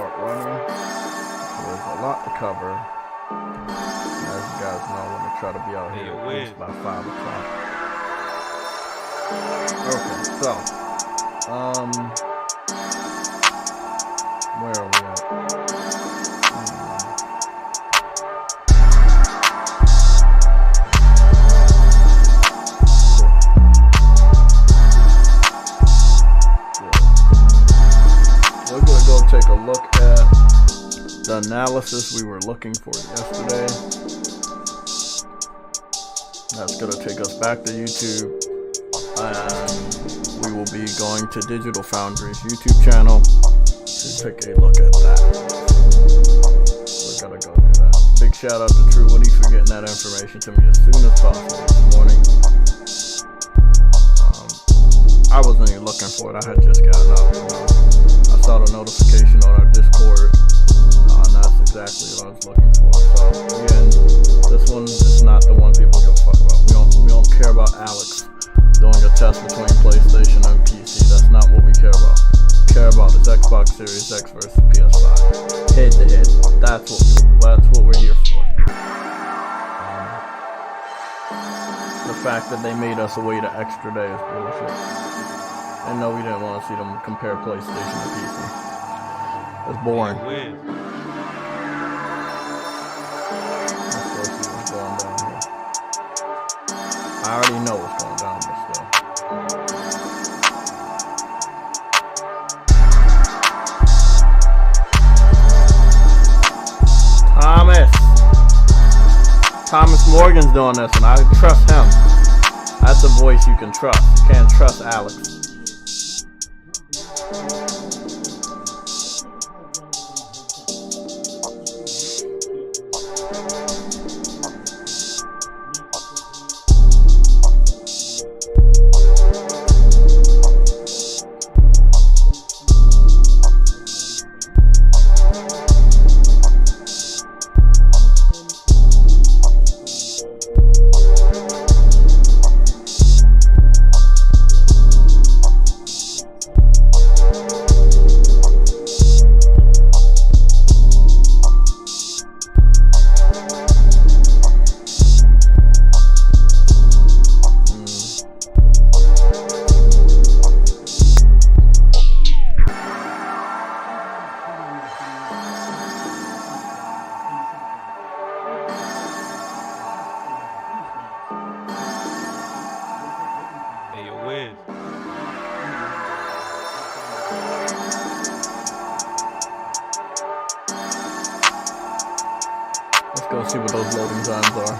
start running. So there's a lot to cover. As you guys know, I'm going to try to be out here at least by 5 o'clock. Okay, so, where are we at? We're going to go take a look at the analysis we were looking for yesterday. That's going to take us back to YouTube, and we will be going to Digital Foundry's YouTube channel to take a look at that. We're going to go do that. Big shout out to True Woody for getting that information to me as soon as possible this morning. I wasn't even looking for it. I had just gotten up. I saw the notification on our Discord, and that's exactly what I was looking for. So again, this one is not the one people give a fuck about. We don't care about Alex doing a test between PlayStation and PC. That's not what we care about. We care about is Xbox Series X versus PS5, head to head. That's what we're here for. The fact that they made us wait an extra day is bullshit. And no, we didn't want to see them compare PlayStation to PC. It's boring. Let's go see what's going down here. I already know what's going down, but still. Thomas Morgan's doing this, and I trust him. That's a voice you can trust. You can't trust Alex. Let's go see what those loading times are.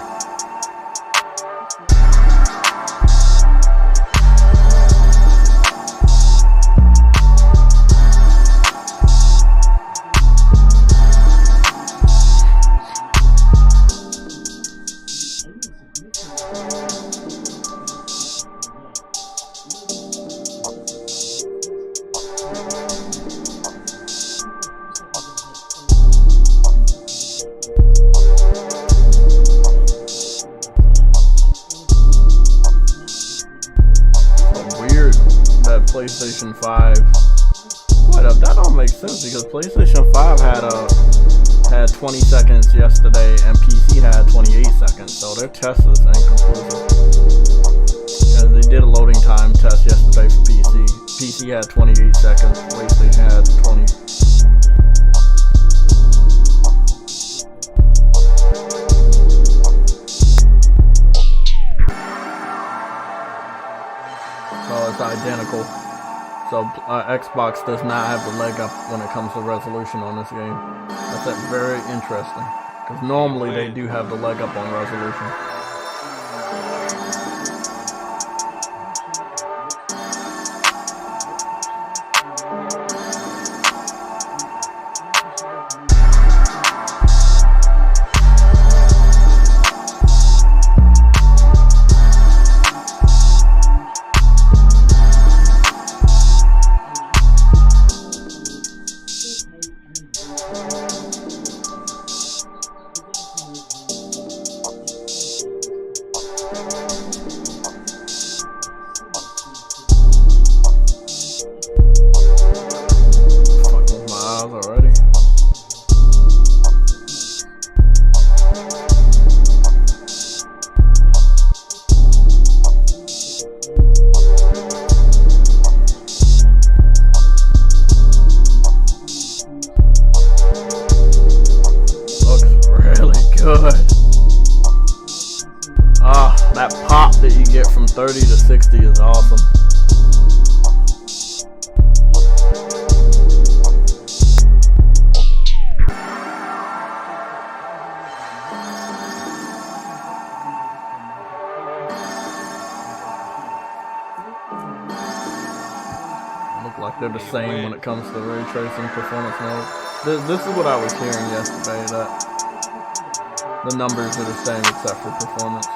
PlayStation 5. What up? That don't make sense because PlayStation 5 had 20 seconds yesterday and PC had 28 seconds, so their test is inconclusive. And they did a loading time test yesterday for PC. PC had 28 seconds, PlayStation had 20. So it's identical. So Xbox does not have the leg up when it comes to resolution on this game. That's very interesting. Because normally they do have the leg up on resolution. 30 to 60 is awesome. Like they're the same when it comes to ray tracing performance mode. This is what I was hearing yesterday, that the numbers are the same except for performance.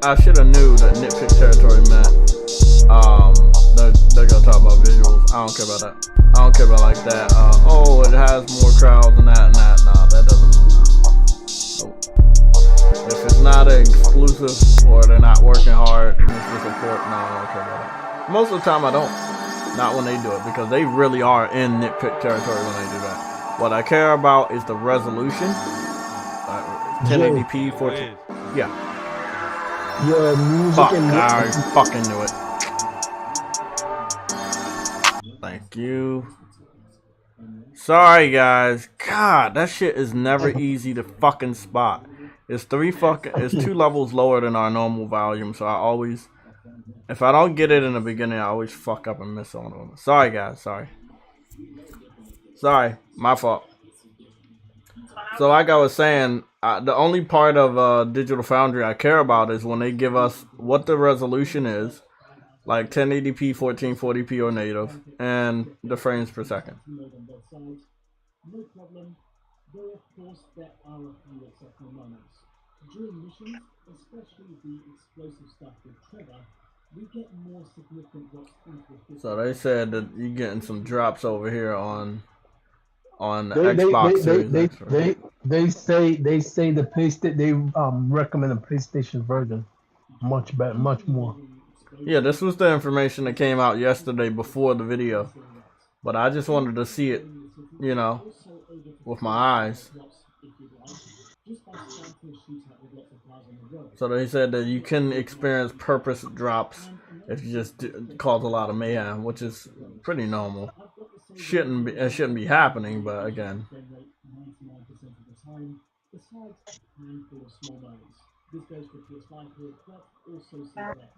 I should have knew that nitpick territory meant they're gonna talk about visuals. I don't care about that. I don't care about like that. Oh, it has more crowds and that and that. Nah, that doesn't. Nope. If it's not an exclusive or they're not working hard, it's just support. No, I don't care about that. Most of the time, I don't. Not when they do it, because they really are in nitpick territory when they do that. What I care about is the resolution. 1080p, 14. Yeah. Your music. Fuck, I fucking knew it. Thank you. Sorry guys. God, that shit is never easy to fucking spot. It's 2 levels lower than our normal volume, so I always, if I don't get it in the beginning, I always fuck up and miss on them. Sorry guys, sorry. Sorry, my fault. So like I was saying, the only part of Digital Foundry I care about is when they give us what the resolution is, like 1080p, 1440p or native, and the frames per second. No problem, though of course there are a few exceptional moments. During missions, especially the explosive stuff with Trevor, we get more significant drops into. So they said that you're getting some drops over here on Xbox Series X. They say the PlayStation, they recommend the PlayStation version much better, much more. Yeah, this was the information that came out yesterday before the video, but I just wanted to see it, you know, with my eyes. So they said that you can experience purpose drops if you just cause a lot of mayhem, which is pretty normal. It shouldn't be happening, but again. This goes for PS5 here, but also CLX.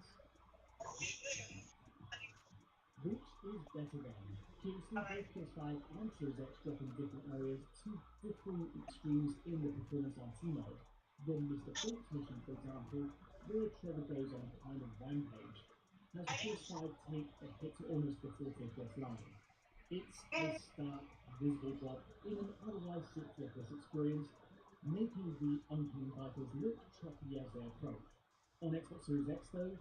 Which is better then? Curiously, both PS5 and Series X drop in different areas to differing extremes in the performance RT mode. The Mr. Fort's mission, for example, where Trevor goes on a kind of rampage, has the PS5 take a hit to almost the 40 FPS line. It's a stark, visible drop in an otherwise 60 FPS experience, making the oncoming fighters look choppy as they approach. On Xbox Series X though,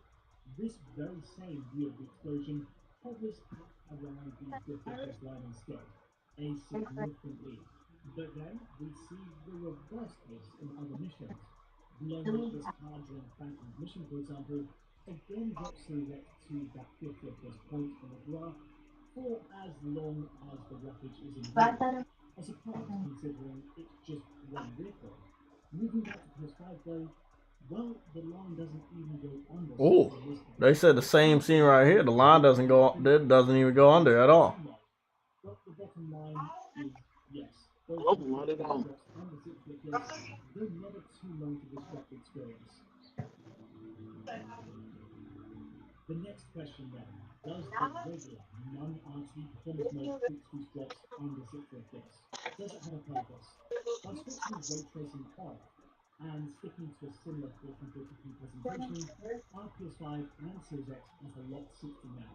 this very same view of the explosion hovers at around the 50 FPS line instead, a significant lead. But then we see the reverse case in other missions. The endless Hydra and Phantom mission, for example, again drops Series X to that 50 FPS point on the graph for as long as the wreckage is in view. A surprise considering it's just one vehicle. Moving back to PS5 though, well, the line doesn't even go under. Oh, they said the same scene right here. The line doesn't even go under at all. But the bottom line is yes. Both under 60 FPS, they're never too long to disrupt the experience. The next question then, does the regular non-RT performance mode fix these drops under 60 FPS? Does it have a purpose? By switching ray tracing off and sticking to a similar 1440p presentation, our PS5 and Series X has a lot 60 now.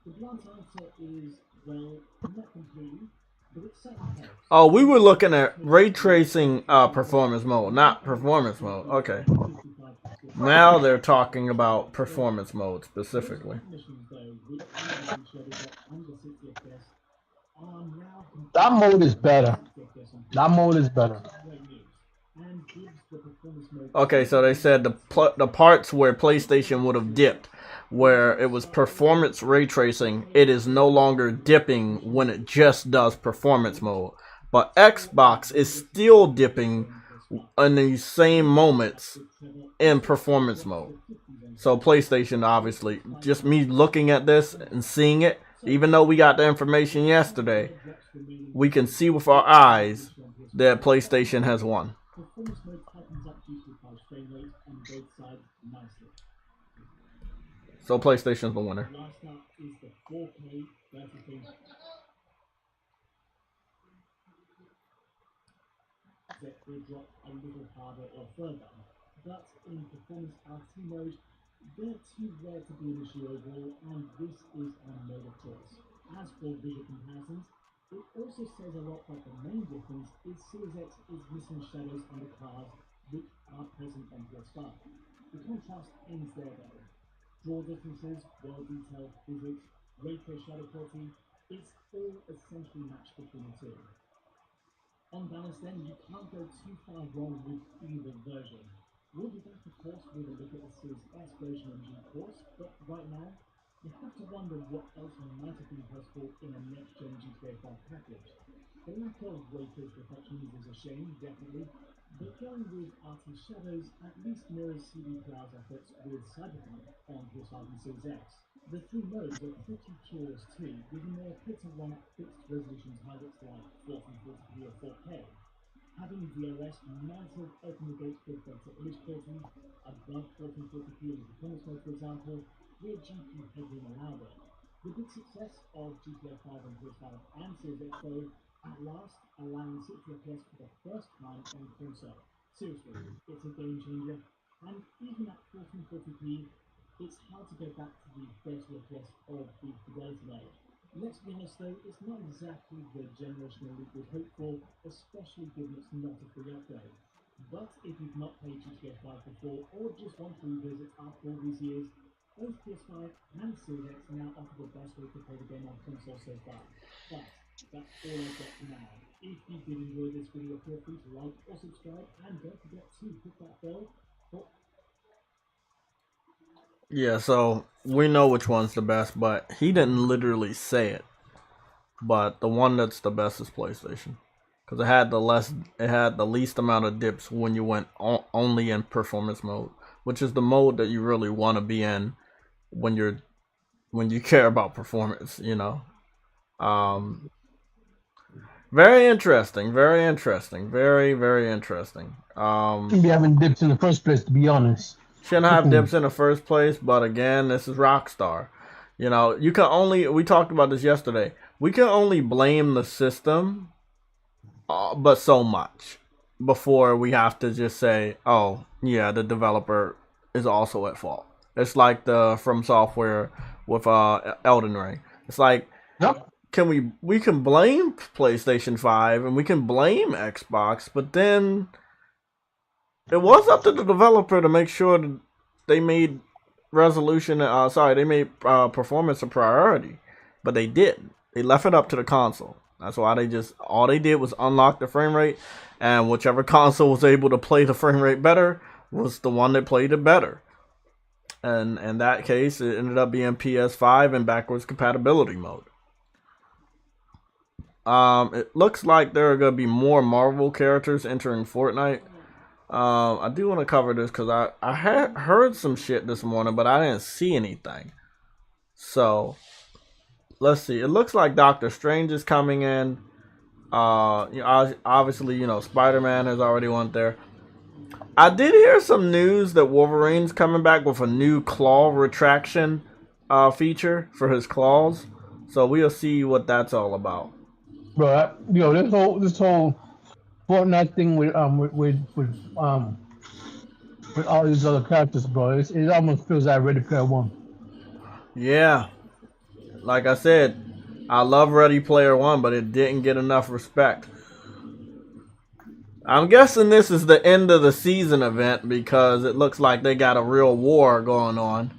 The blunt answer is, well, not completely, but it certainly helps. Oh, we were looking at ray tracing performance mode, not performance mode. Okay. Now they're talking about performance mode specifically. That mode is better. That mode is better. Okay, so they said the parts where PlayStation would have dipped, where it was performance ray tracing, it is no longer dipping when it just does performance mode. But Xbox is still dipping in these same moments in performance mode. So PlayStation, obviously, just me looking at this and seeing it, even though we got the information yesterday, we can see with our eyes that PlayStation has won. So PlayStation's the winner. That will drop a little harder or further. But in performance RT mode, they're too rare to be an issue overall, and this is our mode of choice. As for visual comparisons, it also says a lot that the main difference is Series X is missing shadows on the cars which are present on PS5. The contrast ends there though. Draw differences, world detail, physics, ray trace shadow quality, it's all essentially matched between the two. On balance then, you can't go too far wrong with either version. We'll be back of course with a look at the Series S version in due course, but right now, you have to wonder what else might have been possible in a next-gen GTA 5 package. The lack of ray trace perfections is a shame, definitely, but going with RT shadows at least mirrors CD Projekt's efforts with Cyberpunk on PS5 and Series X. The three modes are pretty curious too, giving they appear to want fixed resolution targets like 1440p or 4K. Having DRS might have opened the gates for better image quality, above 1440p in the performance mode for example, where GPU headroom allowed it. The big success of GTA 5 on PS5 and Series X though, at last allowing 60 FPS for the first time on console. Seriously, it's a game changer, and even at 1440p, it's hard to go back to the 30 FPS of the Fidelity age. Let's be honest though, it's not exactly the generational leap we'd hope for, especially given it's not a free upgrade. But if you've not played GTA 5 before, or just want to revisit after all these years, both PS5 and Series X now offer the best way to play the game on console so far. But that's all I've got for now. If you did enjoy this video, feel free to like or subscribe, and don't forget to hit that bell for... Yeah, so we know which one's the best, but he didn't literally say it. But the one that's the best is PlayStation, because it had the least amount of dips when you went only in performance mode, which is the mode that you really want to be in when you care about performance, you know. Very interesting, very interesting, very interesting. Shouldn't be having dips in the first place, to be honest. Shouldn't have dips in the first place, but again, this is Rockstar. You know, we talked about this yesterday. We can only blame the system, but so much, before we have to just say, oh, yeah, the developer is also at fault. It's like the From Software with Elden Ring. It's like, yep. we can blame PlayStation 5 and we can blame Xbox, but then it was up to the developer to make sure that they made performance a priority, but they didn't. They left it up to the console. That's why all they did was unlock the frame rate, and whichever console was able to play the frame rate better was the one that played it better. And in that case, it ended up being PS5 and backwards compatibility mode. It looks like there are going to be more Marvel characters entering Fortnite. I do want to cover this because I had heard some shit this morning, but I didn't see anything. So, let's see. It looks like Doctor Strange is coming in. Obviously, Spider-Man has already went there. I did hear some news that Wolverine's coming back with a new claw retraction feature for his claws. So we'll see what that's all about. Bro, this whole Fortnite thing with all these other characters, bro, it almost feels like Ready Player One. Yeah, like I said, I love Ready Player One, but it didn't get enough respect. I'm guessing this is the end of the season event because it looks like they got a real war going on.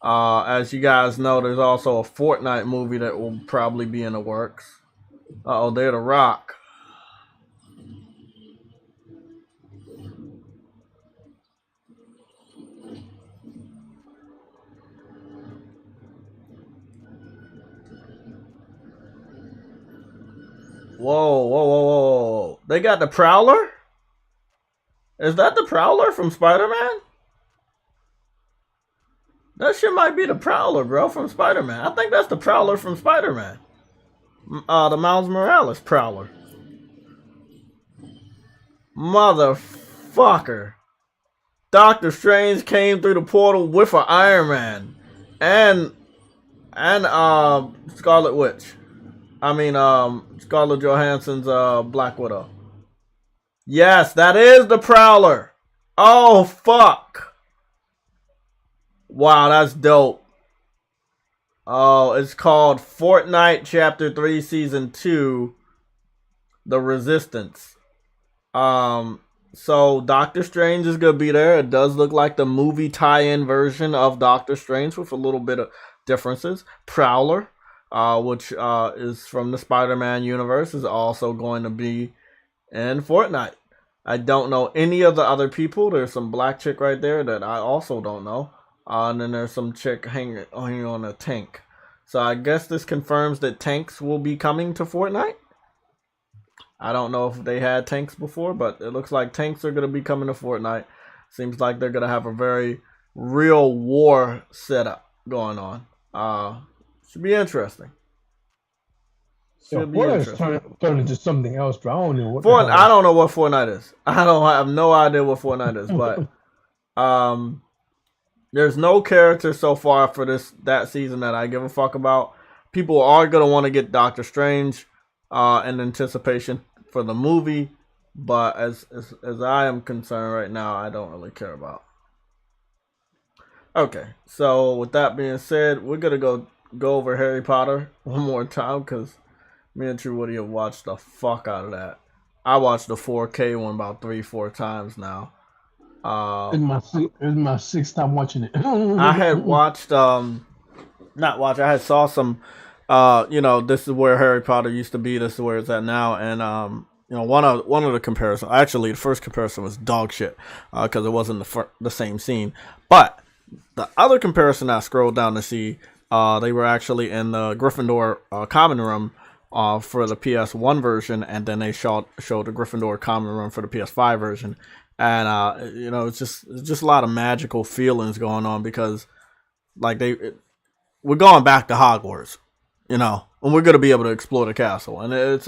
As you guys know, there's also a Fortnite movie that will probably be in the works. Uh-oh, they're The Rock. Whoa, whoa, whoa, whoa, whoa. They got the Prowler? Is that the Prowler from Spider-Man? That shit might be the Prowler, bro, from Spider-Man. I think that's the Prowler from Spider-Man. The Miles Morales Prowler. Motherfucker. Doctor Strange came through the portal with an Iron Man. And Scarlet Witch. I mean, Scarlett Johansson's Black Widow. Yes, that is the Prowler. Oh, fuck. Wow, that's dope. Oh, it's called Fortnite Chapter 3 Season 2, The Resistance. So Doctor Strange is going to be there. It does look like the movie tie-in version of Doctor Strange with a little bit of differences. Prowler, which is from the Spider-Man universe, is also going to be in Fortnite. I don't know any of the other people. There's some black chick right there that I also don't know. And then there's some chick hanging on a tank. So I guess this confirms that tanks will be coming to Fortnite. I don't know if they had tanks before, but it looks like tanks are going to be coming to Fortnite. Seems like they're going to have a very real war setup going on. Should be interesting. Should be interesting. Turn into something else, bro. I don't know what. I don't know what Fortnite is. I have no idea what Fortnite is, but there's no character so far for that season that I give a fuck about. People are gonna want to get Doctor Strange in anticipation for the movie, but as I am concerned right now, I don't really care about. Okay, so with that being said, we're gonna go over Harry Potter one more time because me and True Woody have watched the fuck out of that. I watched the 4K one about 3-4 times now. It's my sixth time watching it. I had watched I had saw some this is where Harry Potter used to be, this is where it's at now, and one of the comparisons, actually the first comparison was dog shit because it wasn't the same scene, but the other comparison I scrolled down to see, they were actually in the Gryffindor common room for the PS1 version, and then they showed the Gryffindor common room for the PS5 version. And it's just a lot of magical feelings going on because like we're going back to Hogwarts, and we're gonna be able to explore the castle, and it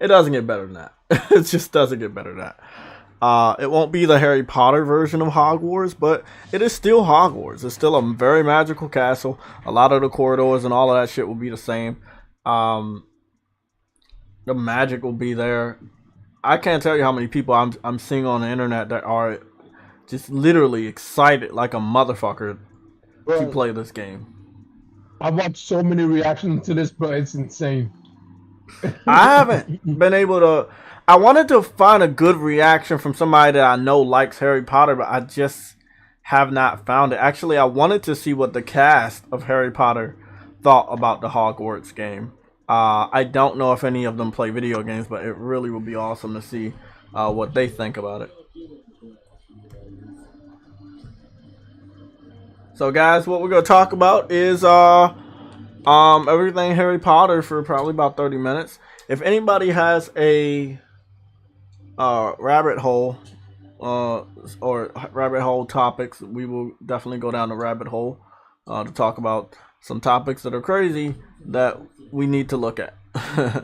doesn't get better than that. It just doesn't get better than that. It won't be the Harry Potter version of Hogwarts, but it is still Hogwarts. It's still a very magical castle. A lot of the corridors and all of that shit will be the same. The magic will be there. I can't tell you how many people I'm seeing on the internet that are just literally excited like a motherfucker to play this game. I've watched so many reactions to this, but it's insane. I haven't been able to. I wanted to find a good reaction from somebody that I know likes Harry Potter, but I just have not found it. Actually, I wanted to see what the cast of Harry Potter thought about the Hogwarts game. I don't know if any of them play video games, but it really would be awesome to see what they think about it. So guys, what we're going to talk about is everything Harry Potter for probably about 30 minutes. If anybody has a rabbit hole or rabbit hole topics, we will definitely go down the rabbit hole to talk about some topics that are crazy that we need to look at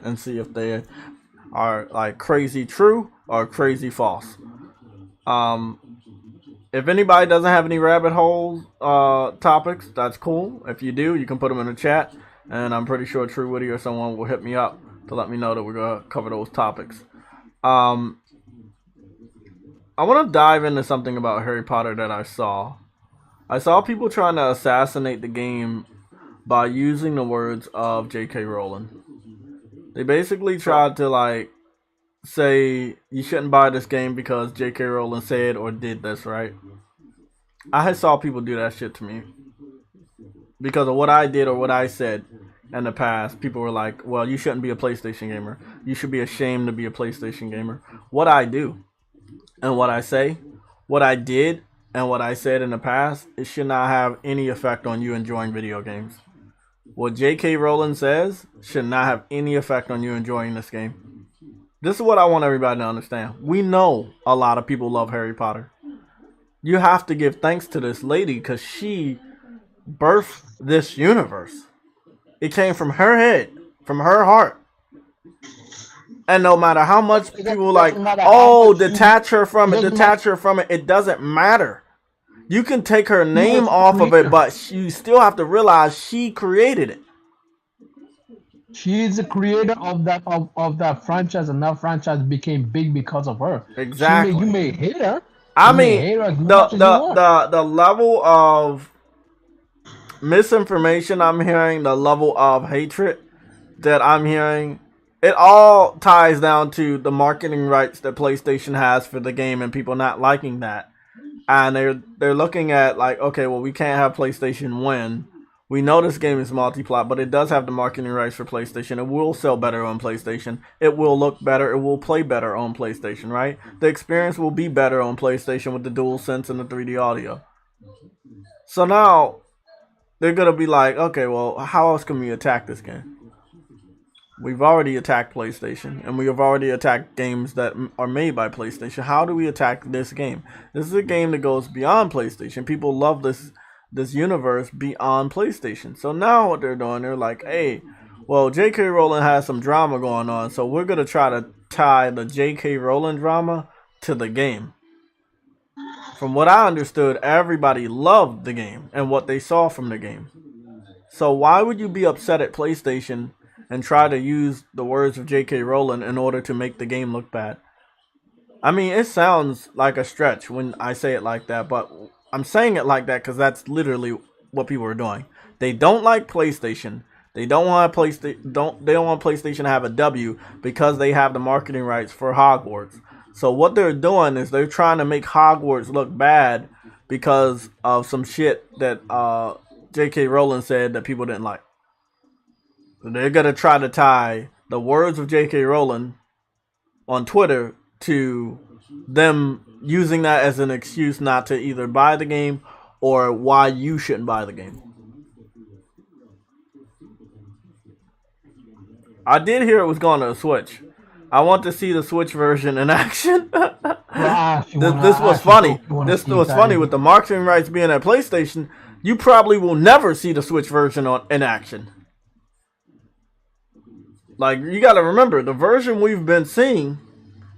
and see if they are like crazy true or crazy false. If anybody doesn't have any rabbit hole topics, that's cool. If you do, you can put them in the chat, and I'm pretty sure True Woody or someone will hit me up to let me know that we're gonna cover those topics. I want to dive into something about Harry Potter that I saw. I saw people trying to assassinate the game by using the words of J.K. Rowling. They basically tried to say you shouldn't buy this game because J.K. Rowling said or did this, right? I had saw people do that shit to me because of what I did or what I said in the past. People were like, well, you shouldn't be a PlayStation gamer. You should be ashamed to be a PlayStation gamer. What I do and what I say, what I did and what I said in the past, it should not have any effect on you enjoying video games. What J.K. Rowling says should not have any effect on you enjoying this game. This is what I want everybody to understand. We know a lot of people love Harry Potter. You have to give thanks to this lady because she birthed this universe. It came from her head, from her heart. And no matter how much people like, oh, detach her from it, it doesn't matter. You can take her name off of it, but you still have to realize she created it. She is the creator of that franchise, and that franchise became big because of her. Exactly. You may hate her. I mean, the level of misinformation I'm hearing, the level of hatred that I'm hearing, it all ties down to the marketing rights that PlayStation has for the game and people not liking that. And they're looking at like, okay, well, we can't have PlayStation win. We know this game is multi-plat, but it does have the marketing rights for PlayStation. It will sell better on PlayStation. It will look better. It will play better on PlayStation, right? The experience will be better on PlayStation with the DualSense and the 3D audio. So now they're going to be like, okay, well, how else can we attack this game? We've already attacked PlayStation, and we have already attacked games that are made by PlayStation. How do we attack this game? This is a game that goes beyond PlayStation. People love this universe beyond PlayStation. So now what they're doing, they're like, hey, well, J.K. Rowling has some drama going on, so we're going to try to tie the J.K. Rowling drama to the game. From what I understood, everybody loved the game and what they saw from the game. So why would you be upset at PlayStation and try to use the words of J.K. Rowling in order to make the game look bad? I mean, it sounds like a stretch when I say it like that, but I'm saying it like that because that's literally what people are doing. They don't like PlayStation. They don't want PlayStation to have a W because they have the marketing rights for Hogwarts. So what they're doing is they're trying to make Hogwarts look bad because of some shit that J.K. Rowling said that people didn't like. So they're gonna try to tie the words of J.K. Rowling on Twitter to them using that as an excuse not to either buy the game or why you shouldn't buy the game. I did hear it was going to a Switch. I want to see the Switch version in action. This was funny. This was funny with the marketing rights being at PlayStation. You probably will never see the Switch version in action. Like, you got to remember, the version we've been seeing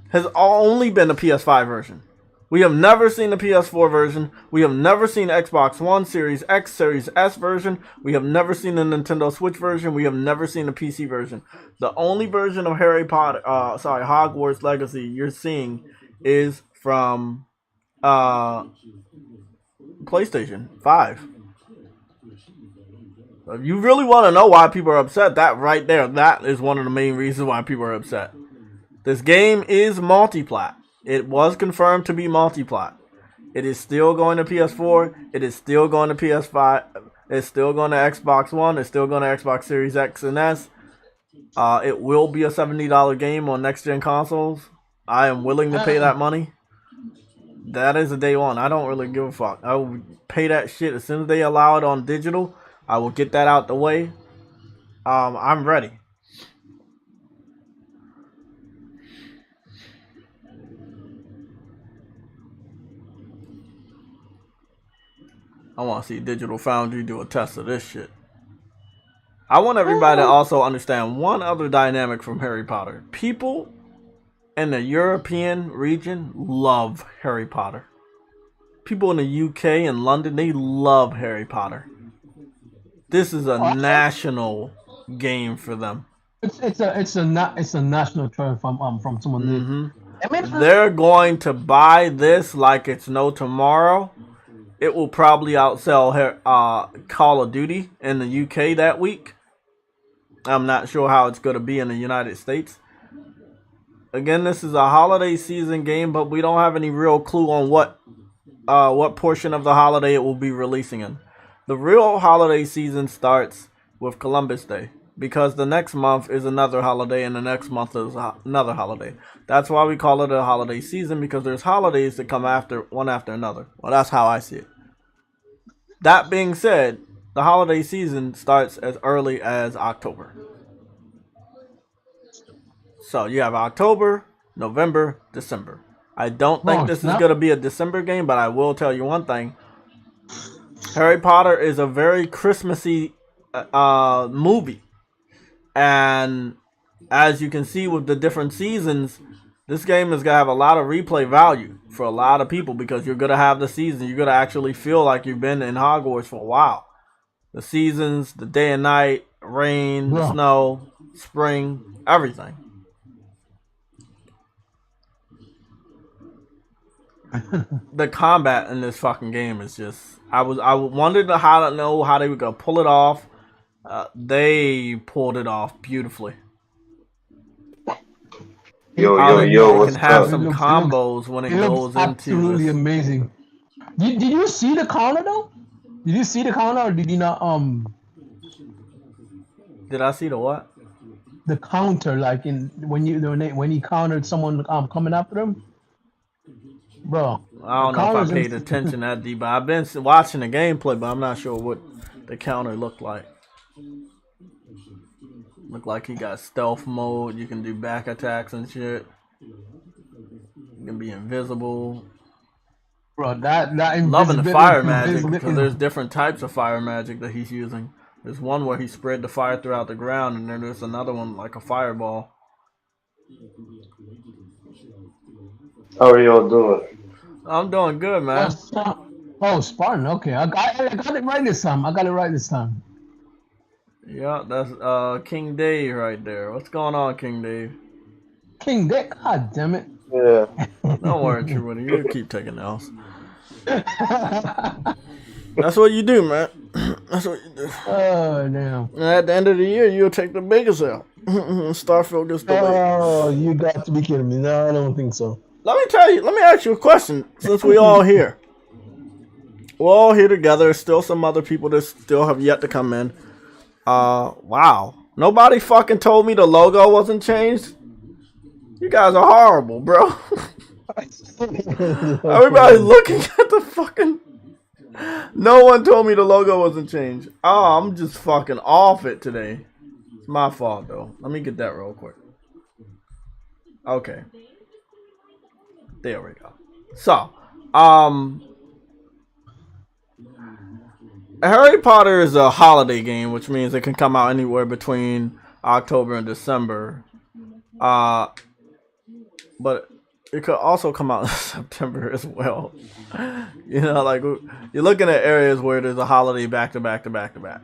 has only been the PS5 version. We have never seen the PS4 version. We have never seen the Xbox One, Series X, Series S version. We have never seen the Nintendo Switch version. We have never seen the PC version. The only version of Hogwarts Legacy you're seeing is from PlayStation 5. If you really want to know why people are upset, that right there, that is one of the main reasons why people are upset. This game is multi-plat. It was confirmed to be multi-plat. It is still going to PS4. It is still going to PS5. It's still going to Xbox One. It's still going to Xbox Series X and S. It will be a $70 game on next-gen consoles. I am willing to pay that money. That is a day one. I don't really give a fuck. I will pay that shit as soon as they allow it on digital. I will get that out the way. I'm ready. I want to see Digital Foundry do a test of this shit. I want everybody to also understand one other dynamic from Harry Potter. People in the European region love Harry Potter. People in the UK and London, they love Harry Potter. This is a national game for them. It's a national trend from someone. They're going to buy this like it's no tomorrow. It will probably outsell Call of Duty in the UK that week. I'm not sure how it's going to be in the United States. Again, this is a holiday season game, but we don't have any real clue on what portion of the holiday it will be releasing in. The real holiday season starts with Columbus Day, because the next month is another holiday and the next month is another holiday. That's why we call it a holiday season, because there's holidays that come one after another. Well, that's how I see it. That being said, the holiday season starts as early as October. So you have October, November, December. I don't think this is going to be a December game, but I will tell you one thing. Harry Potter is a very Christmassy movie. And as you can see with the different seasons, this game is going to have a lot of replay value for a lot of people, because you're going to have the season. You're going to actually feel like you've been in Hogwarts for a while. The seasons, the day and night, rain, the snow, spring, everything. The combat in this fucking game is just... I wondered how they were going to pull it off. They pulled it off beautifully. Yo, what's can have up? some combos when it goes into absolutely amazing. Did you see the counter though? Did you see the counter, or did you not? Did I see the what? The counter, like when he countered someone coming after him, bro. I don't know if I paid attention that deep, but I've been watching the gameplay, but I'm not sure what the counter looked like. Look like he got stealth mode. You can do back attacks and shit. You can be invisible. Bro, that loving the fire magic, because there's different types of fire magic that he's using. There's one where he spread the fire throughout the ground, and then there's another one like a fireball. How are y'all doing? I'm doing good, man. Oh, Spartan. Okay, I got it right this time. Yeah, that's King Dave right there. What's going on, King Dave? King Dave? God damn it. Yeah. Don't worry, Truity. You keep taking L's. That's what you do, man. That's what you do. Oh, damn. And at the end of the year, you'll take the biggest L. Starfield gets delayed. Oh, you got to be kidding me. No, I don't think so. Let me ask you a question, since we all here. We're all here together. Still some other people that still have yet to come in. Wow. Nobody fucking told me the logo wasn't changed. You guys are horrible, bro. Everybody's looking at the fucking... No one told me the logo wasn't changed. Oh, I'm just fucking off it today. It's my fault, though. Let me get that real quick. Okay. There we go. So, Harry Potter is a holiday game, which means it can come out anywhere between October and December. But it could also come out in September as well. You know, like you're looking at areas where there's a holiday back to back to back to back.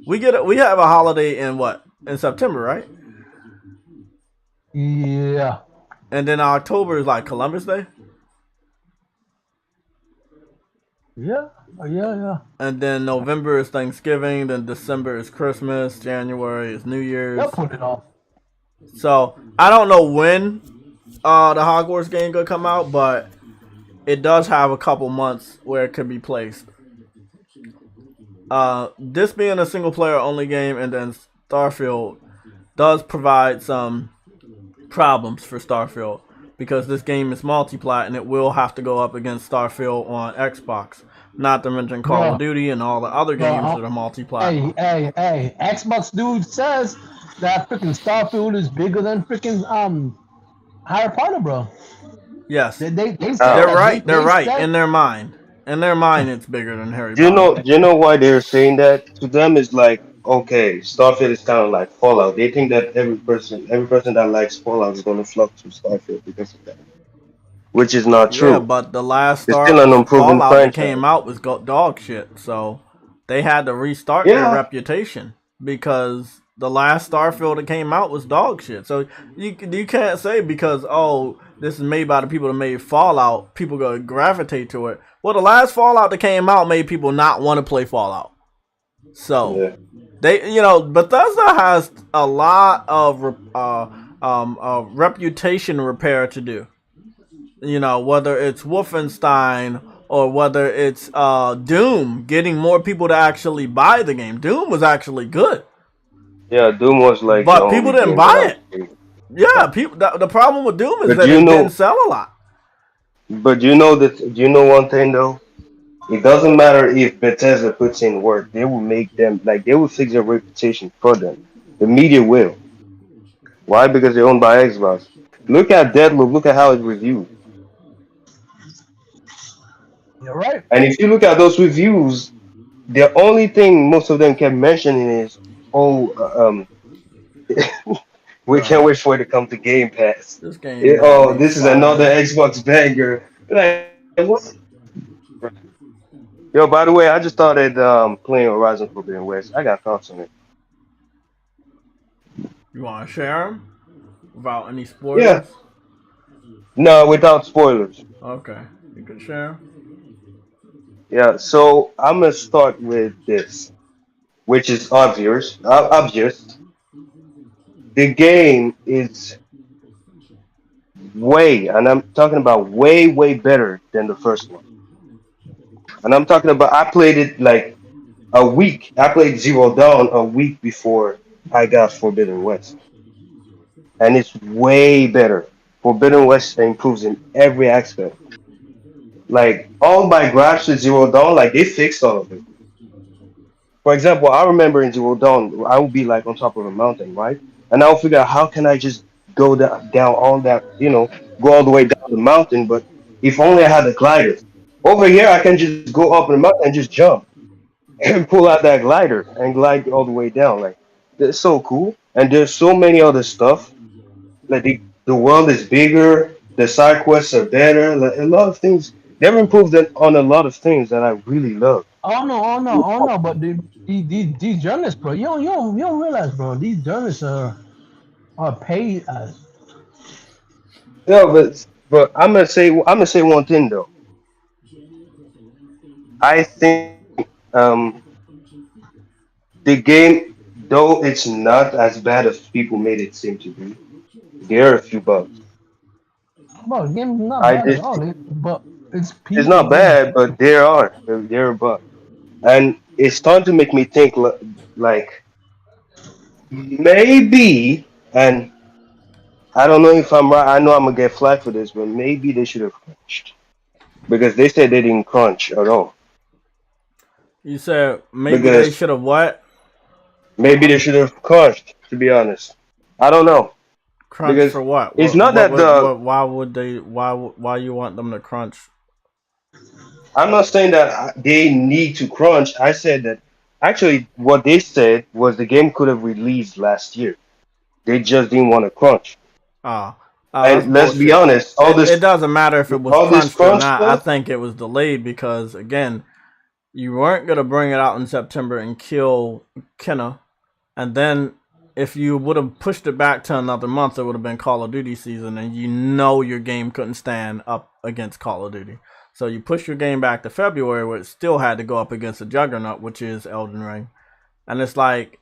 We have a holiday in September, right? Yeah. And then October is like Columbus Day. Yeah. Yeah. And then November is Thanksgiving. Then December is Christmas. January is New Year's. They'll put it off. So I don't know when the Hogwarts game could come out, but it does have a couple months where it could be placed. This being a single player only game, and then Starfield does provide some problems for Starfield, because this game is multi-plat and it will have to go up against Starfield on Xbox. Not to mention Call of Duty and all the other games that are multi-plat. Hey, Xbox dude says that freaking Starfield is bigger than freaking Harry Potter, bro. Yes. They're right. They're right. In their mind. In their mind, it's bigger than Harry Potter. Do you know why they're saying that? To them, it's like, okay, Starfield is kind of like Fallout. They think that every person that likes Fallout is going to flock to Starfield because of that. Which is not true. Yeah, but the last Fallout that came out was dog shit. So they had to restart their reputation, because the last Starfield that came out was dog shit. So you can't say because, this is made by the people that made Fallout, people go gravitate to it. Well, the last Fallout that came out made people not want to play Fallout. So Bethesda has a lot of reputation repair to do. You know, whether it's Wolfenstein or whether it's Doom, getting more people to actually buy the game. Doom was actually good, Yeah, Doom was like the but people only didn't game that buy I it. played. Yeah, people. The problem with Doom is But that you it didn't know, sell a lot. but you know that you know one thing though. It doesn't matter if Bethesda puts in work; they will make them like they will fix their reputation for them. The media will. Why? Because they're owned by Xbox. Look at Deadloop. Look at how it's reviewed. You're right. And if you look at those reviews, the only thing most of them kept mentioning is, "Oh, we can't Bro, wait for it to come to Game Pass." this game got Oh, me this is another falling. Xbox banger. Like what? Yo, by the way, I just started playing Horizon Forbidden West. I got thoughts on it. You want to share them without any Yeah, spoilers? no, without spoilers. Okay, you can share. Yeah, so I'm gonna start with this, which is obvious. Obvious. The game is way, and I'm talking about way, way better than the first one. And I'm talking about I played it like a week. I played Zero Dawn a week before I got Forbidden West, and it's way better. Forbidden West improves in every aspect. Like all my gripes with Zero Dawn, like they fixed all of it. For example, I remember in Zero Dawn, I would be like on top of a mountain, right? And I would figure out how can I just go down all that, go all the way down the mountain. But if only I had a glider. Over here, I can just go up in the mountain and just jump and pull out that glider and glide all the way down. Like it's so cool. And there's so many other stuff. Like the world is bigger. The side quests are better. Like a lot of things. They've improved on a lot of things that I really love. Oh no, oh no, oh no! But these journalists, bro, you don't realize, bro. These journalists are paid as. No, but I'm gonna say one thing though. I think the game, though it's not as bad as people made it seem to be, there are a few bugs. Bro, the game's not I bad at just all. But it's it's people not getting. bad, but there are bugs, and it's starting to make me think like maybe, and I don't know if I'm right. I know I'm gonna get flack for this, but maybe they should have crunched because they said they didn't crunch at all. You said maybe they Because should have what? maybe they should have crunched. To be honest, I don't know Crunch because for what? it's What? not What? that What? the What? Why would they? Why you want them to crunch? I'm not saying that they need to crunch. I said that actually what they said was the game could have released last year. They just didn't want to crunch. Oh, that's And let's be bullshit. honest, It doesn't matter if it was all this crunched or crunch not. I stuff. think it was delayed because again, you weren't gonna bring it out in September and kill Kenna, and then if you would have pushed it back to another month, it would have been Call of Duty season, and you know your game couldn't stand up against Call of Duty. So you push your game back to February, where it still had to go up against a juggernaut, which is Elden Ring, and it's like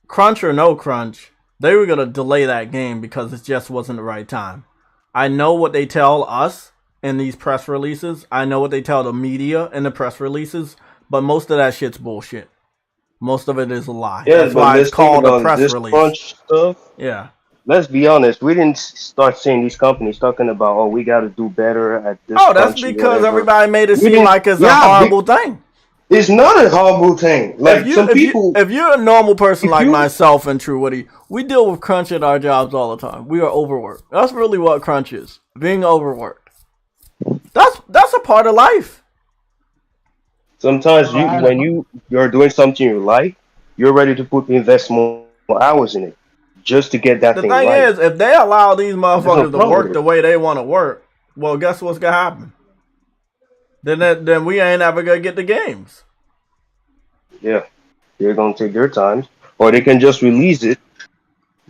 crunch or no crunch, they were gonna delay that game because it just wasn't the right time. I know what they tell us in these press releases. I know what they tell the media in the press releases, but most of that shit's bullshit. Most of it is a lie. Yeah, That's but why it's let's think called a about it. press This release. crunch stuff. Yeah. Let's be honest. We didn't start seeing these companies talking about, oh, we got to do better at this Oh, that's crunchy because whatever. everybody made it We seem didn't. like it's a Yeah, horrible thing. it's not a horrible thing. If Like you some if you people, if you're a normal person if like you myself and True Woody, we deal with crunch at our jobs all the time. We are overworked. That's really what crunch is. Being overworked. That's a part of life. sometimes Bro, I, when you're doing something you like, you're ready to invest more hours in it just to get that thing The thing right. is, if they allow these There's no motherfuckers to problem with work it. the way they want to work, well, guess what's gonna happen? Then we ain't ever gonna get the games. Yeah, they're gonna take their time, or they can just release it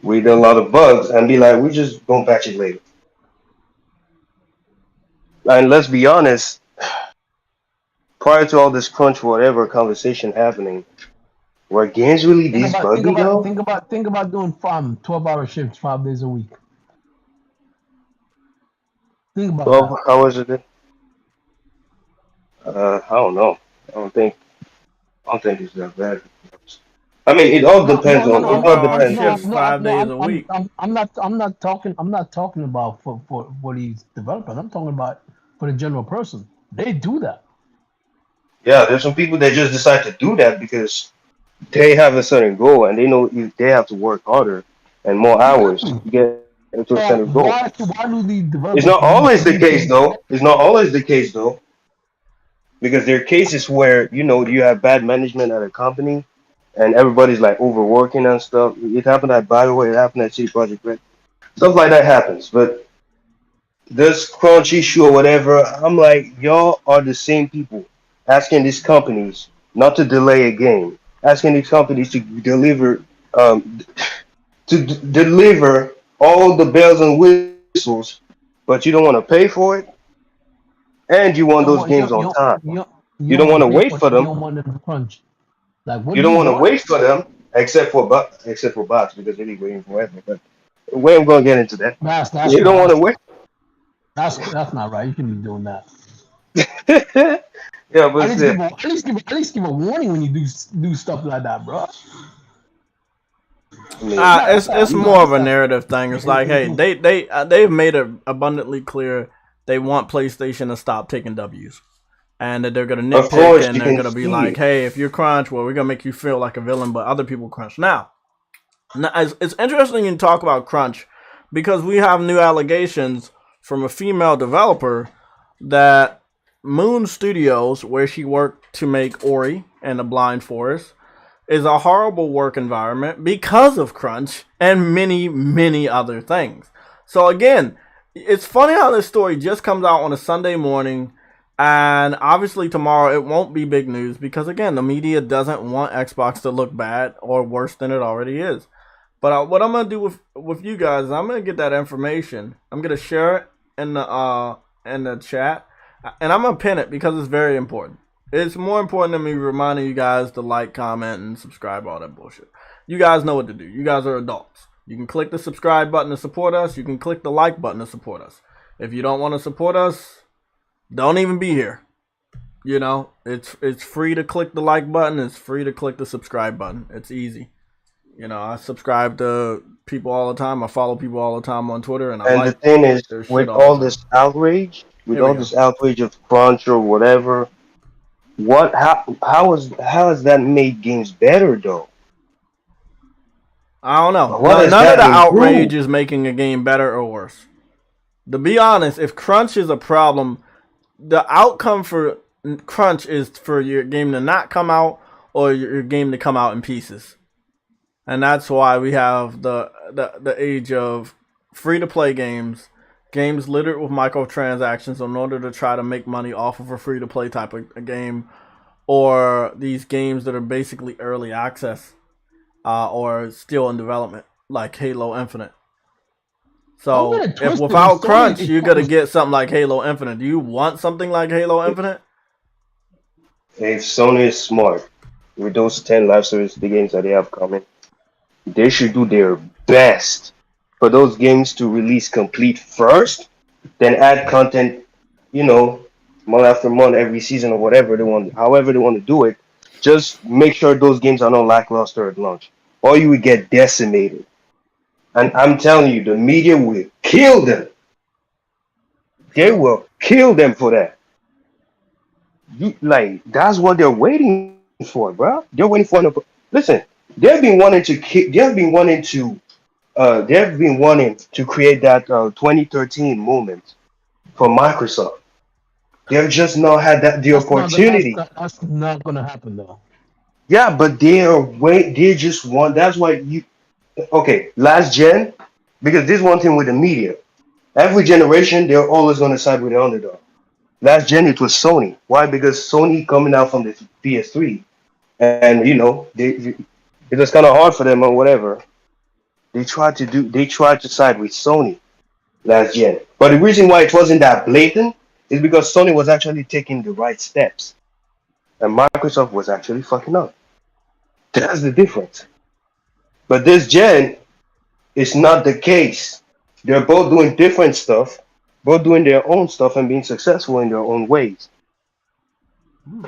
with a lot of bugs and be like, we just gonna patch it later. And let's be honest, prior to all this crunch whatever conversation happening, were games really think this about think buggy about though? think about think about doing 12-hour shifts 5 days a week. Think about 12 that. hours a day. I don't know. I don't think. I don't think it's that bad. I mean, it all No, depends no, no, on. no, It Bro, all no, our depends no, on. shifts no, five no. days a week. I'm not talking about for these developers. I'm talking about for the general person. They do that. Yeah, there's some people that just decide to do that because they have a certain goal and they know if they have to work harder and more hours Exactly. to get into a certain goal. Why do these It's not developers always the need case to? though. It's not always the case though, because there are cases where you have bad management at a company and everybody's like overworking and stuff. It happened at Bioware, it happened at City Project Red. Stuff like that happens. But this crunch issue or whatever, I'm like, y'all are the same people asking these companies not to delay a game, asking these companies to deliver um, deliver all the bells and whistles, but you don't want to pay for it, and you want You those don't want games on time. you You don't don't want want to to pay wait for it. for You them. don't want them to crunch. Like, what You do don't you want to want? wait for them, except for bots because they're waiting forever. But we ain't gonna get into that. That's You don't want not to wait. that's not right. You shouldn't be doing that. Yeah, but still, At least give a warning when you do stuff like that, bro. I mean, It's You gotta more of a understand. narrative thing. It's like, hey, they've made it abundantly clear they want PlayStation to stop taking W's, and that they're gonna of nitpick course and you they're can gonna be see like, it. hey, if you crunch, well, we're gonna make you feel like a villain, but other people crunch. Now it's interesting you talk about crunch because we have new allegations from a female developer that Moon Studios, where she worked to make Ori and the Blind Forest, is a horrible work environment because of crunch and many, many other things. So again, it's funny how this story just comes out on a Sunday morning, and obviously tomorrow it won't be big news because again, the media doesn't want Xbox to look bad or worse than it already is. But what I'm gonna do with you guys is I'm gonna get that information. I'm gonna share it in the chat, and I'm gonna pin it because it's very important. It's more important than me reminding you guys to like, comment, and subscribe, all that bullshit. You guys know what to do. You guys are adults. You can click the subscribe button to support us. You can click the like button to support us. If you don't want to support us, don't even be here. You know, it's free to click the like button. It's free to click the subscribe button. It's easy. You know, I subscribe to people all the time. I follow people all the time on Twitter, and I And the like thing is, their shit with all the all time. this outrage, with Here we all go. this outrage of crunch or whatever, how has that made games better though? I don't know. What has None of that the outrage improved? is making a game better or worse. To be honest, if crunch is a problem, the outcome for crunch is for your game to not come out or your game to come out in pieces. And that's why we have the age of free to play games, games littered with microtransactions in order to try to make money off of a free to play type of a game, or these games that are basically early access or still in development, like Halo Infinite. Don't So get it if twisted. And without Sony crunch is you're gonna get something like Halo Infinite, do you want something like Halo Infinite? If Sony is smart with those 10 live service the games that they have coming, they should do their best for those games to release complete first, then add content, you know, month after month, every season or whatever they want, however they want to do it. Just make sure those games are not lackluster at launch, or you would get decimated. And I'm telling you, the media will kill them. They will kill them for that. Like that's what they're waiting for, bro. They're waiting for an. Listen, They have been wanting to. They have been wanting to create that 2013 moment for Microsoft. They have just not had the opportunity. that's not gonna happen though. Yeah, but they are wait. They just want. That's why you. Okay, last gen, because this one thing with the media. Every generation, they're always going to side with the underdog. Last gen, it was Sony. Why? Because Sony coming out from the PS3, and it was kind of hard for them or whatever. They tried to side with Sony last gen. But the reason why it wasn't that blatant is because Sony was actually taking the right steps, and Microsoft was actually fucking up. That's the difference. But this gen, it's not the case. They're both doing different stuff, both doing their own stuff and being successful in their own ways.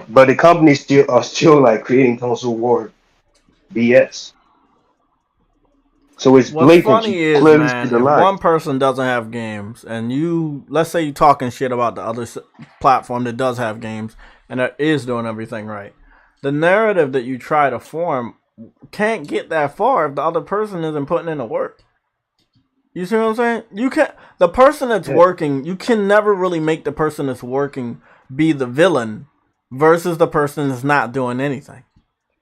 But the companies still are still like creating console war BS. So it's What's blatant. You funny is, clearly see man, the if lie. one person doesn't have games, and you, let's say you're talking shit about the other platform that does have games and that is doing everything right, the narrative that you try to form can't get that far if the other person isn't putting in the work. You see what I'm saying? You can't. The person that's working, you can never really make the person that's working be the villain versus the person that's not doing anything.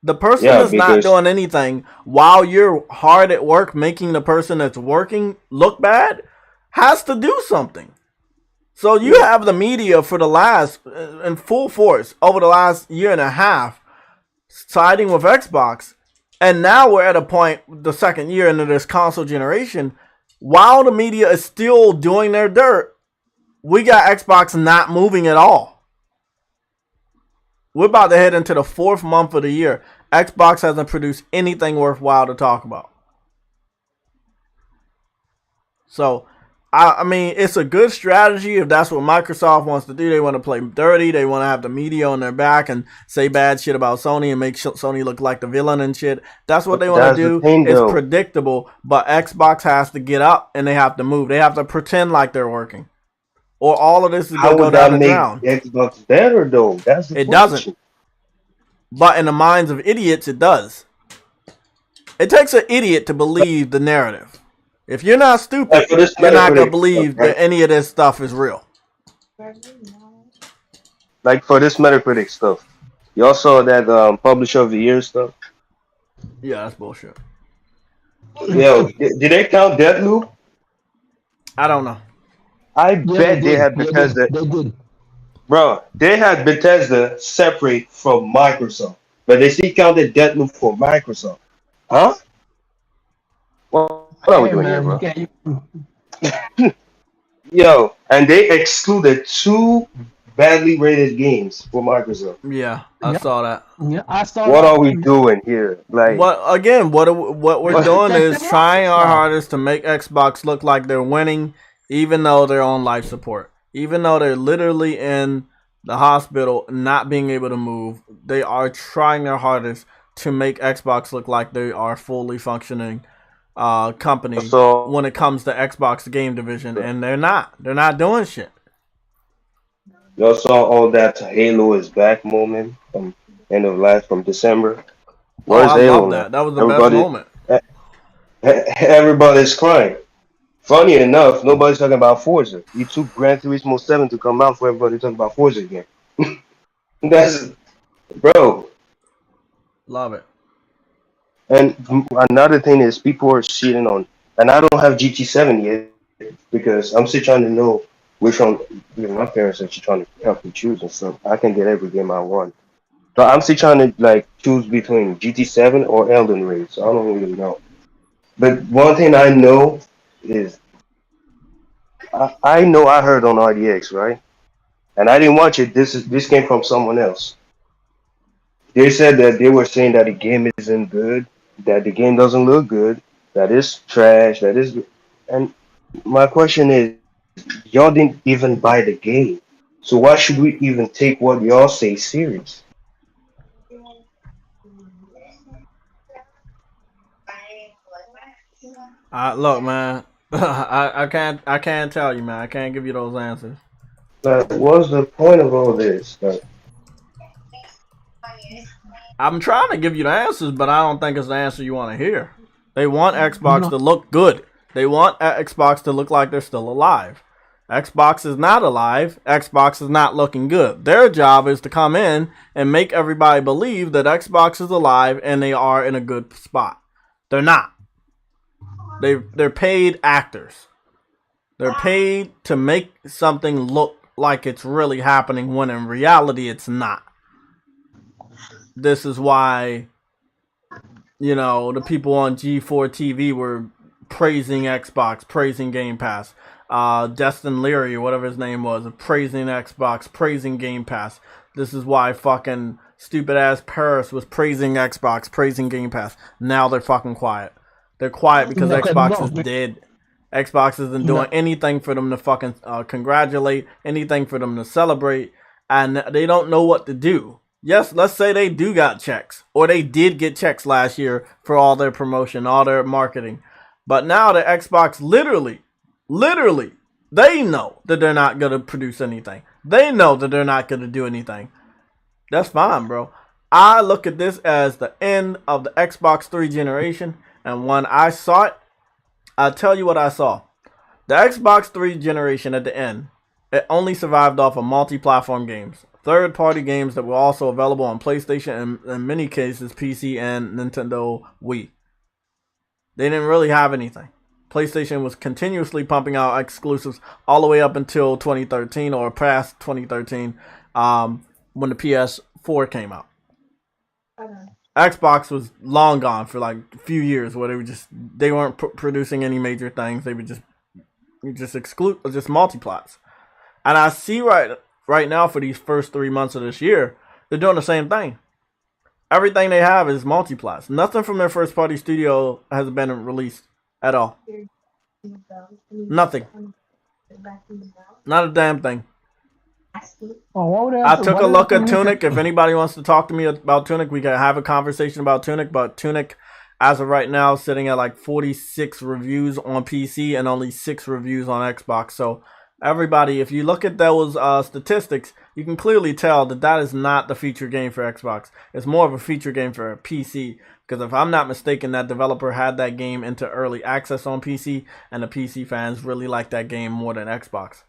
The person that's not doing anything while you're hard at work making the person that's working look bad has to do something. So you have the media for the last, in full force, over the last year and a half, siding with Xbox. And now we're at a point, the second year into this console generation, while the media is still doing their dirt, we got Xbox not moving at all. We're about to head into the 4th month of the year. Xbox hasn't produced anything worthwhile to talk about. So, I mean, it's a good strategy if that's what Microsoft wants to do. They want to play dirty. They want to have the media on their back and say bad shit about Sony and make Sony look like the villain and shit. That's what they want to do. It's predictable, but Xbox has to get up and they have to move. They have to pretend like they're working. Or all of this is going to go down the ground. Xbox better though? That's the question. Doesn't. But in the minds of idiots, it does. It takes an idiot to believe the narrative. If you're not stupid, you're not going to believe that any of this stuff is real. Like for this Metacritic stuff, you also saw that Publisher of the Year stuff? Yeah, that's bullshit. Yo, did they count Deathloop? I don't know. I bet they had Bethesda. They did. Bro, they had Bethesda separate from Microsoft, but they still counted Deathloop for Microsoft. Huh? What are we doing here, bro? Yo, and they excluded 2 badly rated games for Microsoft. Yeah, I saw that. Yeah, I saw. What are we doing here? Like, what we're doing is trying our hardest to make Xbox look like they're winning, even though they're on life support. Even though they're literally in the hospital, not being able to move, they are trying their hardest to make Xbox look like they are fully functioning company when it comes to Xbox game division, and they're not. They're not doing shit. Y'all saw all that Halo is back moment from end of last from December. Where's I Halo love that. That was the best moment. Everybody's crying. Funny enough, nobody's talking about Forza. You took Gran Turismo 7 to come out for everybody to talk about Forza again. That's, bro. Love it. And another thing is people are cheating on, and I don't have GT7 yet because I'm still trying to know which one. My parents are trying to help me choose and stuff. I can get every game I want. So I'm still trying to like choose between GT7 or Elden Ring. So I don't really know. But one thing I know is I know I heard on RDX, right? And I didn't watch it. This came from someone else. They said that they were saying that the game isn't good, that the game doesn't look good, that it's trash, that is. And my question is, y'all didn't even buy the game, so why should we even take what y'all say serious? Look, man, I can't tell you, man. I can't give you those answers. Like, what's the point of all this? Like, I'm trying to give you the answers, but I don't think it's the answer you want to hear. They want Xbox to look good. They want Xbox to look like they're still alive. Xbox is not alive. Xbox is not looking good. Their job is to come in and make everybody believe that Xbox is alive and they are in a good spot. They're not. They're paid actors. They're paid to make something look like it's really happening when in reality it's not. This is why, the people on G4 TV were praising Xbox, praising Game Pass. Destin Leary, or whatever his name was, praising Xbox, praising Game Pass. This is why fucking stupid ass Paris was praising Xbox, praising Game Pass. Now they're fucking quiet. They're quiet because Xbox is dead. Xbox isn't doing anything for them to fucking congratulate, anything for them to celebrate, and they don't know what to do. Yes, let's say they do got checks, or they did get checks last year for all their promotion, all their marketing. But now the Xbox literally, they know that they're not going to produce anything. They know that they're not going to do anything. That's fine, bro. I look at this as the end of the Xbox 3 generation, and when I saw it, I'll tell you what I saw. The Xbox 3 generation at the end, it only survived off of multi-platform games. Third-party games that were also available on PlayStation and, in many cases, PC and Nintendo Wii. They didn't really have anything. PlayStation was continuously pumping out exclusives all the way up until 2013 or past 2013 when the PS4 came out. Xbox was long gone for like a few years where they weren't producing any major things. They were just multiplats. And I see right now for these first 3 months of this year, they're doing the same thing. Everything they have is multiplats. Nothing from their first party studio has been released at all. Nothing. Not a damn thing. I took a look at Tunic. If anybody wants to talk to me about Tunic, we can have a conversation about Tunic. But Tunic, as of right now, is sitting at like 46 reviews on PC and only 6 reviews on Xbox. So everybody, if you look at those statistics, you can clearly tell that is not the feature game for Xbox. It's more of a feature game for PC. Because if I'm not mistaken, that developer had that game into early access on PC, and the PC fans really like that game more than Xbox.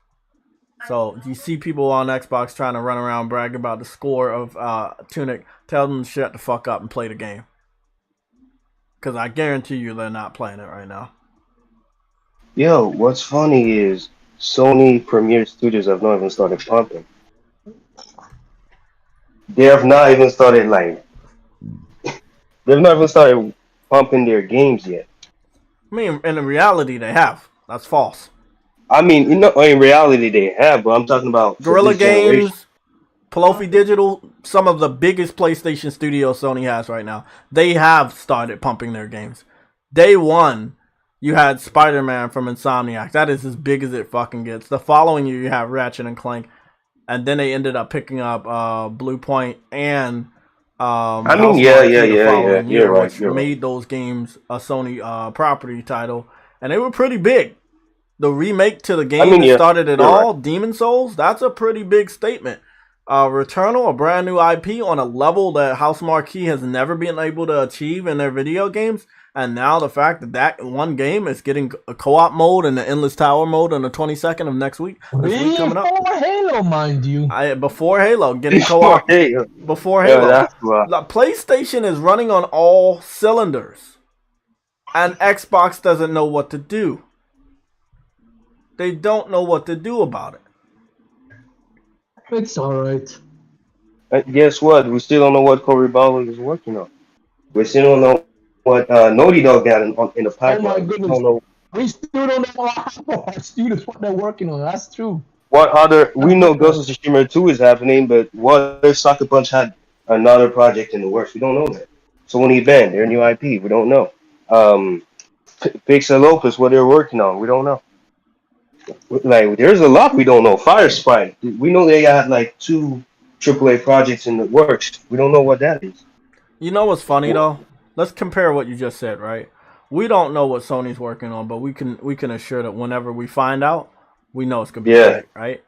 So you see people on Xbox trying to run around brag about the score of Tunic. Tell them to shut the fuck up and play the game. Because I guarantee you they're not playing it right now. Yo, what's funny is Sony Premier Studios have not even started pumping. They have not even started they've not even started pumping their games yet. I mean, in reality, they have. That's false. I mean, in reality they have, but I'm talking about Guerrilla Games, Palofi Digital, some of the biggest PlayStation studios Sony has right now. They have started pumping their games. Day one, you had Spider-Man from Insomniac. That is as big as it fucking gets. The following year, you have Ratchet and Clank. And then they ended up picking up Blue Point and You're right. Which made those games a Sony property title. And they were pretty big. The remake to the game that started it all, right. Demon Souls, that's a pretty big statement. Returnal, a brand new IP on a level that House Marquee has never been able to achieve in their video games. And now the fact that one game is getting a co-op mode and the Endless Tower mode on the 22nd of next week. Coming up. Before Halo, mind you. Before Halo, getting co-op. Before Halo. Yeah, PlayStation is running on all cylinders. And Xbox doesn't know what to do. They don't know what to do about it. It's alright. Guess what? We still don't know what Cory Barlog is working on. We still don't know what Naughty Dog got in the pipeline. Oh my goodness. We still don't know our students what they're working on. That's true. We know Ghost of Tsushima 2 is happening, but what if Sucker Punch had another project in the works? We don't know that. Sony Band, their new IP, we don't know. Pixel Opus, what they're working on, we don't know. Like, there's a lot we don't know. Fire Sprite, we know they got like 2 AAA projects in the works. We don't know what that is. You know what's funny though? Let's compare what you just said, right? We don't know what Sony's working on, but we can assure that whenever we find out, we know it's gonna be great, right?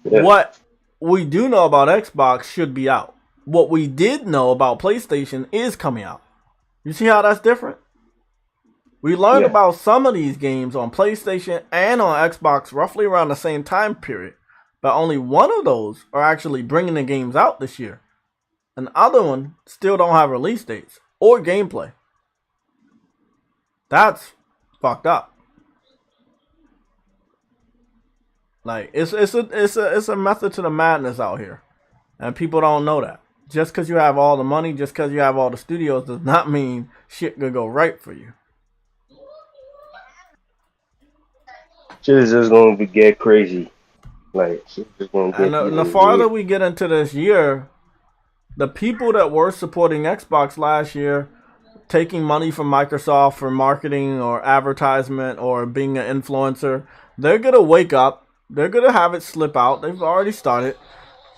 Yeah. What we do know about Xbox should be out. What we did know about PlayStation is coming out. You see how that's different? We learned about some of these games on PlayStation and on Xbox roughly around the same time period, but only one of those are actually bringing the games out this year. And the other one still don't have release dates or gameplay. That's fucked up. Like it's a method to the madness out here, and people don't know that. Just because you have all the money, just because you have all the studios, does not mean shit gonna go right for you. Shit is just going to get crazy. Like, shit is going to get And the farther we get into this year, the people that were supporting Xbox last year, taking money from Microsoft for marketing or advertisement or being an influencer, they're going to wake up. They're going to have it slip out. They've already started.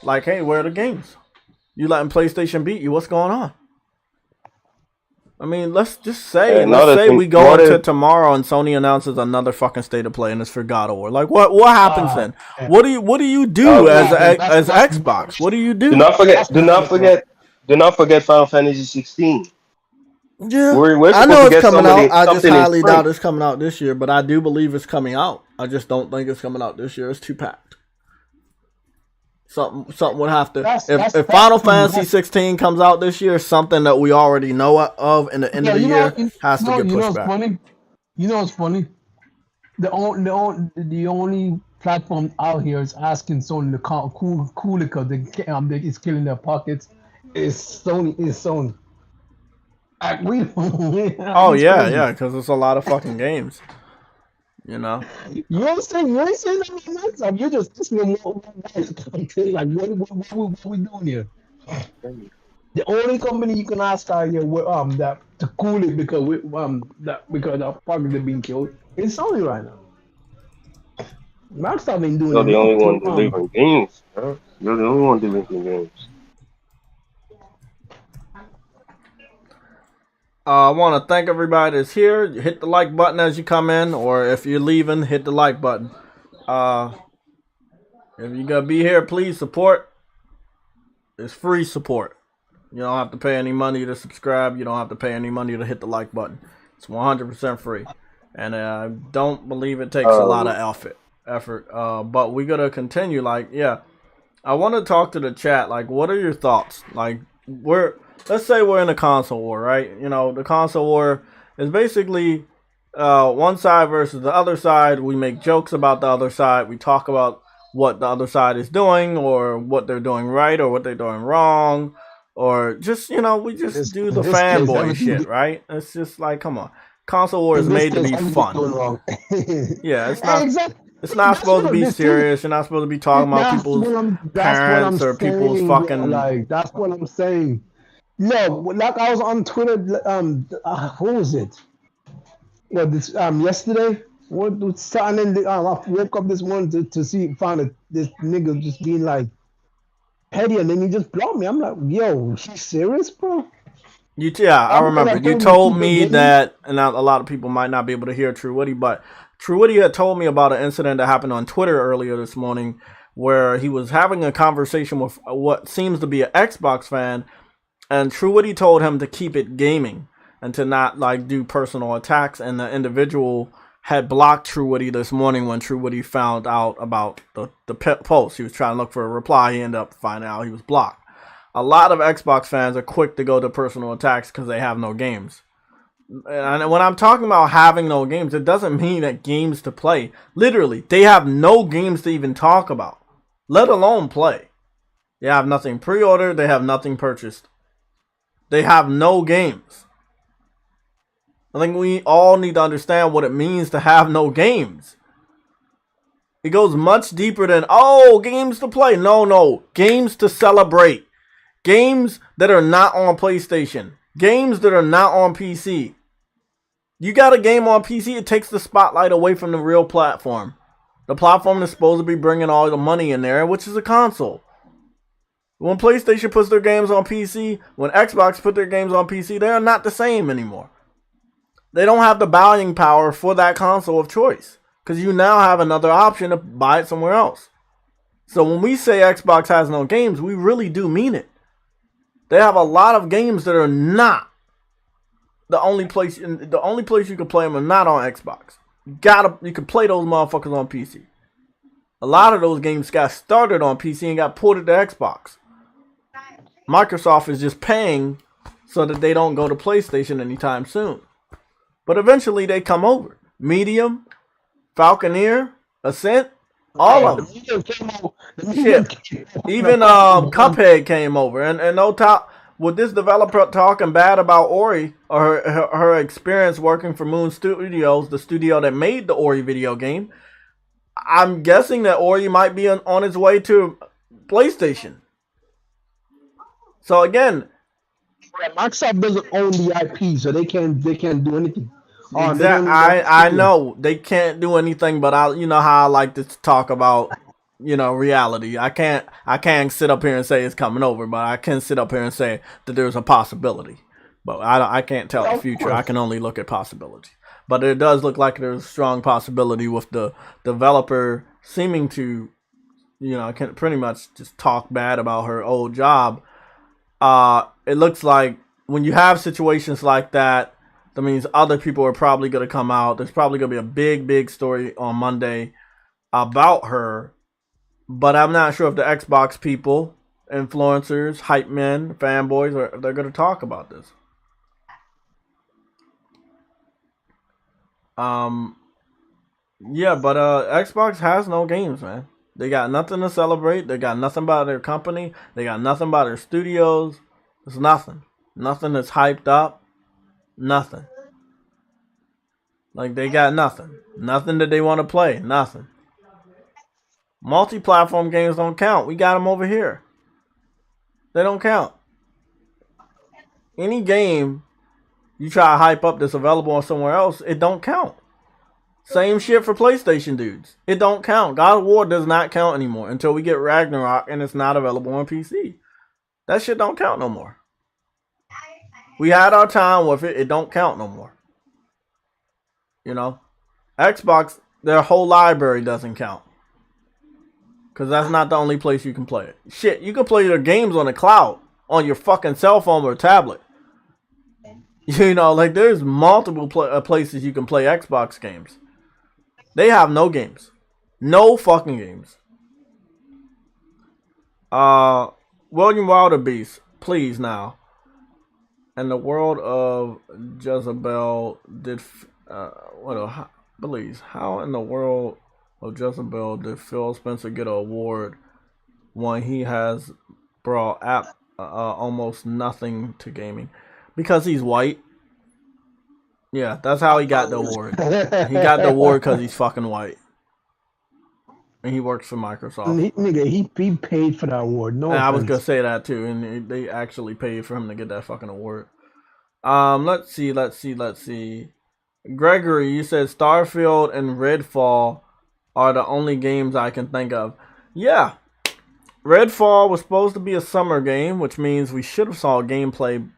Like, hey, where are the games? You letting PlayStation beat you? What's going on? I mean, let's just say, we go into tomorrow and Sony announces another fucking state of play and it's for God of War. Like, what happens then? Yeah. What do you do as Xbox? What do you do? Do not forget Final Fantasy 16. Yeah, We're I know supposed to it's get coming out. I just something in highly spring. doubt it's coming out this year, but I do believe it's coming out. I just don't think it's coming out this year. It's too packed. Something would have to. If Final Fantasy 16 comes out this year, something that we already know of in the end of the year has to get pushed back. Funny? You know what's funny? The only platform out here is asking Sony to cool it because it's killing their pockets. Is Sony. Oh yeah, because it's a lot of fucking games. You know. You ain't saying that. You're just listening to like what we doing here? The only company you can ask out here that to cool it because because our pockets are being killed is Sony right now. Microsoft ain't doing. You're the only one delivering games. Huh? You're the only one delivering games. I want to thank everybody that's here. Hit the like button as you come in, or if you're leaving, hit the like button. If you're gonna be here, please support. It's free support. You don't have to pay any money to subscribe. You don't have to pay any money to hit the like button. It's 100% free, and I don't believe it takes a lot of effort. But we're gonna continue. Like, yeah, I want to talk to the chat. Like, what are your thoughts? Like, let's say we're in a console war, right? You know, the console war is basically one side versus the other side. We make jokes about the other side. We talk about what the other side is doing or what they're doing right or what they're doing wrong. Or just, you know, we just do the fanboy shit, right? It's just like, come on. Console war is made to be fun. Yeah, it's not. Exactly. It's not supposed to be serious. You're not supposed to be talking about people's parents or people's fucking... Like, that's what I'm saying. No, like I was on Twitter. What was it? Yesterday. And then I woke up this morning to found this nigga just being like petty, and then he just blocked me. I'm like, yo, she's serious, bro? I remember. You told me that, and a lot of people might not be able to hear True Woody, but True Woody had told me about an incident that happened on Twitter earlier this morning where he was having a conversation with what seems to be an Xbox fan, and True Woody told him to keep it gaming and to not like do personal attacks, and the individual had blocked True Woody this morning when True Woody found out about the post. He was trying to look for a reply. He ended up finding out he was blocked. A lot of Xbox fans are quick to go to personal attacks because they have no games. And when I'm talking about having no games, it doesn't mean that games to play. Literally, they have no games to even talk about, let alone play. They have nothing pre-ordered. They have nothing purchased. They have no games. I think we all need to understand what it means to have no games. It goes much deeper than, games to play. No, games to celebrate. Games that are not on PlayStation. Games that are not on PC. You got a game on PC, it takes the spotlight away from the real platform. The platform that's supposed to be bringing all the money in there, which is a console. When PlayStation puts their games on PC, when Xbox put their games on PC, they are not the same anymore. They don't have the buying power for that console of choice, because you now have another option to buy it somewhere else. So when we say Xbox has no games, we really do mean it. They have a lot of games that are not the only place you can play them are not on Xbox. You can play those motherfuckers on PC. A lot of those games got started on PC and got ported to Xbox. Microsoft is just paying so that they don't go to PlayStation anytime soon. But eventually they come over. Medium, Falconeer, Ascent, all of them. Shit. Even Cuphead came over. And no top with this developer talking bad about Ori or her experience working for Moon Studios, the studio that made the Ori video game. I'm guessing that Ori might be on its way to PlayStation. So again, Yeah, Microsoft doesn't own the IP, so they can't do anything. They Exact. don't know I know they can't do anything, but you know how I like to talk about, reality. I can't sit up here and say it's coming over, but I can sit up here and say that there's a possibility. But I can't tell the of future. I course. can only look at possibility. But it does look like there's a strong possibility with the developer seeming to, can pretty much just talk bad about her old job. It looks like when you have situations like that, that means other people are probably going to come out. There's probably going to be a big, big story on Monday about her. But I'm not sure if the Xbox people, influencers, hype men, fanboys, they're going to talk about this. Yeah, but Xbox has no games, man. They got nothing to celebrate. They got nothing about their company. They got nothing about their studios. There's nothing. Nothing that's hyped up. Nothing. Like, they got nothing. Nothing that they want to play. Nothing. Multi-platform games don't count. We got them over here. They don't count. Any game you try to hype up that's available on somewhere else, it don't count. Same shit for PlayStation dudes. It don't count. God of War does not count anymore until we get Ragnarok and it's not available on PC. That shit don't count no more. We had our time with it. It don't count no more. Xbox, their whole library doesn't count. Because that's not the only place you can play it. Shit, you can play your games on the cloud. On your fucking cell phone or tablet. There's multiple places you can play Xbox games. They have no games. No fucking games. William Wildebeest, please now. In the world of Jezebel please, how in the world of Jezebel did Phil Spencer get an award when he has brought almost nothing to gaming? Because he's white. Yeah, that's how he got the award. He got the award because he's fucking white. And he works for Microsoft. He paid for that award. No, I was gonna say that too, and they actually paid for him to get that fucking award. Let's see. Gregory, you said Starfield and Redfall are the only games I can think of. Yeah, Redfall was supposed to be a summer game, which means we should have saw gameplay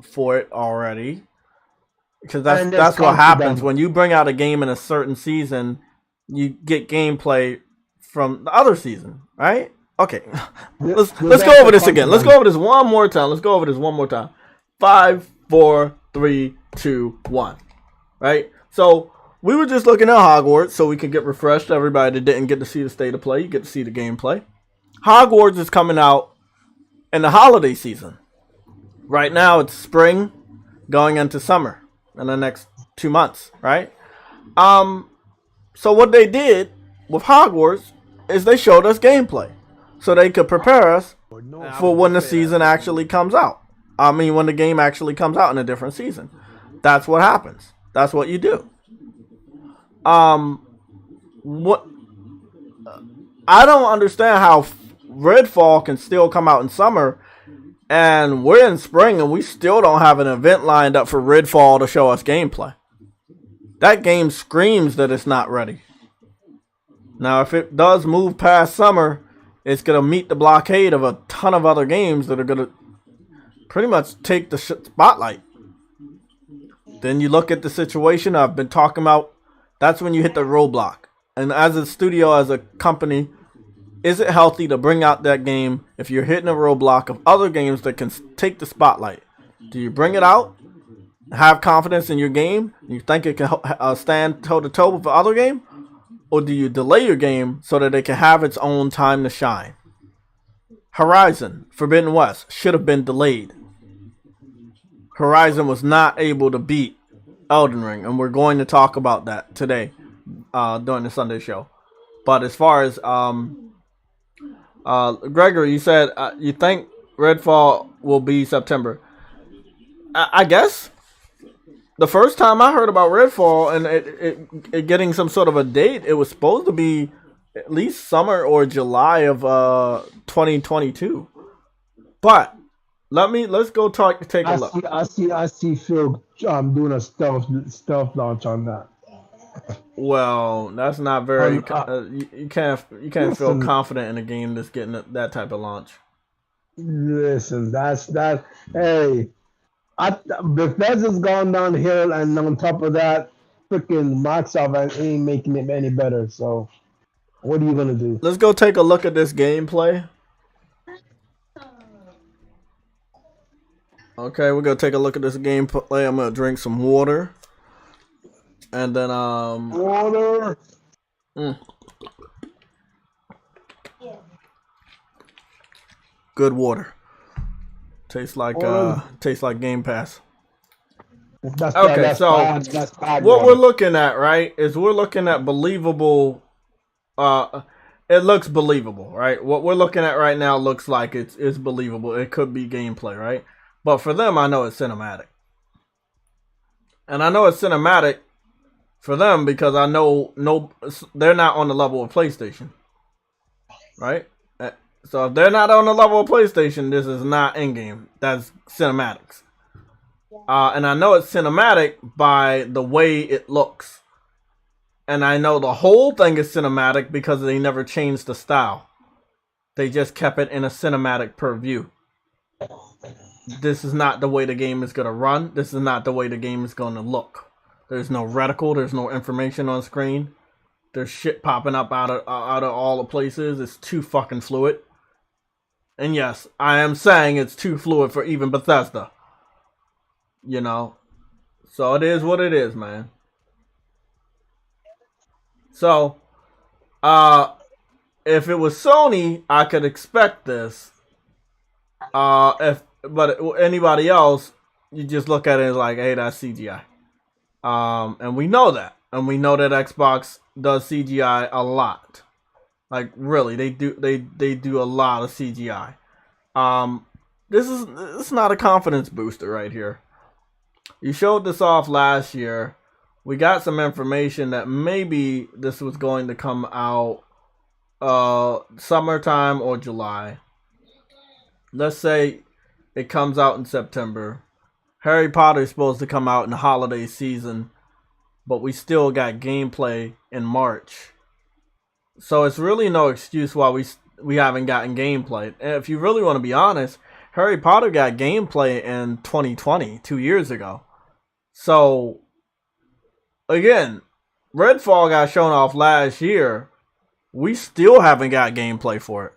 for it already. Because that's what happens when you bring out a game in a certain season. You get gameplay from the other season, right? Okay, let's go over this again. Let's go over this one more time. 5, 4, 3, 2, 1. Right? So we were just looking at Hogwarts so we could get refreshed. Everybody that didn't get to see the state of play, you get to see the gameplay. Hogwarts is coming out in the holiday season. Right now it's spring, going into summer in the next 2 months, right? So what they did with Hogwarts is they showed us gameplay so they could prepare us for when the season actually comes out. When the game actually comes out in a different season. That's what happens. That's what you do. What I don't understand how Redfall can still come out in summer and we're in spring and we still don't have an event lined up for Redfall to show us gameplay. That game screams that it's not ready. Now, if it does move past summer, it's going to meet the blockade of a ton of other games that are going to pretty much take the spotlight. Then you look at the situation I've been talking about. That's when you hit the roadblock. And as a studio, as a company, is it healthy to bring out that game if you're hitting a roadblock of other games that can take the spotlight? Do you bring it out? Have confidence in your game? You think it can stand toe-to-toe with the other game? Or do you delay your game so that it can have its own time to shine? Horizon Forbidden West should have been delayed. Horizon was not able to beat Elden Ring, and we're going to talk about that today during the Sunday show. But as far as Gregory, you said you think Redfall will be September. I guess. The first time I heard about Redfall and it getting some sort of a date, it was supposed to be at least summer or July of 2022. But let's go take a look. I see Phil doing a stealth launch on that. Well, that's not very. You can't feel Listen, confident in a game that's getting that type of launch. listen, that's that. Hey, Bethesda's gone downhill, and on top of that, freaking Microsoft ain't making it any better. So, what are you gonna do? Let's go take a look at this gameplay. Okay, we're gonna take a look at this gameplay. I'm gonna drink some water, and then Water. Good water. Tastes like Game Pass. Okay, so that's bad what water. we're looking at, right, is we're looking at believable. It looks believable, right? What we're looking at right now looks like it's believable. It could be gameplay, right? But for them, I know it's cinematic. And I know it's cinematic for them because I know they're not on the level of PlayStation. Right? So if they're not on the level of PlayStation, this is not in-game. That's cinematics. And I know it's cinematic by the way it looks. And I know the whole thing is cinematic because they never changed the style. They just kept it in a cinematic per view. This is not the way the game is going to run. This is not the way the game is going to look. There's no reticle. There's no information on screen. There's shit popping up out of all the places. It's too fucking fluid. And yes, I am saying it's too fluid for even Bethesda. You know? So it is what it is, man. So, if it was Sony, I could expect this. But anybody else, you just look at it like, hey, that's CGI. And we know that. And we know that Xbox does CGI a lot. Like, really, they do a lot of CGI. This is not a confidence booster right here. You showed this off last year. We got some information that maybe this was going to come out summertime or July. Let's say it comes out in September. Harry Potter is supposed to come out in the holiday season, but we still got gameplay in March. So it's really no excuse why we haven't gotten gameplay. And if you really want to be honest, Harry Potter got gameplay in 2020, 2 years ago. So, again, Redfall got shown off last year. We still haven't got gameplay for it.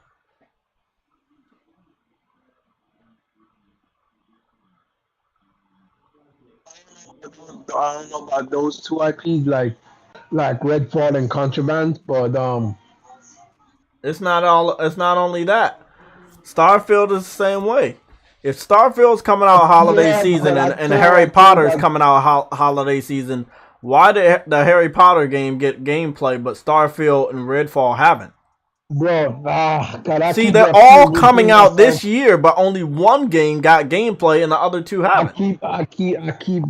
I don't know about those two IPs like Redfall and Contraband, but It's not only that. Starfield is the same way. If Starfield's coming out holiday season and Harry Potter's coming out holiday season, why did the Harry Potter game get gameplay but Starfield and Redfall haven't? bro, God, See, they're all coming out this year, but only one game got gameplay and the other two haven't. I keep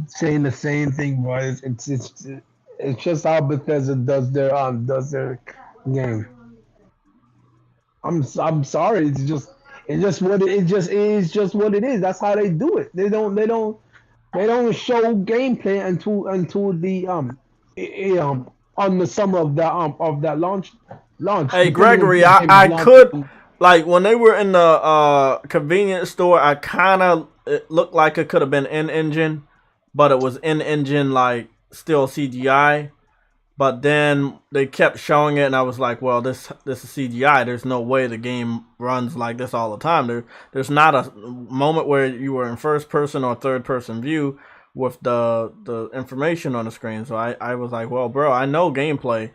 saying the same thing, bro. It's just how Bethesda does their game. I'm sorry. It's just what it is. That's how they do it. They don't show gameplay until the on the summer of that launch. Hey Gregory, I could like when they were in the convenience store, I kind of it looked like it could have been in engine, but it was in engine like still CGI. But then they kept showing it, and I was like, well, this is CGI. There's no way the game runs like this all the time. There's not a moment where you were in first person or third person view with the information on the screen. So I was like, well, bro, I know gameplay,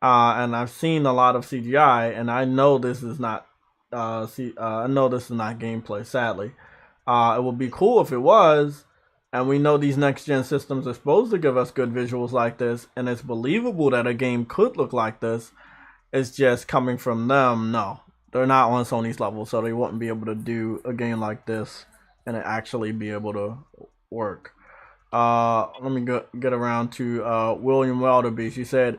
and I've seen a lot of CGI, and I know this is not I know this is not gameplay. Sadly, it would be cool if it was. And we know these next-gen systems are supposed to give us good visuals like this, and it's believable that a game could look like this. It's just coming from them. No, they're not on Sony's level, so they wouldn't be able to do a game like this and it actually be able to work. Let me get around to William Welderby. She said,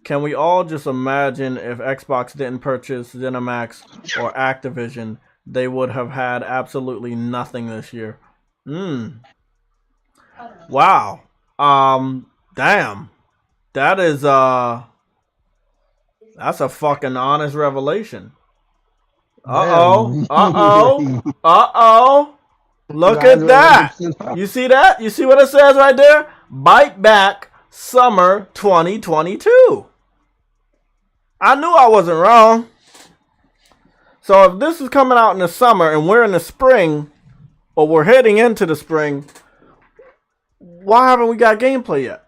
can we all just imagine if Xbox didn't purchase ZeniMax or Activision, they would have had absolutely nothing this year. Wow. Damn. That is that's a fucking honest revelation. Look at that. You see that? You see what it says right there? Bite back summer 2022. I knew I wasn't wrong. So if this is coming out in the summer and we're in the spring, or we're heading into the spring, why haven't we got gameplay yet?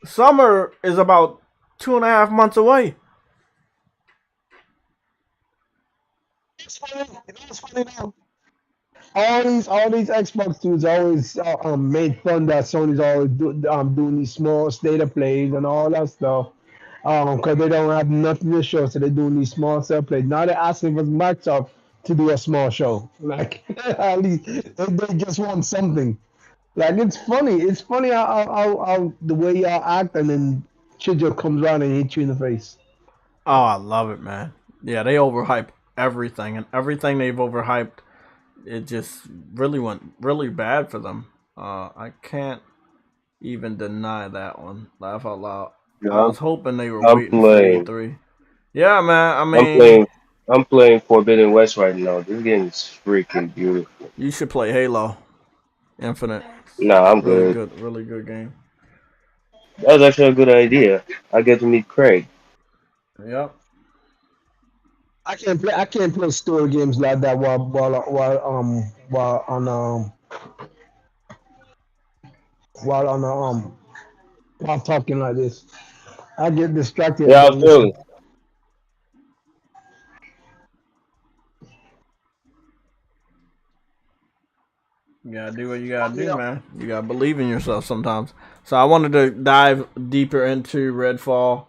Summer is about 2.5 months away. It's funny now. All these Xbox dudes always made fun that Sony's always doing these small state of plays and all that stuff. Because they don't have nothing to show, so they're doing these small state of plays. Now they're asking for Microsoft to do a small show. Like at least they just want something. Like it's funny. It's funny how the way y'all act and then shit just comes around and hit you in the face. Oh, I love it, man. Yeah, they overhype everything, and everything they've overhyped, it just really went really bad for them. I can't even deny that one. Laugh out loud. Yeah, I was hoping they were I'm waiting playing. for E3. Yeah, man. I mean, I'm playing Forbidden West right now. This game is freaking beautiful. you should play Halo Infinite. Nah, I'm Really good. really good game. That was actually a good idea. I get to meet Craig. Yep. I can't play story games like that while talking like this. I get distracted and Yeah, don't listen. absolutely. You gotta do what you gotta do, Yeah. man. You gotta believe in yourself sometimes. So I wanted to dive deeper into Redfall.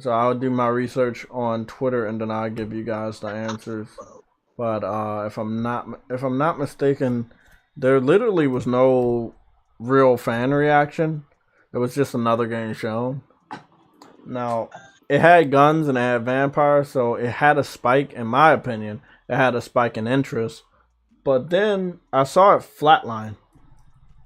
So I'll do my research on Twitter and then I'll give you guys the answers. But if I'm not mistaken, there literally was no real fan reaction. It was just another game shown. Now, it had guns and it had vampires, so it had a spike, in my opinion. It had a spike in interest. But then I saw it flatline,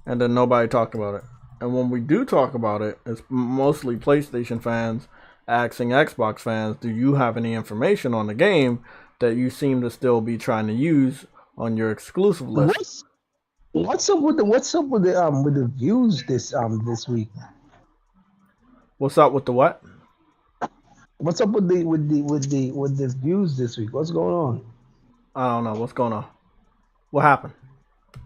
and then nobody talked about it. And when we do talk about it, it's mostly PlayStation fans asking Xbox fans, do you have any information on the game that you seem to still be trying to use on your exclusive list? What's up with the views this week? What's up with the what? What's up with the views this week? What's going on? I don't know. What's going on? What happened?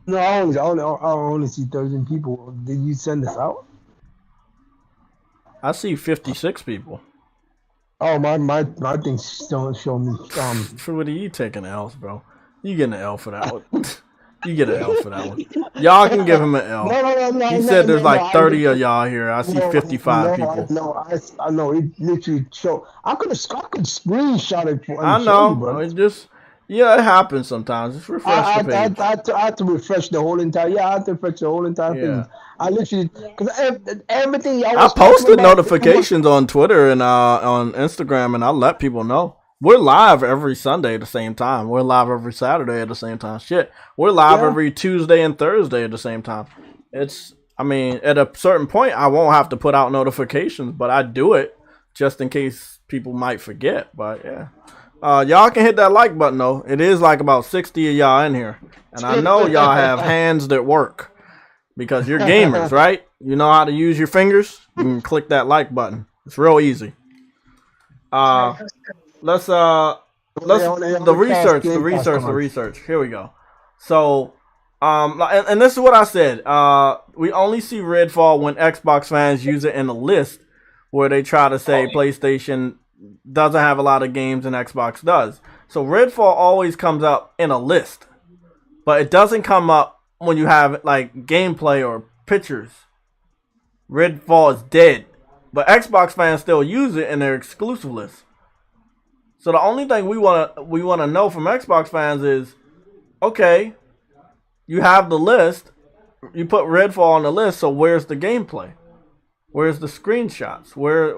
No, I only see 13 people. Did you send this out? I see 56 people. Oh, my thing's don't show me. For what are you taking L's, bro? You getting an L for that one. You get an L for that one. Y'all can give him an L. No. He said there's like 30 of y'all here. I see 55 people. I know. It literally showed. I could screenshot it for. I know. It just, yeah, it happens sometimes. Just refresh the page. I had to refresh the whole entire. Yeah, I had to refresh the whole entire thing. I literally, because everything y'all I was posted talking about, notifications on Twitter and on Instagram, and I let people know. We're live every Sunday at the same time. We're live every Saturday at the same time. Shit, we're live every Tuesday and Thursday at the same time. I mean, at a certain point, I won't have to put out notifications, but I do it just in case people might forget. But yeah, y'all can hit that like button though. It is like about 60 of y'all in here, and I know y'all have hands that work because you're gamers, right? You know how to use your fingers. You can click that like button. It's real easy. Let's the research. Here we go. So, and this is what I said. We only see Redfall when Xbox fans use it in a list where they try to say PlayStation doesn't have a lot of games and Xbox does. So Redfall always comes up in a list, but it doesn't come up when you have like gameplay or pictures. Redfall is dead, but Xbox fans still use it in their exclusive list. So the only thing we wanna know from Xbox fans is, okay, you have the list, you put Redfall on the list, so where's the gameplay? Where's the screenshots? Where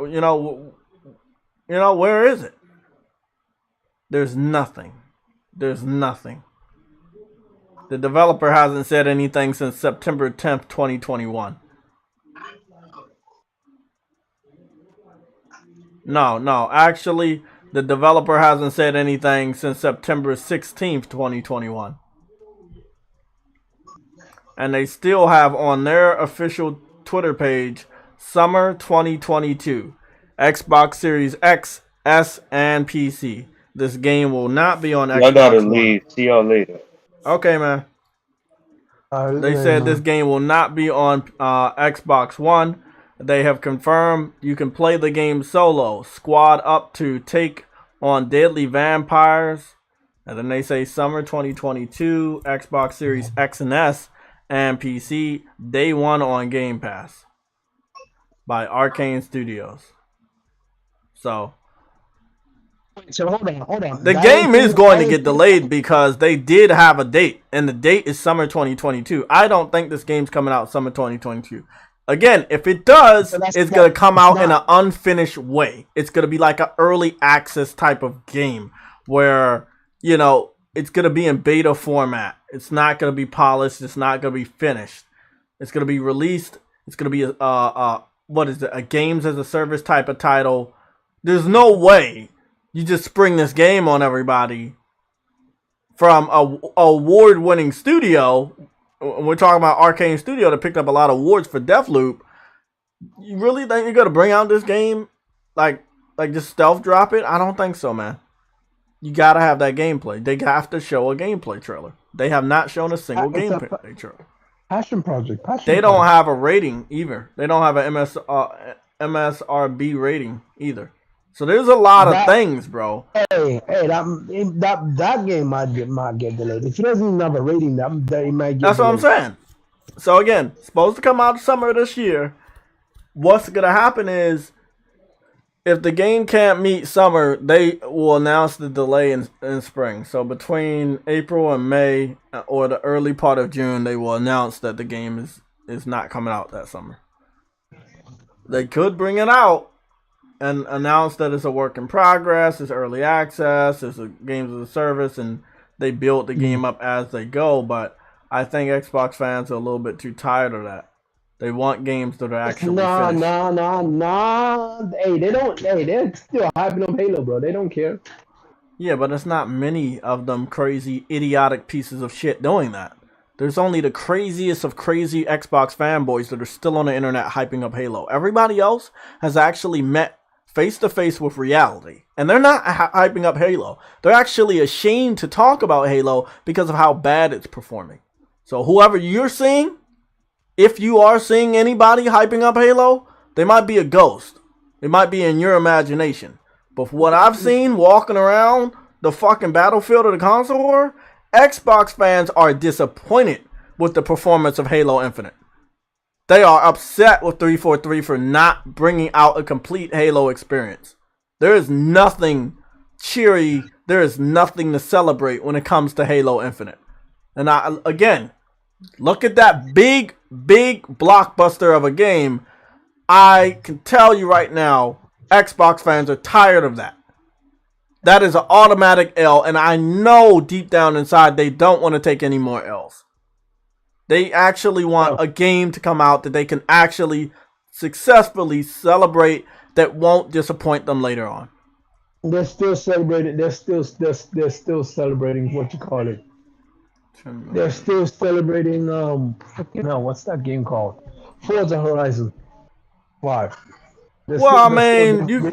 where is it? There's nothing. There's nothing. The developer hasn't said anything since September 10th, 2021. No. Actually, the developer hasn't said anything since September 16th, 2021. And they still have on their official Twitter page, Summer 2022, Xbox Series X, S, and PC. This game will not be on Y'all gotta Xbox One. leave. See y'all later. Okay, man. They said this game will not be on Xbox One. They have confirmed you can play the game solo, squad up to take on deadly vampires. And then they say Summer 2022, Xbox Series X and S, and PC, day one on Game Pass by Arcane Studios. So hold on. The game is going to get delayed because they did have a date, and the date is summer 2022. I don't think this game's coming out summer 2022. Again, if it does, it's going to come out in an unfinished way. It's going to be like an early access type of game where, you know, it's going to be in beta format. It's not going to be polished. It's not going to be finished. It's going to be released. It's going to be a games as a service type of title. There's no way you just spring this game on everybody from a award-winning studio. We're talking about Arcane Studio that picked up a lot of awards for Deathloop. You really think you're gonna bring out this game like just stealth drop it? I don't think so, man. You gotta have that gameplay. They have to show a gameplay trailer. They have not shown a single gameplay trailer. Passion project. They don't have a rating either. They don't have an MSRB rating either. So there's a lot of things, bro. Hey, that game might get delayed. If it doesn't even have a rating, that it might get That's delayed. what I'm saying. So again, supposed to come out summer of this year. What's gonna happen is, if the game can't meet summer, they will announce the delay in spring. So between April and May, or the early part of June, they will announce that the game is not coming out that summer. They could bring it out and announce that it's a work in progress, it's early access, it's a games as a service, and they build the game up as they go. But I think Xbox fans are a little bit too tired of that. They want games that are actually finished. No. Hey, they don't. Hey, they're still hyping up Halo, bro. They don't care. Yeah, but it's not many of them crazy, idiotic pieces of shit doing that. There's only the craziest of crazy Xbox fanboys that are still on the internet hyping up Halo. Everybody else has actually met face-to-face with reality. And they're not hyping up Halo. They're actually ashamed to talk about Halo because of how bad it's performing. So whoever you're seeing, if you are seeing anybody hyping up Halo, they might be a ghost. It might be in your imagination. But from what I've seen walking around the fucking battlefield of the console war, Xbox fans are disappointed with the performance of Halo Infinite. They are upset with 343 for not bringing out a complete Halo experience. There is nothing cheery, there is nothing to celebrate when it comes to Halo Infinite. And again, look at that big blockbuster of a game. I can tell you right now, Xbox fans are tired of that. That is an automatic L, and I know deep down inside they don't want to take any more L's. They actually want a game to come out that they can actually successfully celebrate that won't disappoint them later on. They're still celebrating. They're still celebrating what you call it. They're still celebrating. What's that game called? Forza Horizon 5. Well, I mean, you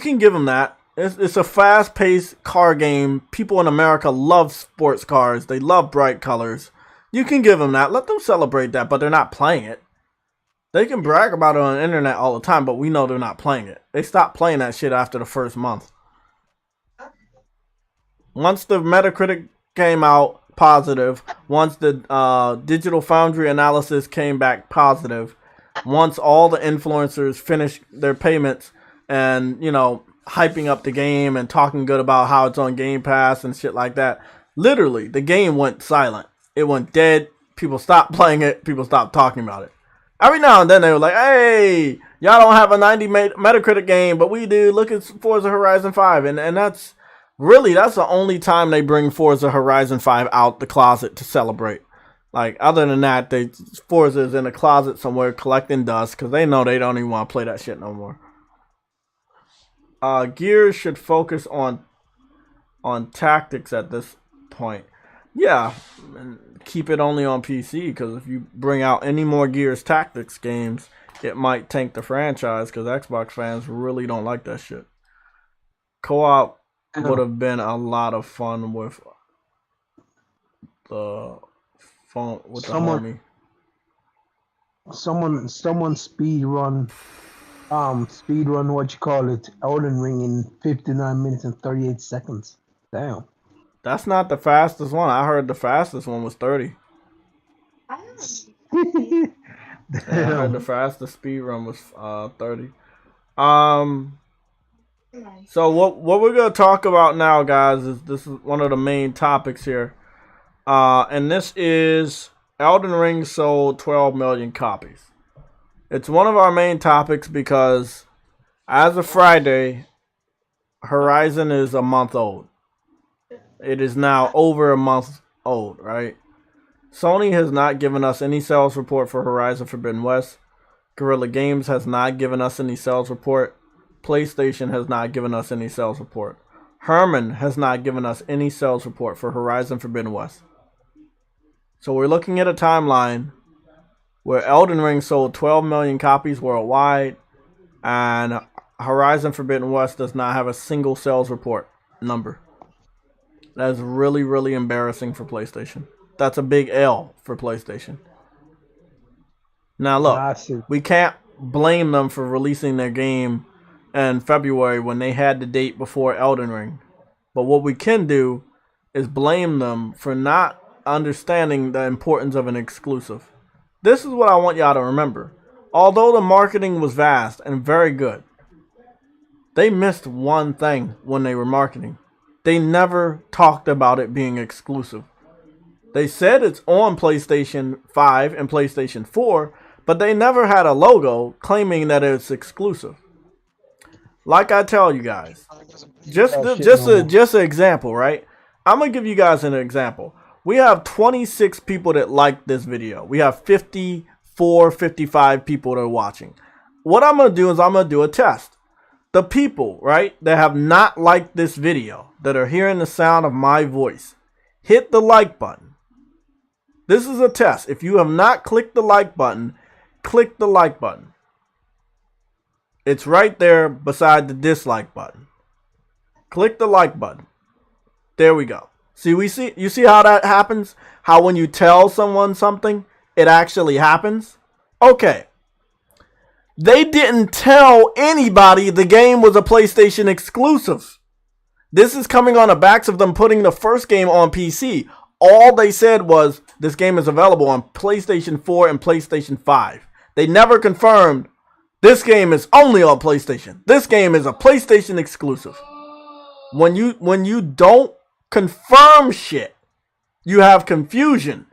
can give them that. It's a fast-paced car game. People in America love sports cars. They love bright colors. You can give them that. Let them celebrate that, but they're not playing it. They can brag about it on the internet all the time, but we know they're not playing it. They stopped playing that shit after the first month. Once the Metacritic came out positive, once the digital foundry analysis came back positive, once all the influencers finished their payments and, you know, hyping up the game and talking good about how it's on Game Pass and shit like that, literally, the game went silent. It went dead. People stopped playing it. People stopped talking about it. Every now and then they were like, hey, y'all don't have a 90 Metacritic game, but we do. Look at Forza Horizon 5. And that's Really, that's the only time they bring Forza Horizon 5 out the closet to celebrate. Like, other than that, Forza is in a closet somewhere collecting dust because they know they don't even want to play that shit no more. Gears should focus on tactics at this point. Yeah, and keep it only on PC, because if you bring out any more Gears Tactics games, it might tank the franchise, because Xbox fans really don't like that shit. Co-op would have been a lot of fun with the phone with the homie. Someone speed run what you call it, Elden Ring in 59 minutes and 38 seconds. Damn. That's not the fastest one. I heard the fastest one was 30. I heard the fastest speed run was 30. So what we're gonna talk about now, guys, is this is one of the main topics here. And this is Elden Ring sold 12 million copies. It's one of our main topics because as of Friday, Horizon is a month old. It is now over a month old, right? Sony has not given us any sales report for Horizon Forbidden West. Guerrilla Games has not given us any sales report. PlayStation has not given us any sales report. Herman has not given us any sales report for Horizon Forbidden West. So we're looking at a timeline where Elden Ring sold 12 million copies worldwide, and Horizon Forbidden West does not have a single sales report number. That's really, really embarrassing for PlayStation. That's a big L for PlayStation. Now look, we can't blame them for releasing their game in February when they had the date before Elden Ring. But what we can do is blame them for not understanding the importance of an exclusive. This is what I want y'all to remember. Although the marketing was vast and very good, they missed one thing when they were marketing. They never talked about it being exclusive. They said it's on PlayStation 5 and PlayStation 4, but they never had a logo claiming that it's exclusive. Like I tell you guys, just an example, right? I'm going to give you guys an example. We have 26 people that like this video. We have 54, 55 people that are watching. What I'm going to do is I'm going to do a test. The people, right, that have not liked this video, that are hearing the sound of my voice, hit the like button. This is a test. If you have not clicked the like button, click the like button. It's right there beside the dislike button. Click the like button. There we go. You see how that happens? How when you tell someone something, it actually happens? Okay. They didn't tell anybody the game was a PlayStation exclusive. This is coming on the backs of them putting the first game on PC. All they said was this game is available on PlayStation 4 and PlayStation 5. They never confirmed this game is only on PlayStation. This game is a PlayStation exclusive. When you don't confirm shit, you have confusion.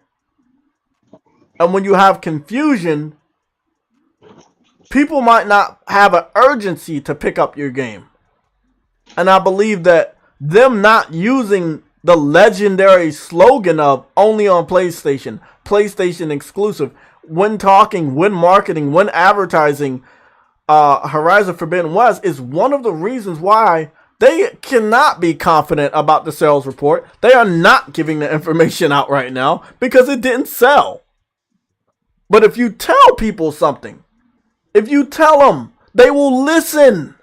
And when you have confusion, people might not have an urgency to pick up your game. And I believe that them not using the legendary slogan of only on PlayStation, PlayStation exclusive, when talking, when marketing, when advertising Horizon Forbidden West is one of the reasons why they cannot be confident about the sales report. They are not giving the information out right now because it didn't sell. But if you tell people something, if you tell them, they will listen.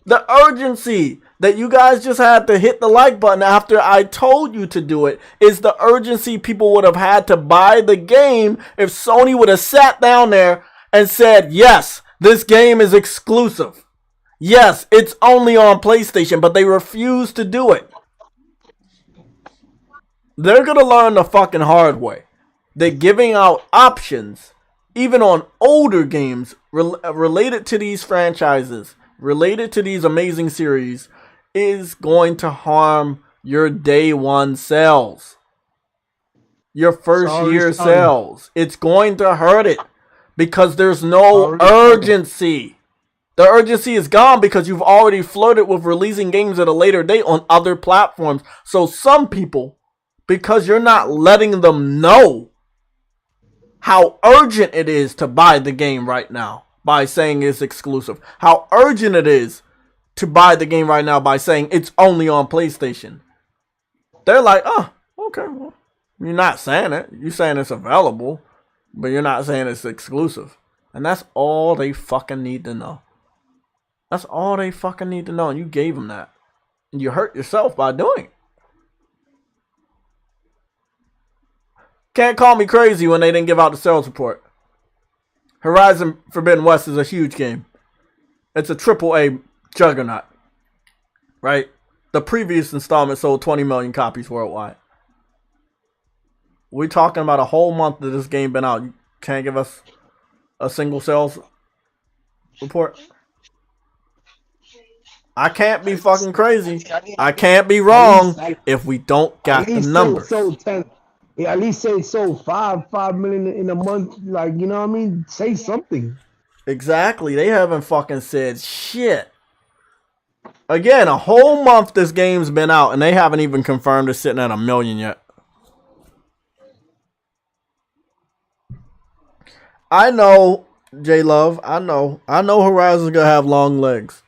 The urgency that you guys just had to hit the like button after I told you to do it is the urgency people would have had to buy the game if Sony would have sat down there and said, yes, this game is exclusive. Yes, it's only on PlayStation, but they refuse to do it. They're going to learn the fucking hard way. They're giving out options, even on older games related to these franchises, related to these amazing series, is going to harm your day one sales. Your first year sales. It's going to hurt it because there's no urgency. The urgency is gone because you've already flirted with releasing games at a later date on other platforms. So some people, because you're not letting them know how urgent it is to buy the game right now by saying it's exclusive, how urgent it is to buy the game right now by saying it's only on PlayStation, they're like, oh, okay, well, you're not saying it. You're saying it's available, but you're not saying it's exclusive. And that's all they fucking need to know. That's all they fucking need to know, and you gave them that. And you hurt yourself by doing it. Can't call me crazy when they didn't give out the sales report. Horizon Forbidden West is a huge game. It's a AAA juggernaut. Right? The previous installment sold 20 million copies worldwide. We're talking about a whole month that this game been out. You can't give us a single sales report? I can't be fucking crazy. I can't be wrong if we don't got the numbers. At least say it sold 5 million in a month. Like, you know what I mean? Say something. Exactly. They haven't fucking said shit. Again, a whole month this game's been out, and they haven't even confirmed it's sitting at 1 million yet. I know, J-Love, I know Horizon's gonna have long legs.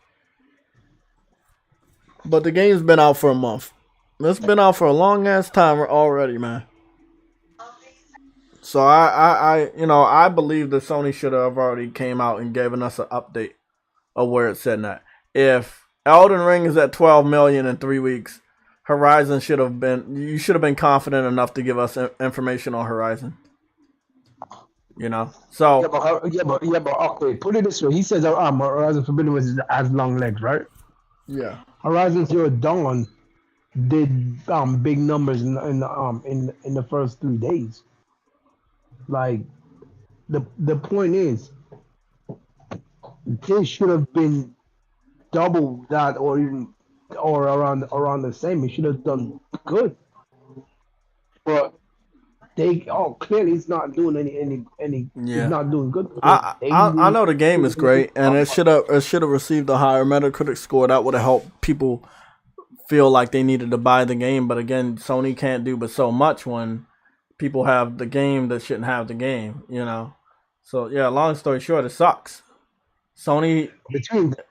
But the game's been out for a month. It's been out for a long ass time already, man. So I believe that Sony should have already came out and given us an update of where it's sitting at. If Elden Ring is at 12 million in 3 weeks, Horizon you should have been confident enough to give us information on Horizon. You know, so yeah, but okay. Put it this way: he says, Horizon Forbidden West has long legs, right? Yeah. Horizon Zero Dawn did big numbers in the first 3 days. Like the point is, this should have been double that, or around the same. It should have done good, but clearly it's not doing any. Yeah. It's not doing good. I know the game is great, and it should have received a higher Metacritic score. That would have helped people feel like they needed to buy the game. But again, Sony can't do but so much when people have the game that shouldn't have the game. You know, so yeah. Long story short, it sucks. Sony,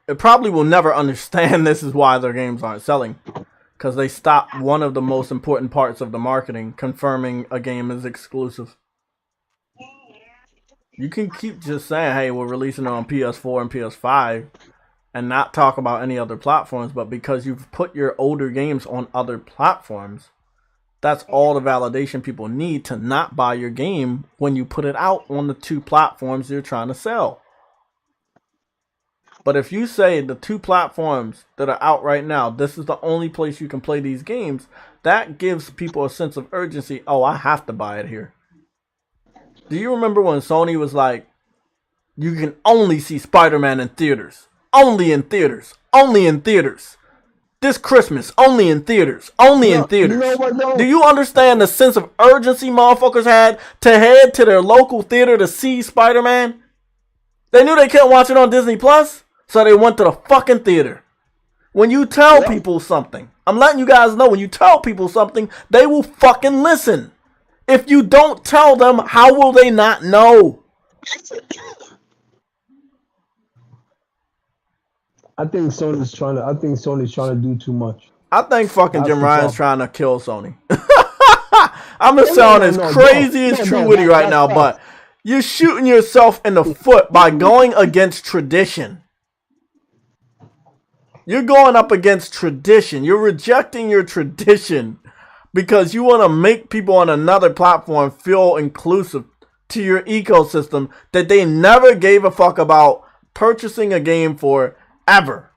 it probably will never understand this is why their games aren't selling. Because they stopped one of the most important parts of the marketing, confirming a game is exclusive. You can keep just saying, hey, we're releasing it on PS4 and PS5 and not talk about any other platforms, but because you've put your older games on other platforms, that's all the validation people need to not buy your game when you put it out on the 2 platforms you're trying to sell. But if you say the 2 platforms that are out right now, this is the only place you can play these games, that gives people a sense of urgency. Oh, I have to buy it here. Do you remember when Sony was like, you can only see Spider-Man in theaters? Only in theaters. Only in theaters. This Christmas, only in theaters. Only in theaters. Do you understand the sense of urgency motherfuckers had to head to their local theater to see Spider-Man? They knew they couldn't watch it on Disney Plus. So they went to the fucking theater. When you tell people something, I'm letting you guys know, when you tell people something, they will fucking listen. If you don't tell them, how will they not know? I think Sony's trying to do too much. I think fucking Jim Ryan's trying to kill Sony. I'm just sounding as crazy as True Witty right now, but you're shooting yourself in the foot by going against tradition. You're going up against tradition. You're rejecting your tradition because you want to make people on another platform feel inclusive to your ecosystem that they never gave a fuck about purchasing a game for ever.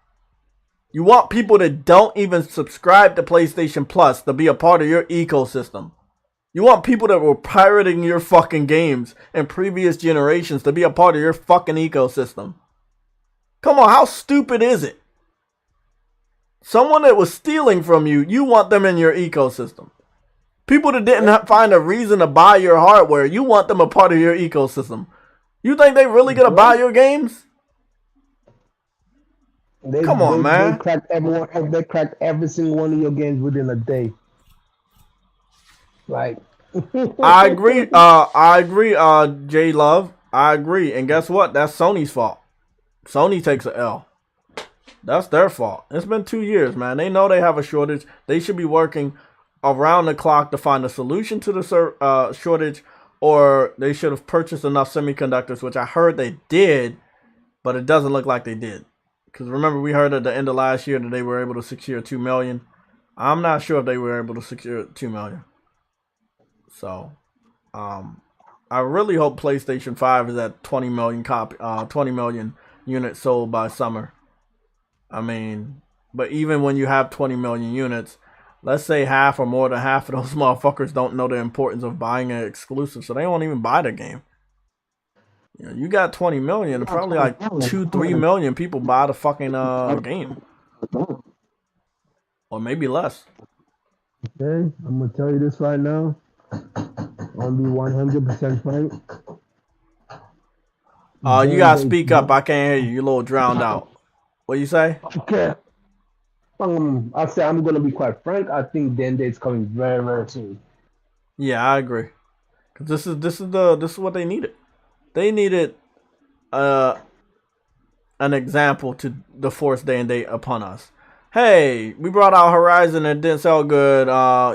You want people that don't even subscribe to PlayStation Plus to be a part of your ecosystem. You want people that were pirating your fucking games in previous generations to be a part of your fucking ecosystem. Come on, how stupid is it? Someone that was stealing from you, you want them in your ecosystem. People that didn't find a reason to buy your hardware, you want them a part of your ecosystem. You think they really gonna buy your games? They Come on, they they man. cracked everyone. They cracked every single one of your games within a day. Like, I agree. J Love. I agree. And guess what? That's Sony's fault. Sony takes a L. That's their fault. It's been 2 years, man. They know they have a shortage. They should be working around the clock to find a solution to the shortage, or they should have purchased enough semiconductors, which I heard they did, but it doesn't look like they did. Because remember, we heard at the end of last year that they were able to secure 2 million. I'm not sure if they were able to secure 2 million. So, I really hope PlayStation 5 is at 20 million 20 million units sold by summer. I mean, but even when you have 20 million units, let's say half or more than half of those motherfuckers don't know the importance of buying an exclusive, so they won't even buy the game. You got 20 million, probably like 2-3 million people buy the fucking game, or maybe less. okay, I'm gonna tell you this right now. I'll be 100% frank. You gotta speak up. I can't hear you. You're a little drowned out. What you say? Okay. I say I'm gonna be quite frank. I think Den Date's coming very, very soon. Yeah, I agree. Cause this is what they needed. They needed an example to the force day and date upon us. Hey, we brought out Horizon and it didn't sell good.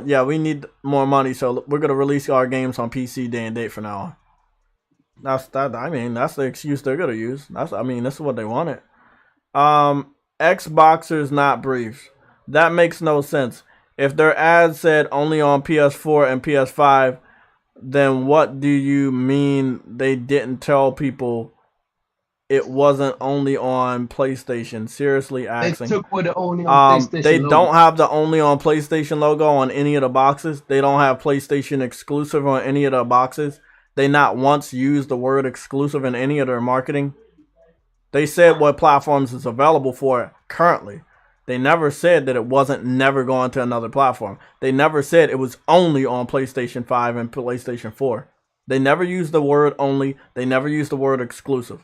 Yeah, we need more money, so we're gonna release our games on PC day and date from now on. That's the excuse they're gonna use. This is what they wanted. Xboxers not briefs. That makes no sense. If their ad said only on PS4 and PS5, then what do you mean they didn't tell people it wasn't only on PlayStation? Seriously asking. They took with the only on PlayStation they logo. don't have the only on PlayStation logo on any of the boxes. They don't have PlayStation exclusive on any of the boxes. They not once used the word exclusive in any of their marketing. They said what platforms it's available for currently. They never said that it wasn't never going to another platform. They never said it was only on PlayStation 5 and PlayStation 4. They never used the word only. They never used the word exclusive.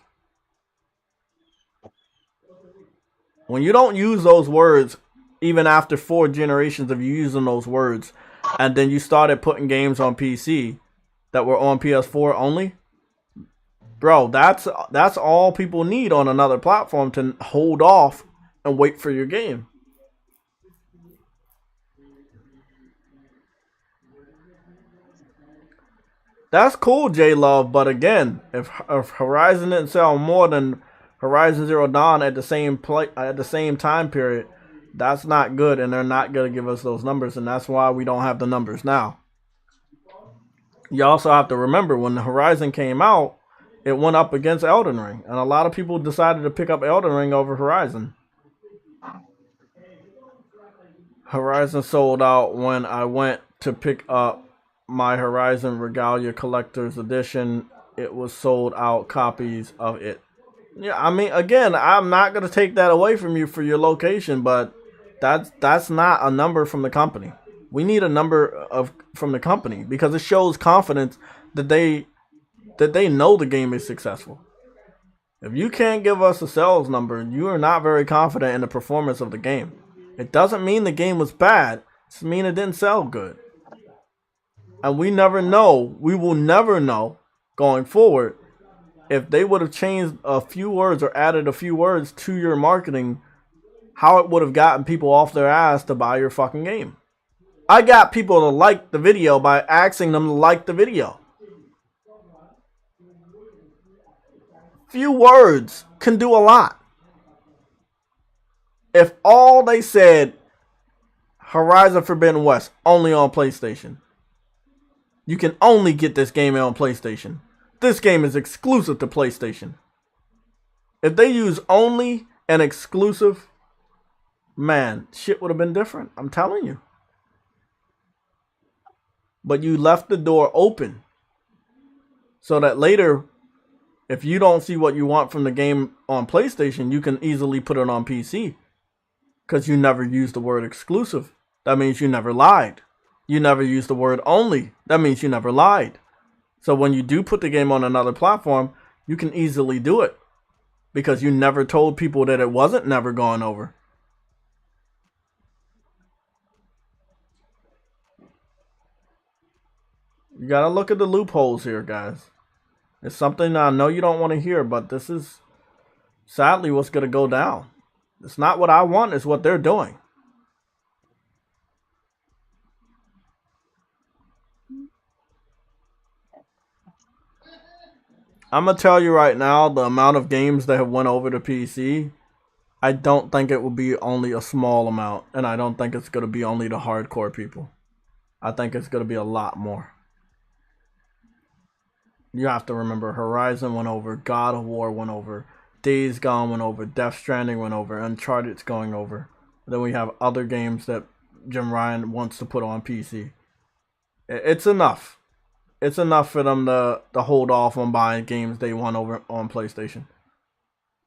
When you don't use those words, even after 4 generations of you using those words, and then you started putting games on PC that were on PS4 only, bro, that's all people need on another platform to hold off and wait for your game. That's cool, J Love, but again, if Horizon didn't sell more than Horizon Zero Dawn at the same time period, that's not good, and they're not gonna give us those numbers, and that's why we don't have the numbers now. You also have to remember when the Horizon came out, it went up against Elden Ring, and a lot of people decided to pick up Elden Ring over Horizon. Horizon sold out when I went to pick up my Horizon Regalia Collector's Edition. It was sold out copies of it. Yeah, I mean, again, I'm not going to take that away from you for your location, but that's not a number from the company. We need a number from the company because it shows confidence that they know the game is successful. If you can't give us a sales number, you are not very confident in the performance of the game. It doesn't mean the game was bad. It just means it didn't sell good. And we never know. We will never know going forward if they would have changed a few words or added a few words to your marketing, how it would have gotten people off their ass to buy your fucking game. I got people to like the video by asking them to like the video. Few words can do a lot. If all they said, Horizon Forbidden West, only on PlayStation. You can only get this game on PlayStation. This game is exclusive to PlayStation. If they use only and exclusive, man, shit would have been different. I'm telling you. But you left the door open so that later, if you don't see what you want from the game on PlayStation, you can easily put it on PC. Because you never used the word exclusive. That means you never lied. You never used the word only. That means you never lied. So when you do put the game on another platform, you can easily do it. because you never told people that it wasn't never going over. You gotta look at the loopholes here, guys. It's something I know you don't want to hear, but this is sadly what's gonna go down. It's not what I want, it's what they're doing. I'm gonna tell you right now, the amount of games that have went over to PC, I don't think it will be only a small amount, and I don't think it's gonna be only the hardcore people. I think it's gonna be a lot more. You have to remember, Horizon went over, God of War went over, Days Gone went over, Death Stranding went over, Uncharted's going over. Then we have other games that Jim Ryan wants to put on PC. It's enough. It's enough for them to hold off on buying games they want over on PlayStation.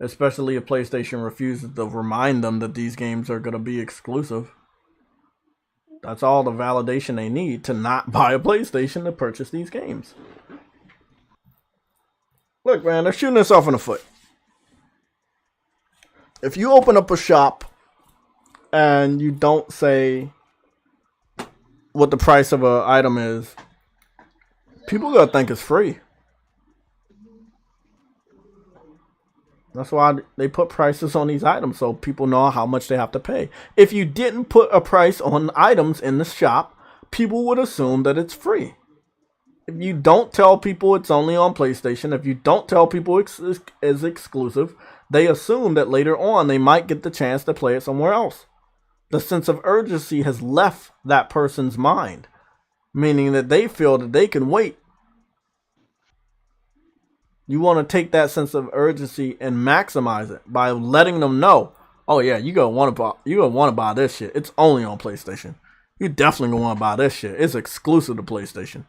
Especially if PlayStation refuses to remind them that these games are going to be exclusive. That's all the validation they need to not buy a PlayStation to purchase these games. Look, man, they're shooting themselves in the foot. If you open up a shop and you don't say what the price of an item is, people are going to think it's free. That's why they put prices on these items, so people know how much they have to pay. If you didn't put a price on items in the shop, people would assume that it's free. If you don't tell people it's only on PlayStation, if you don't tell people it's exclusive, they assume that later on they might get the chance to play it somewhere else. The sense of urgency has left that person's mind, meaning that they feel that they can wait. You want to take that sense of urgency and maximize it by letting them know, oh yeah, you're gonna want to buy this shit. It's only on PlayStation. You definitely gonna want to buy this shit. It's exclusive to PlayStation.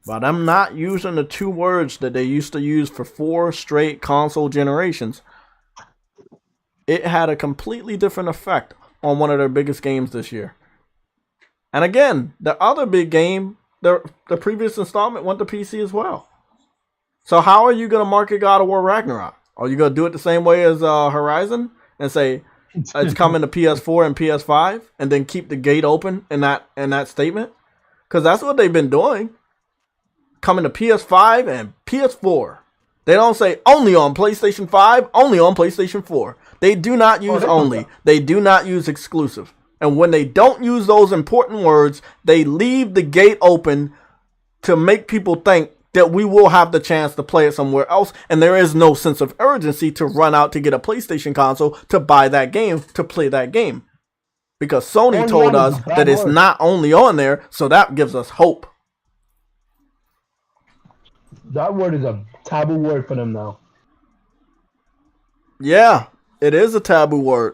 But I'm not using the two words that they used to use for 4 straight console generations. It had a completely different effect on one of their biggest games this year. And again, the other big game, the previous installment went to PC as well. So how are you going to market God of War Ragnarok? Are you going to do it the same way as Horizon and say it's coming to PS4 and PS5 and then keep the gate open in that statement? Because that's what they've been doing. Coming to PS5 and PS4. They don't say only on PlayStation 5, only on PlayStation 4. They do not use only. They do not use exclusive. And when they don't use those important words, they leave the gate open to make people think that we will have the chance to play it somewhere else. And there is no sense of urgency to run out to get a PlayStation console to buy that game, to play that game. Because Sony told us that it's not only on there, so that gives us hope. That word is a taboo word for them now. Yeah, it is a taboo word.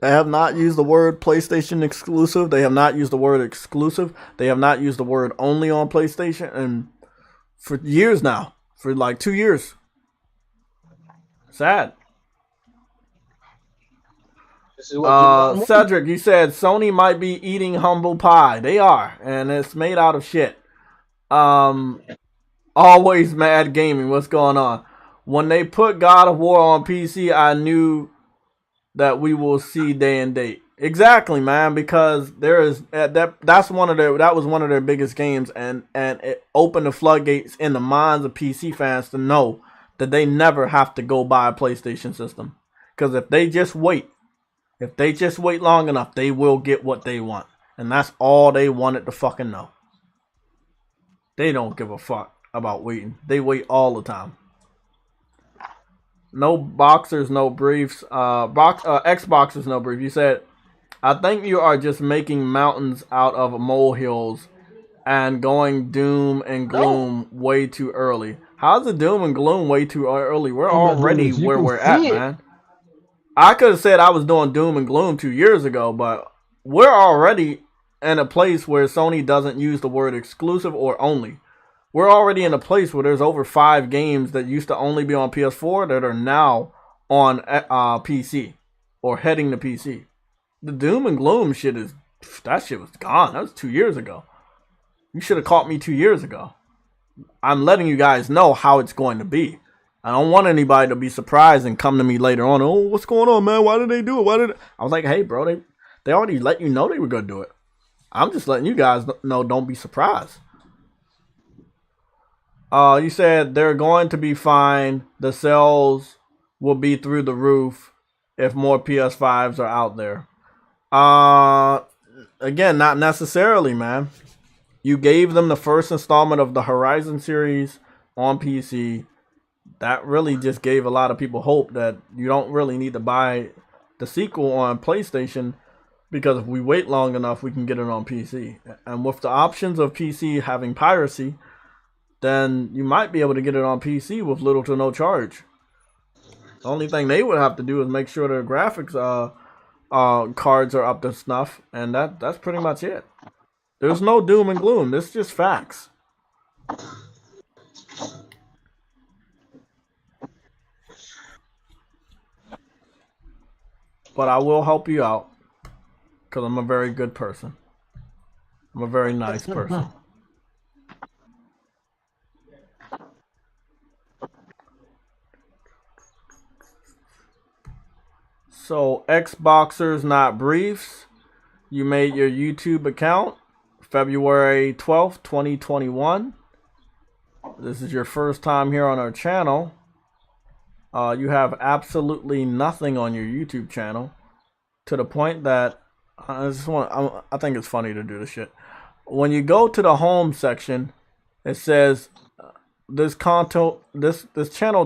They have not used the word PlayStation exclusive. They have not used the word exclusive. They have not used the word only on PlayStation. And for years now. For like 2 years. Sad. Cedric, you said Sony might be eating humble pie. They are. And it's made out of shit. Always Mad Gaming, what's going on? When they put God of War on PC, I knew that we will see day and date. Exactly, man, because there is that was one of their biggest games, and it opened the floodgates in the minds of PC fans to know that they never have to go buy a PlayStation system. Because if they just wait long enough, they will get what they want. And that's all they wanted to fucking know. They don't give a fuck about waiting. They wait all the time. No boxers, no briefs. Xboxers, no brief. You said, I think you are just making mountains out of molehills and going doom and gloom way too early. How's the doom and gloom way too early? We're already where we're at, man. I could have said I was doing doom and gloom 2 years ago, but we're already in a place where Sony doesn't use the word exclusive or only. We're already in a place where there's over 5 games that used to only be on PS4 that are now on PC or heading to PC. The doom and gloom shit was gone. That was 2 years ago. You should have caught me 2 years ago. I'm letting you guys know how it's going to be. I don't want anybody to be surprised and come to me later on. Oh, what's going on, man? Why did they do it? Why did it? I was like, hey, bro, they already let you know they were gonna do it. I'm just letting you guys know. Don't be surprised. You said they're going to be fine. The sales will be through the roof if more PS5s are out there. Again, not necessarily, man. You gave them the first installment of the Horizon series on PC. That really just gave a lot of people hope that you don't really need to buy the sequel on PlayStation, because if we wait long enough, we can get it on PC. And with the options of PC having piracy, then you might be able to get it on PC with little to no charge. The only thing they would have to do is make sure their graphics cards are up to snuff, and that's pretty much it. There's no doom and gloom. This is just facts. But I will help you out, because I'm a very good person. I'm a very nice person. So, Xboxers Not Briefs, you made your YouTube account February 12th, 2021. This is your first time here on our channel. You have absolutely nothing on your YouTube channel, to the point that I think it's funny to do this shit. When you go to the home section, it says this channel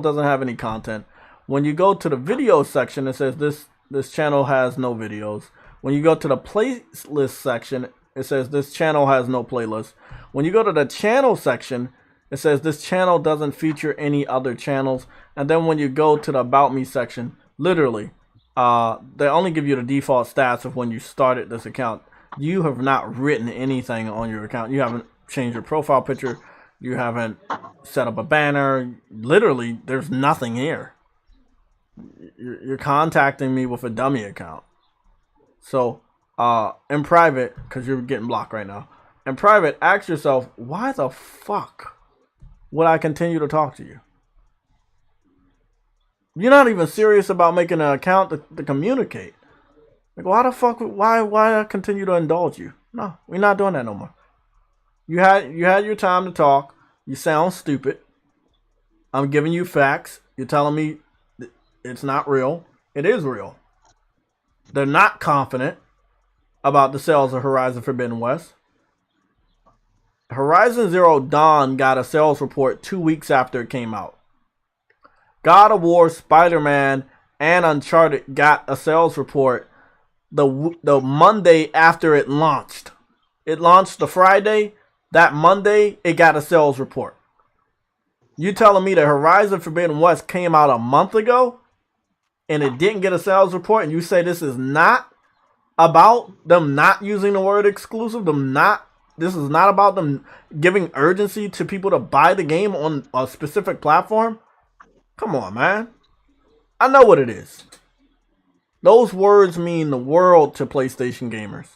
doesn't have any content. When you go to the video section, it says this channel has no videos. When you go to the playlist section, it says this channel has no playlist. When you go to the channel section, it says this channel doesn't feature any other channels. And then when you go to the About Me section, literally, they only give you the default stats of when you started this account. You have not written anything on your account. You haven't changed your profile picture. You haven't set up a banner. Literally, there's nothing here. You're contacting me with a dummy account. So, in private, because you're getting blocked right now, in private, ask yourself, why the fuck would I continue to talk to you? You're not even serious about making an account to communicate. Like, why the fuck? Why I continue to indulge you? No, we're not doing that no more. You had your time to talk. You sound stupid. I'm giving you facts. You're telling me it's not real. It is real. They're not confident about the sales of Horizon Forbidden West. Horizon Zero Dawn got a sales report 2 weeks after it came out. God of War, Spider-Man, and Uncharted got a sales report the Monday after it launched. It launched the Friday. That Monday, it got a sales report. You telling me that Horizon Forbidden West came out a month ago and it didn't get a sales report, and you say this is not about them not using the word exclusive, this is not about them giving urgency to people to buy the game on a specific platform? Come on, man. I know what it is. Those words mean the world to PlayStation gamers.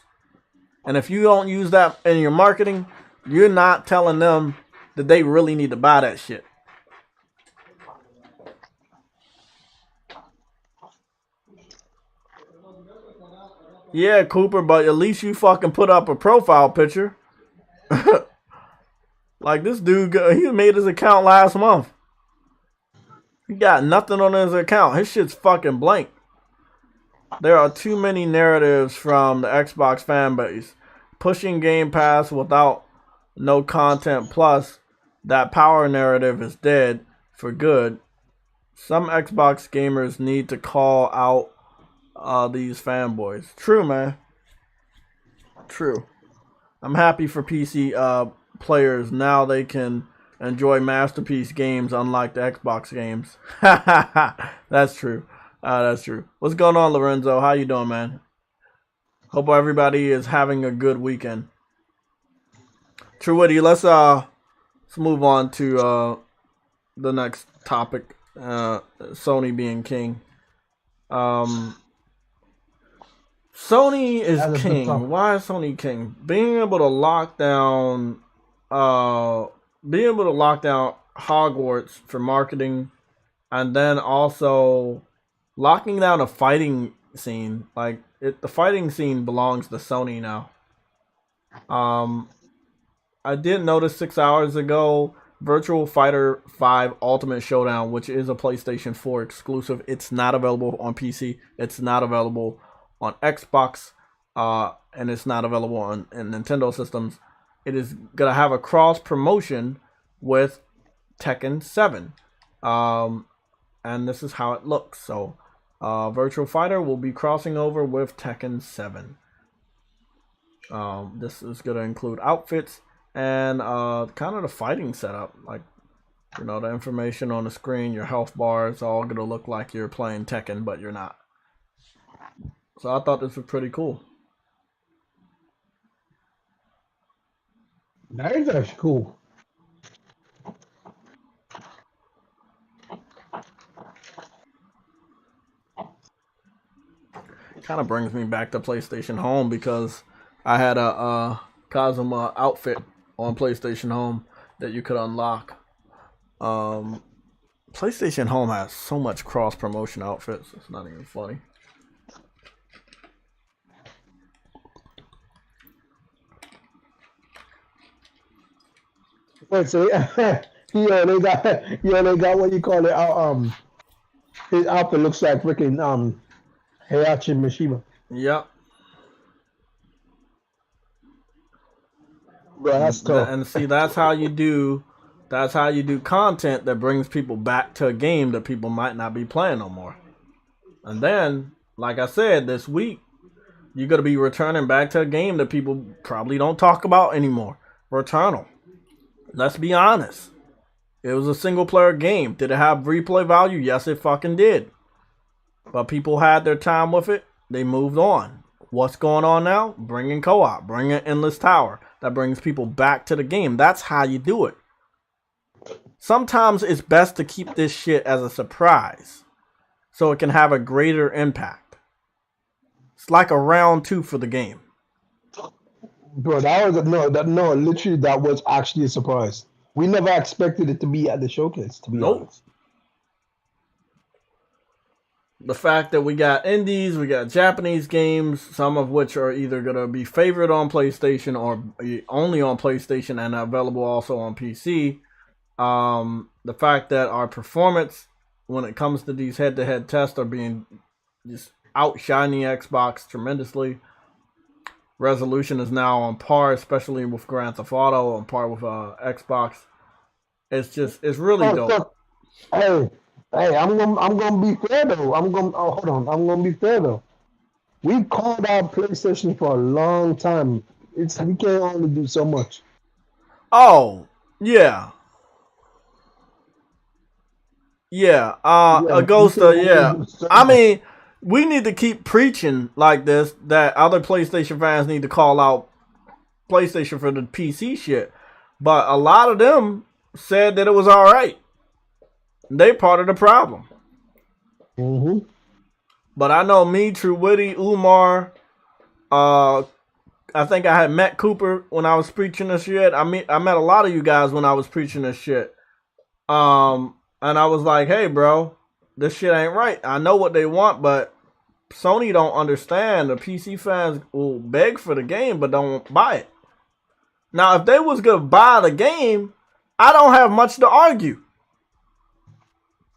And if you don't use that in your marketing, you're not telling them that they really need to buy that shit. Yeah, Cooper, but at least you fucking put up a profile picture. Like, this dude, he made his account last month. He got nothing on his account. His shit's fucking blank. There are too many narratives from the Xbox fan base. Pushing Game Pass without no content plus that power narrative is dead for good. Some Xbox gamers need to call out these fanboys. True, man. True. I'm happy for PC players. Now they can enjoy masterpiece games unlike the Xbox games. That's true. That's true. What's going on, Lorenzo? How you doing, man? Hope everybody is having a good weekend. True Witty, let's move on to the next topic. Sony being king. Sony is king. Why is Sony king? Being able to lock down Hogwarts for marketing and then also locking down a fighting scene. Like the fighting scene belongs to Sony now. I did notice 6 hours ago, Virtual Fighter 5 Ultimate Showdown, which is a PlayStation 4 exclusive. It's not available on PC. It's not available on Xbox, and it's not available on Nintendo systems. It is gonna have a cross promotion with Tekken 7, and this is how it looks. So, Virtual Fighter will be crossing over with Tekken 7. This is gonna include outfits and kind of the fighting setup, like, you know, the information on the screen, your health bar is all gonna look like you're playing Tekken, but you're not. So I thought this was pretty cool. That is actually cool. Kind of brings me back to PlayStation Home because I had a Kazuma outfit on PlayStation Home that you could unlock. PlayStation Home has so much cross promotion outfits, it's not even funny. Wait, so he only got what you call it. His outfit looks like freaking Heihachi Mishima. Yep. Bro, that's tough. And see, that's how you do content that brings people back to a game that people might not be playing no more. And then, like I said, this week you're gonna be returning back to a game that people probably don't talk about anymore. Returnal. Let's be honest. It was a single player game. Did it have replay value? Yes, it fucking did. But people had their time with it. They moved on. What's going on now? Bring in co-op. Bring in Endless Tower. That brings people back to the game. That's how you do it. Sometimes it's best to keep this shit as a surprise so it can have a greater impact. It's like a round 2 for the game. Bro, literally that was actually a surprise. We never expected it to be at the showcase, to be honest. The fact that we got indies, we got Japanese games, some of which are either going to be favored on PlayStation or only on PlayStation and available also on PC. The fact that our performance when it comes to these head-to-head tests are being just outshining Xbox tremendously. Resolution is now on par, especially with Grand Theft Auto, on par with Xbox. It's really dope. Hey, I'm gonna be fair though. I'm gonna be fair though. We called out PlayStation for a long time. We can't only do so much. Oh, yeah. Yeah. Agosta, yeah. I mean, we need to keep preaching like this, that other PlayStation fans need to call out PlayStation for the PC shit. But a lot of them said that it was alright. They part of the problem. Mm-hmm. But I know me, True Witty, Umar, I think I had met Cooper when I was preaching this shit. I met a lot of you guys when I was preaching this shit. And I was like, hey, bro, this shit ain't right. I know what they want, but Sony don't understand. The PC fans will beg for the game, but don't buy it. Now, if they was going to buy the game, I don't have much to argue.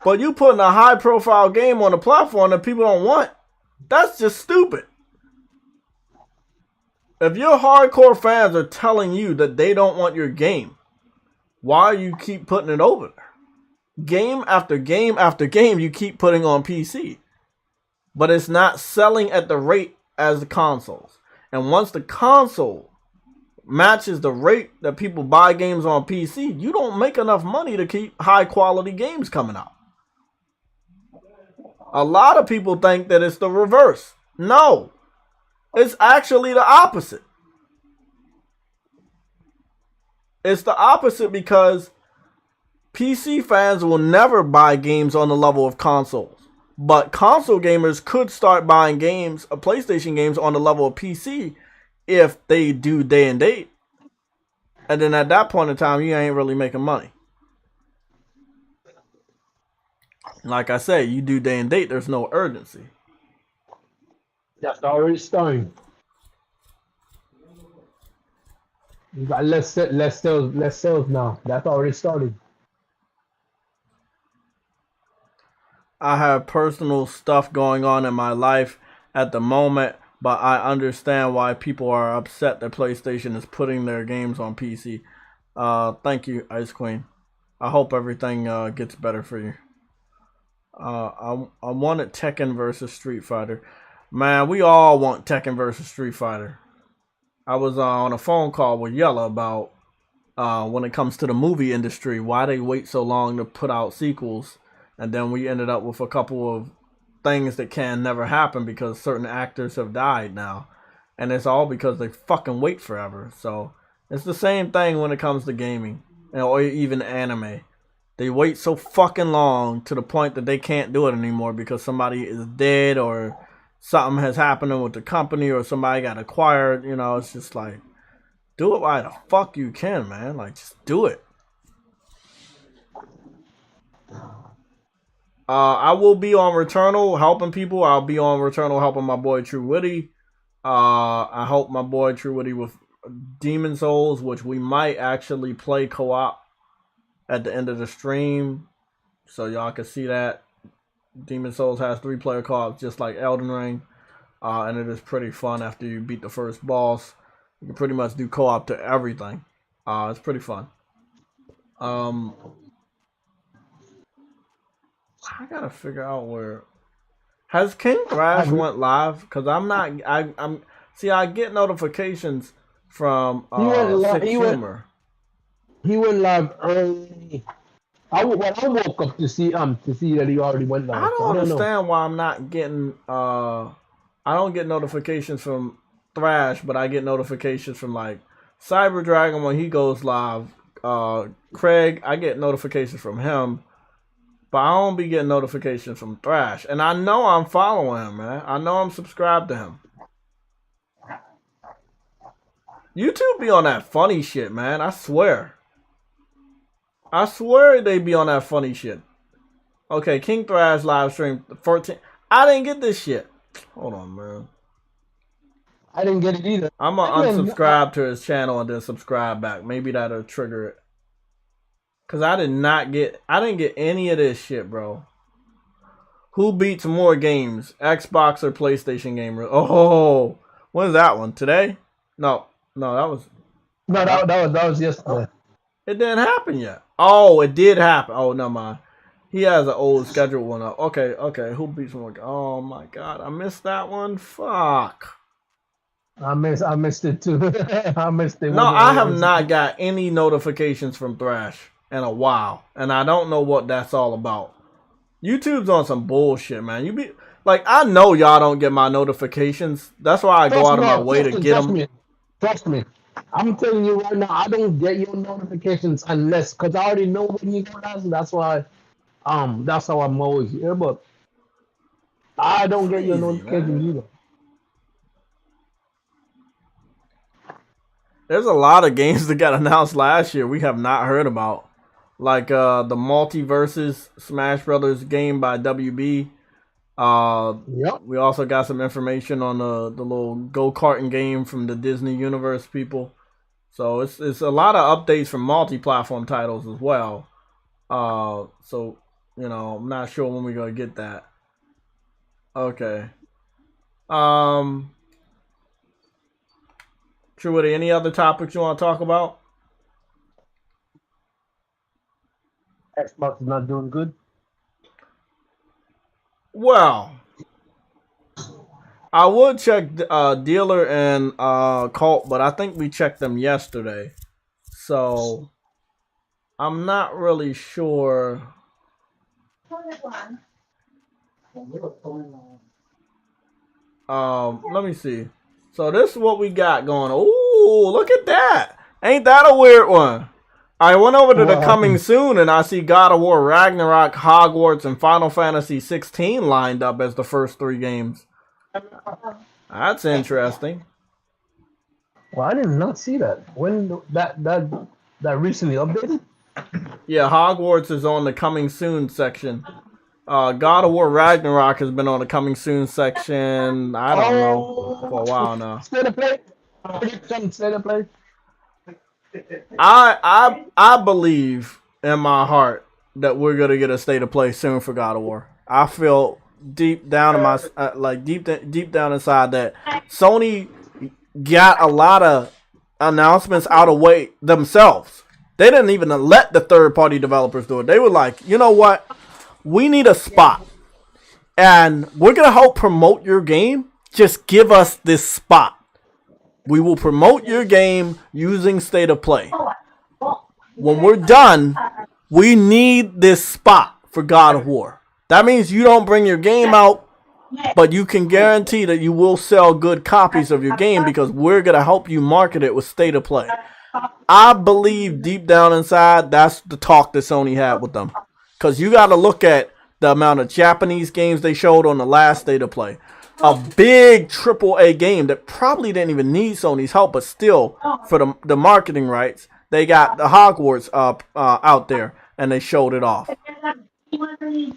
But you putting a high-profile game on a platform that people don't want, that's just stupid. If your hardcore fans are telling you that they don't want your game, why you keep putting it over there? Game after game after game you keep putting on PC. But it's not selling at the rate as the consoles. And once the console matches the rate that people buy games on PC, you don't make enough money to keep high-quality games coming out. A lot of people think that it's the reverse. No. It's actually the opposite. It's the opposite because PC fans will never buy games on the level of consoles. But console gamers could start buying games, PlayStation games, on the level of PC if they do day and date. And then at that point in time, you ain't really making money. Like I say, you do day and date, there's no urgency. That's already starting. You got less sales now. That's already started. I have personal stuff going on in my life at the moment, but I understand why people are upset that PlayStation is putting their games on PC. Thank you, Ice Queen. I hope everything gets better for you. I wanted Tekken versus Street Fighter. Man, we all want Tekken versus Street Fighter. I was on a phone call with Yella about when it comes to the movie industry, why they wait so long to put out sequels, and then we ended up with a couple of things that can never happen because certain actors have died now, and it's all because they fucking wait forever. So it's the same thing when it comes to gaming or even anime. They wait so fucking long to the point that they can't do it anymore because somebody is dead or something has happened with the company or somebody got acquired. You know, it's just like, do it while the fuck you can, man. Like, just do it. I will be on Returnal helping people. I'll be on Returnal helping my boy True Witty. I help my boy True Witty with Demon Souls, which we might actually play co-op at the end of the stream, so y'all can see that. Demon Souls has 3-player co-op just like Elden Ring, and it is pretty fun after you beat the first boss. You can pretty much do co-op to everything. It's pretty fun. I gotta figure out where has King Thrash went live, because I'm not. I'm see. I get notifications from Sick Humor. He went live early. I woke up to see that he already went live. I don't understand why I'm not getting. I don't get notifications from Thrash, but I get notifications from like Cyber Dragon when he goes live. Craig, I get notifications from him, but I don't be getting notifications from Thrash. And I know I'm following him, man. I know I'm subscribed to him. YouTube be on that funny shit, man. I swear. I swear they be on that funny shit. Okay, King Thrash live stream 14. I didn't get this shit. Hold on, man. I didn't get it either. I'm gonna unsubscribe to his channel and then subscribe back. Maybe that'll trigger it. Cause I didn't get any of this shit, bro. Who beats more games, Xbox or PlayStation gamer? Oh, when is that one? Today? No, that was. No, that was yesterday. It didn't happen yet. Oh, it did happen. Oh, never mind. He has an old scheduled one up. Okay. Who beats more? Oh my god, I missed that one. Fuck. I missed it too. I missed it. No, I have not got any notifications from Thrash in a while, and I don't know what that's all about. YouTube's on some bullshit, man. You be like, I know y'all don't get my notifications. That's why I go out of my way to get them. Trust me. I'm telling you right now, I don't get your notifications unless, because I already know when you go down. That's why, that's how I'm always here. But I don't get your notifications either. There's a lot of games that got announced last year we have not heard about, like the Multiverses Smash Brothers game by WB. Yep. We also got some information on the little go-karting game from the Disney Universe people. So it's a lot of updates from multi-platform titles as well. So you know, I'm not sure when we're gonna get that. Okay. Truity, any other topics you want to talk about? Xbox is not doing good. Well, I would check Dealer and Cult, but I think we checked them yesterday. So I'm not really sure. Let me see. So this is what we got going. Ooh, look at that. Ain't that a weird one? I went over to the coming soon and I see God of War, Ragnarok, Hogwarts, and Final Fantasy 16 lined up as the first 3 games. That's interesting. Well, I did not see that. When that recently updated? Yeah, Hogwarts is on the coming soon section. God of War Ragnarok has been on the coming soon section. I don't know for a while now. State of play. State of play. I believe in my heart that we're gonna get a state of play soon for God of War. I feel deep down in my deep down inside that Sony got a lot of announcements out of way themselves. They didn't even let the third party developers do it. They were like, you know what? We need a spot, and we're gonna help promote your game. Just give us this spot. We will promote your game using state of play. When we're done, we need this spot for God of War. That means you don't bring your game out, but you can guarantee that you will sell good copies of your game because we're going to help you market it with state of play. I believe deep down inside that's the talk that Sony had with them. Because you got to look at the amount of Japanese games they showed on the last state of play. A big AAA game that probably didn't even need Sony's help, but still, for the marketing rights, they got the Hogwarts out there, and they showed it off.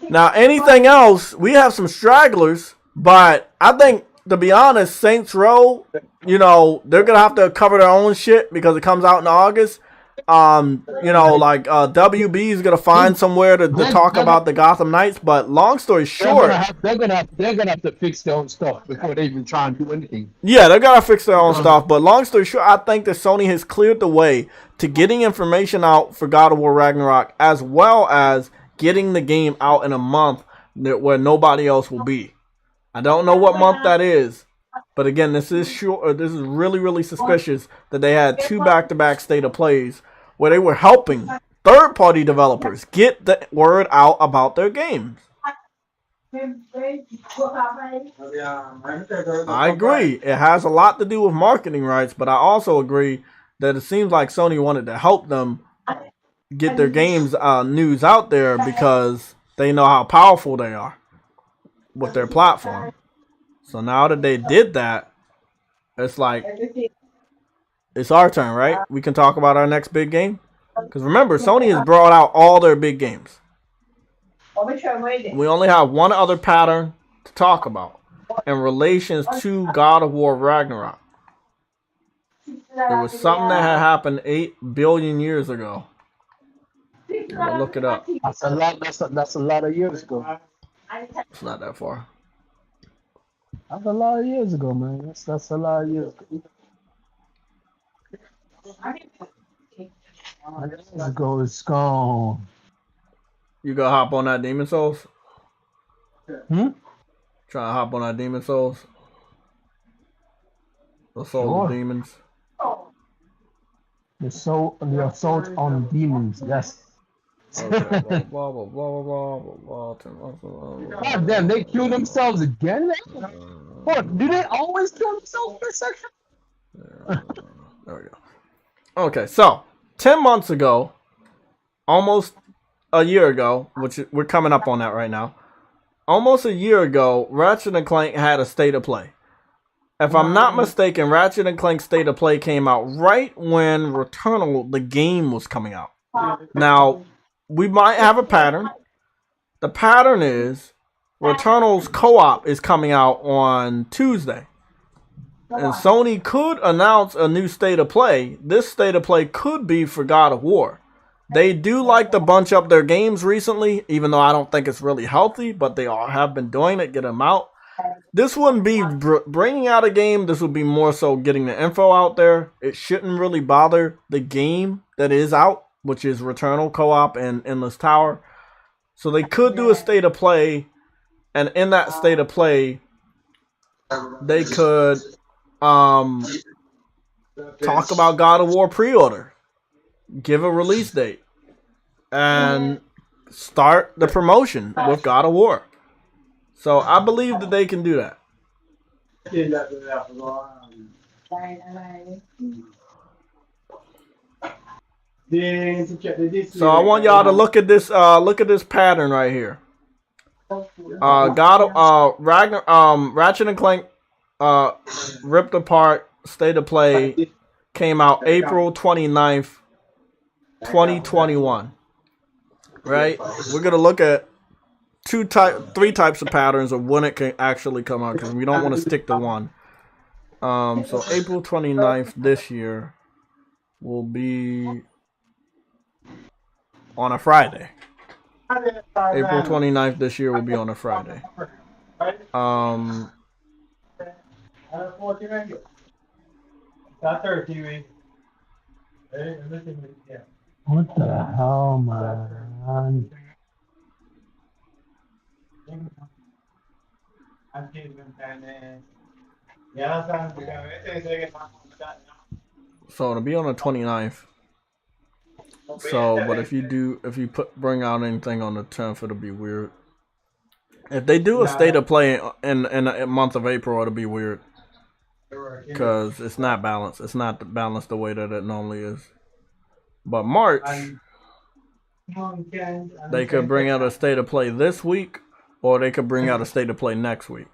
Now, anything else, we have some stragglers, but I think, to be honest, Saints Row, they're going to have to cover their own shit because it comes out in August. WB is gonna find somewhere to talk about the Gotham Knights, but long story short, they're gonna have to fix their own stuff before they even try and do anything. Yeah, they're gonna fix their own stuff. But long story short, I think that Sony has cleared the way to getting information out for God of War Ragnarok, as well as getting the game out in a month where nobody else will be. I don't know what month that is. But again, this is really, really suspicious that they had 2 back-to-back state of plays where they were helping third-party developers get the word out about their games. I agree. It has a lot to do with marketing rights, but I also agree that it seems like Sony wanted to help them get their games news out there because they know how powerful they are with their platform. So now that they did that, it's like, it's our turn, right? We can talk about our next big game. Because remember, Sony has brought out all their big games. We only have one other pattern to talk about in relations to God of War Ragnarok. There was something that had happened 8 billion years ago. We'll look it up. That's a lot of years ago. It's not that far. That's a lot of years ago, man. That's a lot of years ago. Years ago, it's gone. You gonna hop on that Demon Souls? Trying to hop on that Demon Souls? The Soul of Demons. The assault on demons, yes. Okay. God damn, they kill themselves again? What, do they always kill themselves in this section? There we go. Okay, so 10 months ago, almost a year ago, which we're coming up on that right now. Almost a year ago, Ratchet & Clank had a state of play. If I'm not mistaken, Ratchet & Clank State of Play came out right when Returnal, the game, was coming out. Now, we might have a pattern. The pattern is Returnal's co-op is coming out on Tuesday. And Sony could announce a new State of Play. This State of Play could be for God of War. They do like to bunch up their games recently, even though I don't think it's really healthy, but they all have been doing it, get them out. This wouldn't be bringing out a game. This would be more so getting the info out there. It shouldn't really bother the game that is out, which is Returnal Co-op and Endless Tower. So they could do a State of Play, and in that State of Play, they could talk about God of War pre-order, give a release date, and start the promotion with God of War. So I believe that they can do that. So I want y'all to look at this pattern right here. Ratchet and Clank Ripped Apart State of Play came out April 29th, 2021. Right? We're gonna look at three types of patterns of when it can actually come out because we don't want to stick to one. So April 29th this year will be on a Friday. April 29th this year will be on a Friday. What the hell, man? So it'll be on the 29th. So, but if you bring out anything on the 10th, it'll be weird. If they do a state of play in the month of April, it'll be weird. Because it's not balanced. It's not balanced the way that it normally is. But March, they could bring out a state of play this week, or they could bring out a state of play next week.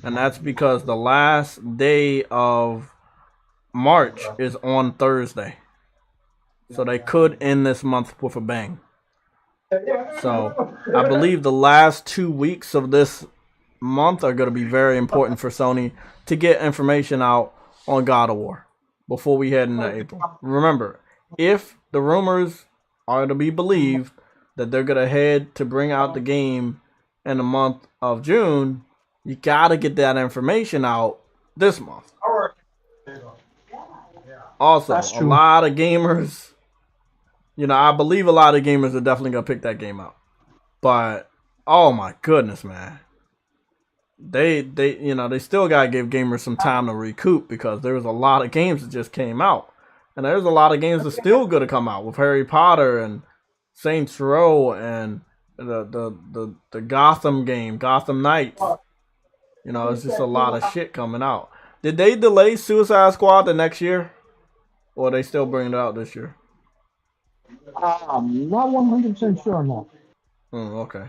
And that's because the last day of March is on Thursday. So they could end this month with a bang. So I believe the last 2 weeks of this month are going to be very important for Sony to get information out on God of War before we head into April. Remember, if the rumors are to be believed that they're going to head to bring out the game in the month of June, you got to get that information out this month. Also, a lot of gamers, I believe a lot of gamers are definitely going to pick that game out. But, oh my goodness, man. They still got to give gamers some time to recoup because there was a lot of games that just came out. And there's a lot of games that's still going to come out with Harry Potter and Saints Row and the Gotham game, Gotham Knights. It's just a lot of shit coming out. Did they delay Suicide Squad the next year? Or are they still bringing it out this year? I'm not 100% sure on that. Okay.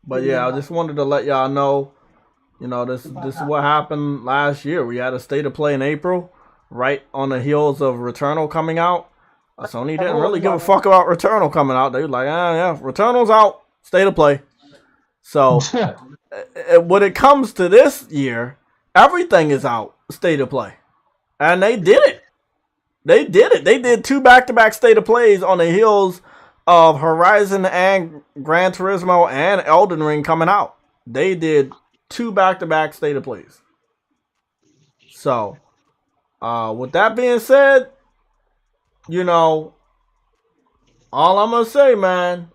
But yeah, I just wanted to let y'all know, this is what happened last year. We had a state of play in April, right on the heels of Returnal coming out. Sony didn't really give a fuck about Returnal coming out. They were like, yeah, Returnal's out, state of play. So when it comes to this year, everything is out, state of play. And they did it. They did 2 back-to-back state of plays on the heels of Horizon and Gran Turismo and Elden Ring coming out. They did 2 back-to-back state of plays. So, with that being said, all I'm gonna say, man,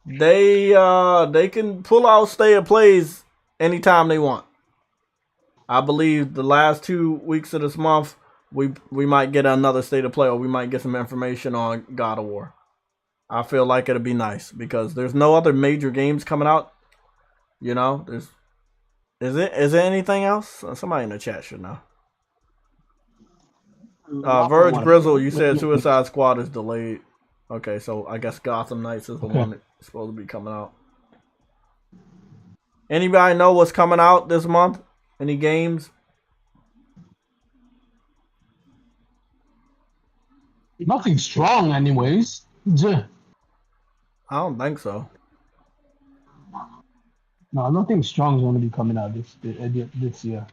they can pull out state of plays anytime they want. I believe the last 2 weeks of this month, we might get another state of play, or we might get some information on God of War. I feel like it'll be nice because there's no other major games coming out. Is there anything else? Somebody in the chat should know. Verge Grizzle, you said Suicide Squad is delayed. Okay, so I guess Gotham Knights is the one that's supposed to be coming out. Anybody know what's coming out this month? Any games? Nothing strong, anyways. I don't think so. No, nothing strong is going to be coming out this year.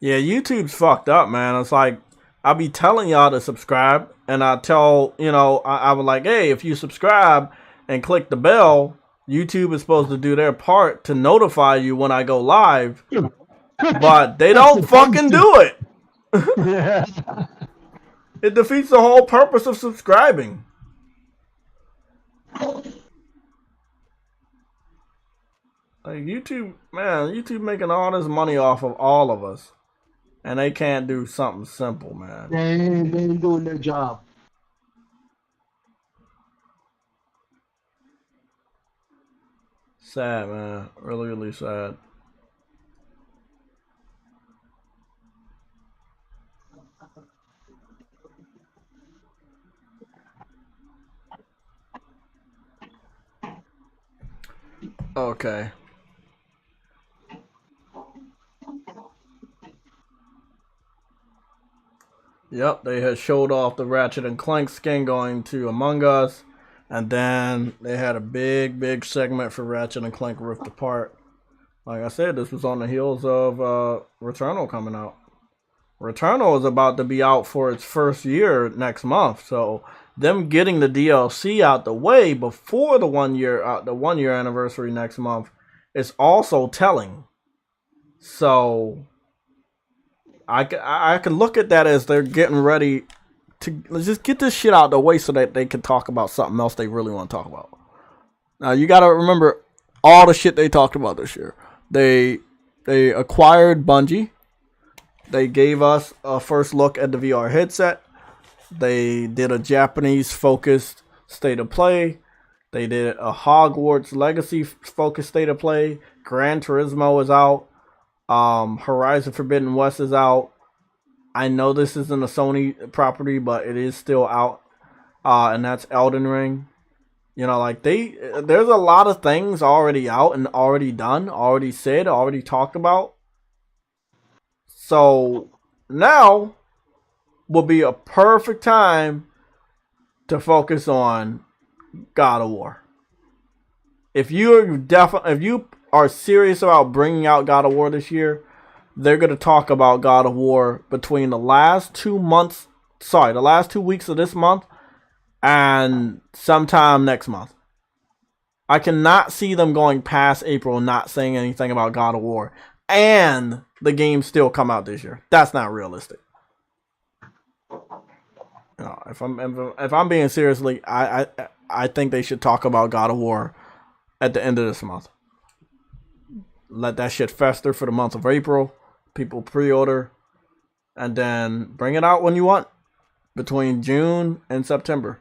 Yeah, YouTube's fucked up, man. It's like, I'll be telling y'all to subscribe, and I tell, I was like, hey, if you subscribe and click the bell, YouTube is supposed to do their part to notify you when I go live, but they don't fucking do it. Yeah. It defeats the whole purpose of subscribing. Like YouTube making all this money off of all of us. And they can't do something simple, man. They ain't doing their job. Sad, man. Really, really sad. Okay. Yep, they had showed off the Ratchet and Clank skin going to Among Us, and then they had a big segment for Ratchet and Clank Rift Apart. Like I said, this was on the heels of Returnal coming out. Returnal is about to be out for its first year next month, so them getting the DLC out the way before the 1 year anniversary next month is also telling. So I can look at that as they're getting ready to just get this shit out the way so that they can talk about something else they really want to talk about. Now you got to remember all the shit they talked about this year. They acquired Bungie. They gave us a first look at the VR headset. They did a Japanese-focused state of play. They did a Hogwarts Legacy-focused state of play. Gran Turismo is out. Horizon Forbidden West is out. I know this isn't a Sony property, but it is still out. And that's Elden Ring. You know, like there's a lot of things already out and already done, already said, already talked about. So now will be a perfect time to focus on God of War. If you are serious about bringing out God of War this year, they're going to talk about God of War between the last 2 weeks of this month and sometime next month. I cannot see them going past April and not saying anything about God of War. And the game still come out this year. That's not realistic. No, if I'm being seriously, I think they should talk about God of War at the end of this month. Let that shit fester for the month of April. People pre-order, and then bring it out when you want, between June and September.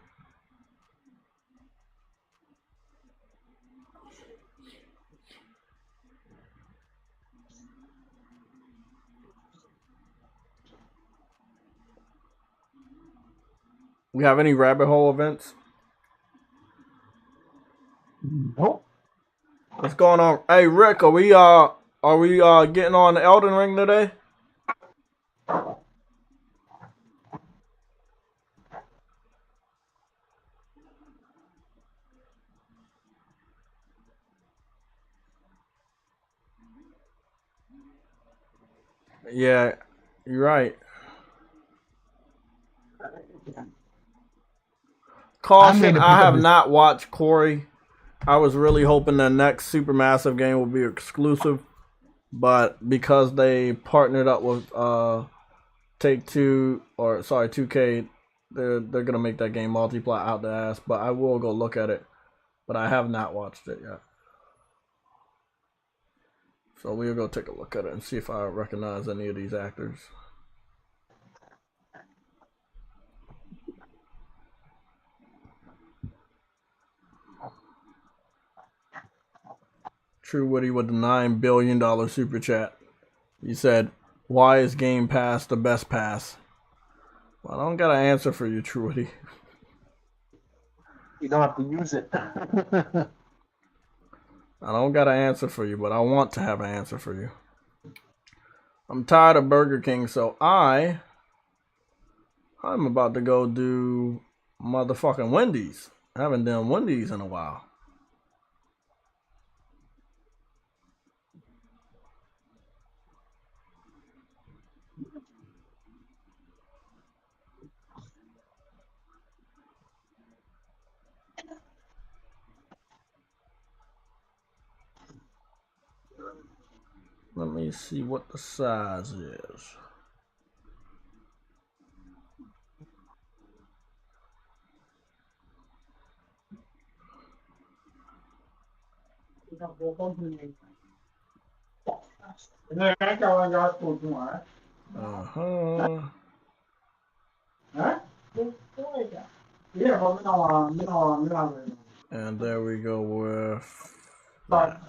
We have any rabbit hole events? Nope. What's going on? Hey Rick, are we getting on the Elden Ring today? Yeah, you're right. Caution, I have not watched Corey. I was really hoping the next Supermassive game will be exclusive, but because they partnered up with 2K, they're gonna make that game multiply out the ass. But I will go look at it, but I have not watched it yet. So we'll go take a look at it and see if I recognize any of these actors. True Woody with the $9 billion super chat. He said, "Why is Game Pass the best pass?" Well, I don't got an answer for you, True Woody. You don't have to use it. I don't got an answer for you, but I want to have an answer for you. I'm tired of Burger King, so I'm about to go do motherfucking Wendy's. I haven't done Wendy's in a while. Let me see what the size is. And there we go with that.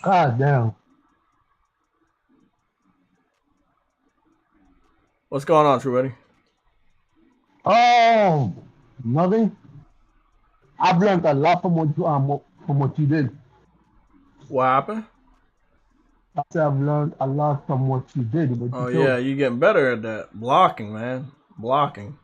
God damn. What's going on, True Buddy? Oh, nothing. I've learned a lot from what you did. What happened? I said I've learned a lot from what you did. What Oh you told yeah, me. you getting better at that. Blocking, man. Blocking.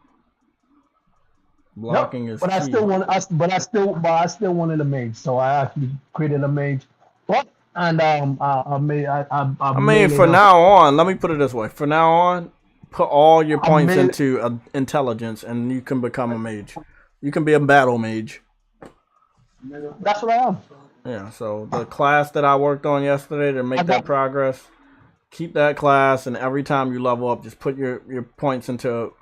Nope. Blocking is But I key. still want. I still wanted a mage. So I actually created a mage. What? And I I mean, made for up. now on, let me put it this way. For now on, put all your I points made. into intelligence, and you can become a mage. You can be a battle mage. That's what I am. Yeah. So the class that I worked on yesterday to I make that got. progress, keep that class, and every time you level up, just put your points into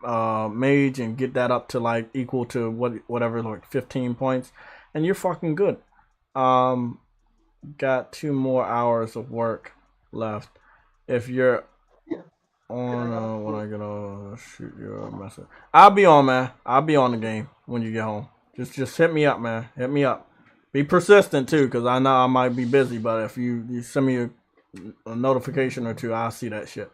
mage and get that up to like equal to whatever, like 15 points, and you're fucking good. Got 2 more hours of work left. If you're on when I gonna shoot you a message. I'll be on, man. I'll be on the game when you get home. Just hit me up, man. Hit me up. Be persistent too, cause I know I might be busy. But if you send me a notification or two, I'll see that shit.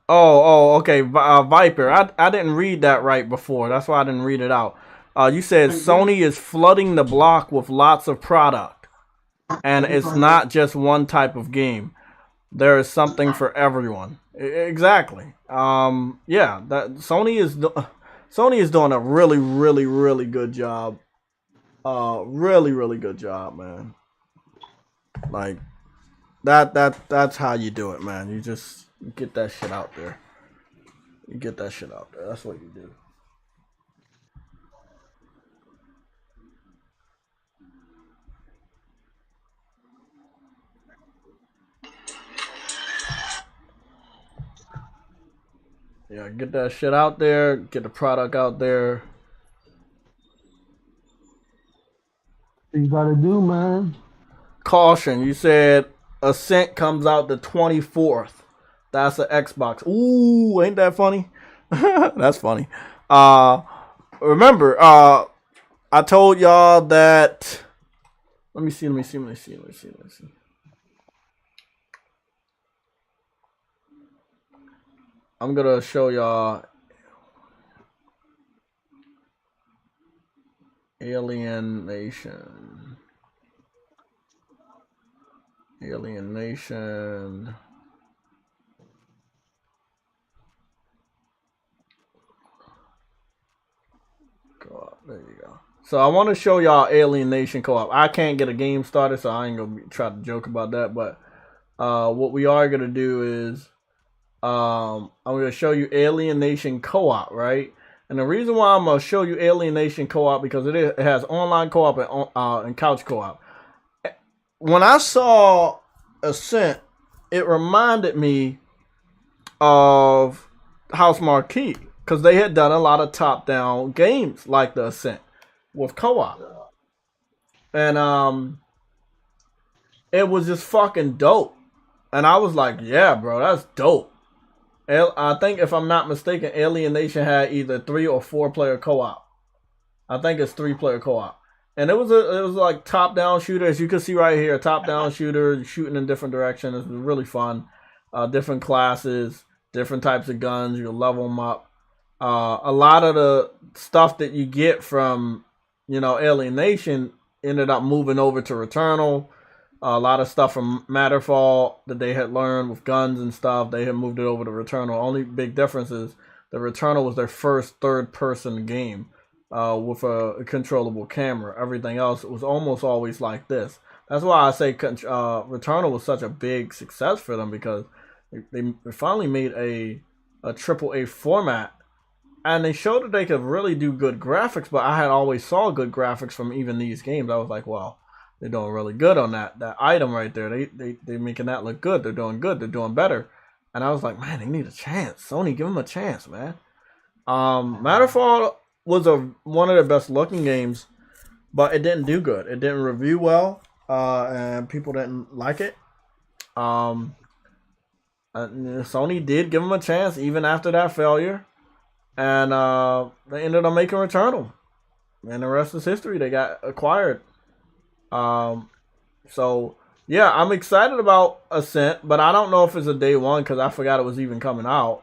Okay. Viper. I didn't read that right before. That's why I didn't read it out. You said Sony is flooding the block with lots of product, and it's not just one type of game. There is something for everyone. Exactly. Yeah. That Sony is doing a really, really, really good job. Really, really good job, man. Like that's how you do it, man. You just get that shit out there. You get that shit out there. That's what you do. Yeah, get that shit out there. Get the product out there. You gotta do, man. Caution, you said Ascent comes out the 24th. That's an Xbox. Ooh, ain't that funny? That's funny. Remember, I told y'all that. Let me see. I'm gonna show y'all Alien Nation. Alien Nation. Co-op. There you go. So I want to show y'all Alien Nation co-op. I can't get a game started, so I ain't gonna try to joke about that. But what we are gonna do is I'm gonna show you Alien Nation co-op, right? And the reason why I'm gonna show you Alien Nation co-op because it has online co-op and couch co-op. When I saw Ascent, it reminded me of House Marquee because they had done a lot of top-down games like the Ascent with co-op, and it was just fucking dope. And I was like, yeah, bro, that's dope. I think if I'm not mistaken, Alien Nation had either 3 or 4 player co-op. I think it's 3-player co-op. And it was like top down shooter, as you can see right here, top down shooter, shooting in different directions. It was really fun. Different classes, different types of guns. You level them up. A lot of the stuff that you get from, Alien Nation ended up moving over to Returnal. A lot of stuff from Matterfall that they had learned with guns and stuff, they had moved it over to Returnal. Only big difference is the Returnal was their first third-person game with a controllable camera. Everything else was almost always like this. That's why I say Returnal was such a big success for them because they finally made a AAA format, and they showed that they could really do good graphics. But I had always saw good graphics from even these games. I was like, wow. They're doing really good on that item right there. They're making that look good. They're doing good. They're doing better. And I was like, man, they need a chance. Sony, give them a chance, man. Matterfall was one of their best looking games, but it didn't do good. It didn't review well, and people didn't like it. Sony did give them a chance even after that failure, and they ended up making Returnal. And the rest is history. They got acquired. So yeah, I'm excited about Ascent, but I don't know if it's a day one because I forgot it was even coming out.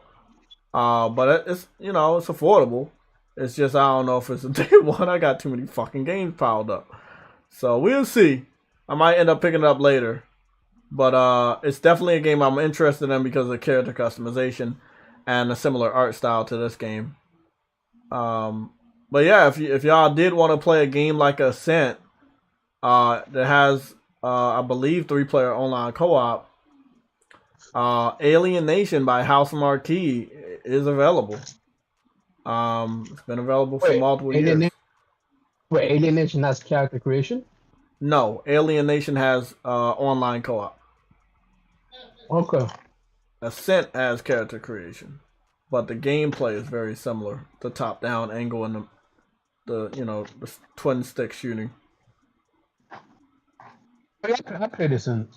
But it's it's affordable. It's just I don't know if it's a day one. I got too many fucking games piled up. So we'll see. I might end up picking it up later. But it's definitely a game I'm interested in because of character customization and a similar art style to this game. But yeah, if y'all did want to play a game like Ascent, that has I believe 3-player online co-op, Alien Nation by House Marquee is available. It's been available for multiple years. Alien Nation has character creation? No, Alien Nation has online co-op. Okay. Ascent has character creation, but the gameplay is very similar. The top-down angle and the twin stick shooting. I played this in.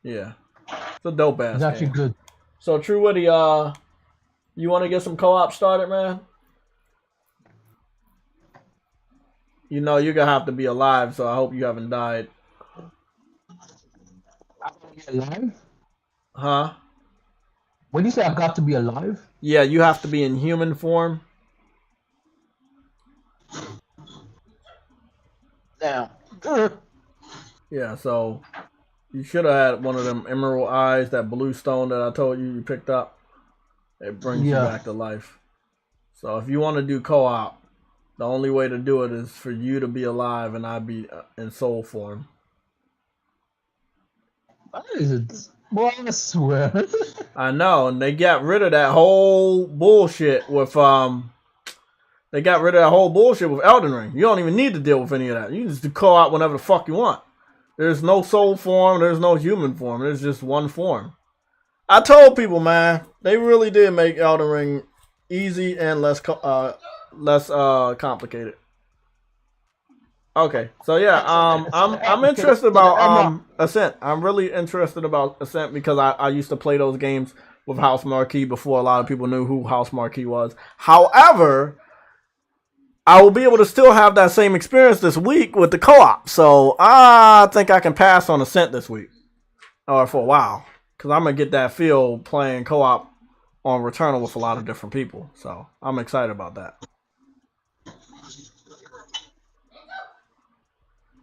Yeah, it's a dope ass It's actually game. good. So True Woody, you want to get some co-op started, man? You know you're gonna have to be alive, so I hope you haven't died. I gotta be alive? Huh? When you say I got to be alive? Yeah, you have to be in human form. Damn. Yeah, so you should have had one of them emerald eyes, that blue stone that I told you picked up. It brings you back to life. So if you want to do co-op, the only way to do it is for you to be alive and I be in soul form. What is it? Boy, I swear. I know, and they got rid of that whole bullshit with Elden Ring. You don't even need to deal with any of that. You can just co-op whenever the fuck you want. There's no soul form, there's no human form. There's just one form. I told people, man, they really did make Elden Ring easy and less complicated. Okay, so yeah, I'm interested about Ascent. I'm really interested about Ascent because I used to play those games with House Marquee before a lot of people knew who House Marquee was. However, I will be able to still have that same experience this week with the co-op. So I think I can pass on Ascent this week, or for a while, because I'm gonna get that feel playing co-op on Returnal with a lot of different people. So I'm excited about that.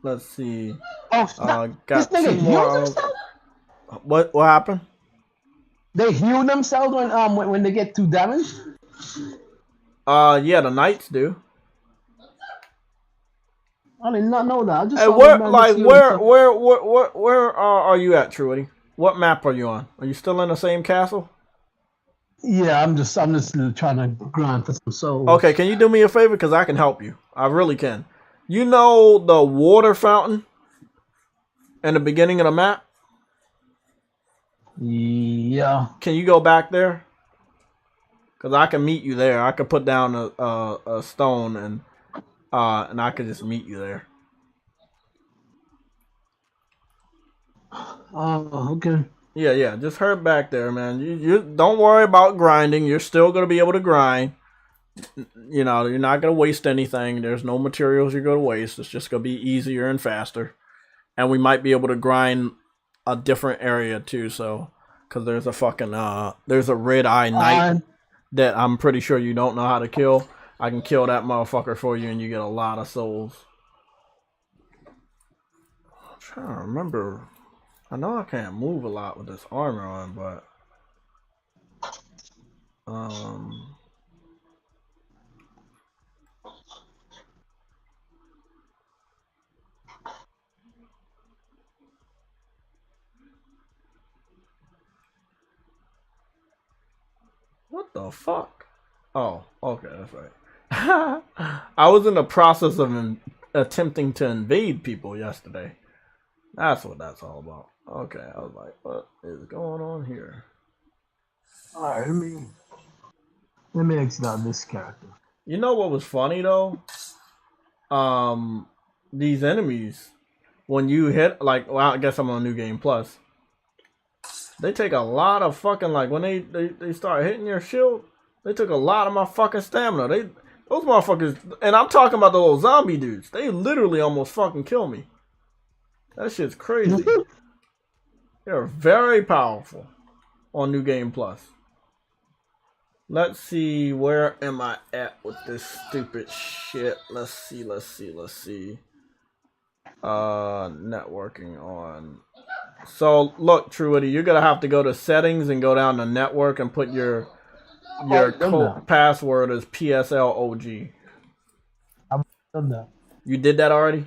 Let's see. Got two more. What happened? They heal themselves when they get too damaged? Yeah, the knights do. I did not know that. I just hey, where are you at, Truity? What map are you on? Are you still in the same castle? Yeah, I'm just trying to grind for some souls. Okay, can you do me a favor? Because I can help you. I really can. You know the water fountain in the beginning of the map? Yeah. Can you go back there? Because I can meet you there. I could put down a stone and I could just meet you there. Okay. Yeah. Just hurry back there, man. You don't worry about grinding. You're still gonna be able to grind. You know, you're not gonna waste anything. There's no materials you're gonna waste. It's just gonna be easier and faster. And we might be able to grind a different area too. So, because there's a fucking there's a red eye knight that I'm pretty sure you don't know how to kill. I can kill that motherfucker for you, and you get a lot of souls. I'm trying to remember. I know I can't move a lot with this armor on, but what the fuck? Oh, okay, that's right. I was in the process of attempting to invade people yesterday. That's what that's all about. Okay, I was like, what is going on here? Alright, let me exit out this character. You know what was funny though? These enemies, when you hit, like, well, I guess I'm on New Game Plus. They take a lot of fucking, like, when they start hitting your shield, they took a lot of my fucking stamina. Those motherfuckers, and I'm talking about the little zombie dudes. They literally almost fucking kill me. That shit's crazy. They're very powerful on New Game Plus. Let's see, where am I at with this stupid shit? Let's see. Networking on. So look, Truity, you're gonna have to go to settings and go down to network and put your password as PSLOG. I've done that. You did that already?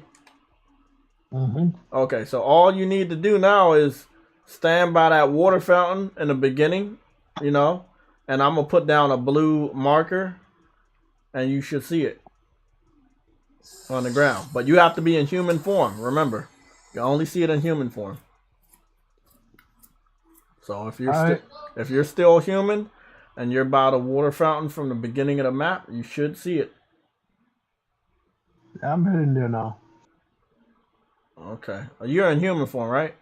Mm-hmm. Okay, so all you need to do now is stand by that water fountain in the beginning, and I'm gonna put down a blue marker, and you should see it on the ground. But you have to be in human form. Remember, you only see it in human form. So if you're still human, and you're by the water fountain from the beginning of the map, you should see it. I'm heading there now. Okay, you're in human form, right?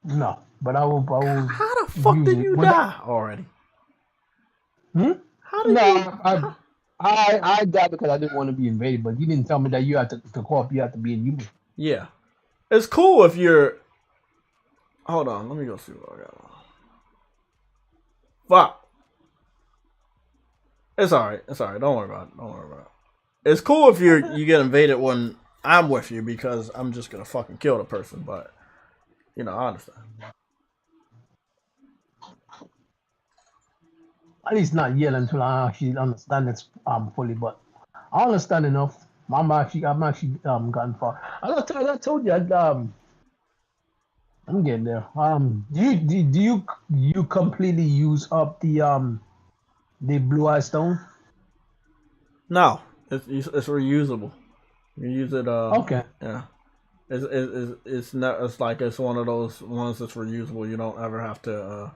No, but I will. How the fuck did you die already? How did you? I died because I didn't want to be invaded, but you didn't tell me that you have to co-op. You have to be in human. Yeah, it's cool if you're. Hold on, let me go see what I got. Fuck. It's alright. It's alright. Don't worry about it. It's cool if you get invaded when I'm with you because I'm just gonna fucking kill the person. But I understand. At least not yet until I actually understand it fully. But I understand enough. I'm actually gotten far. I told you I'm getting there. Do you completely use up the blue eye stone? No, it's reusable. You use it. Okay. Yeah. It's not. It's like it's one of those ones that's reusable. You don't ever have to.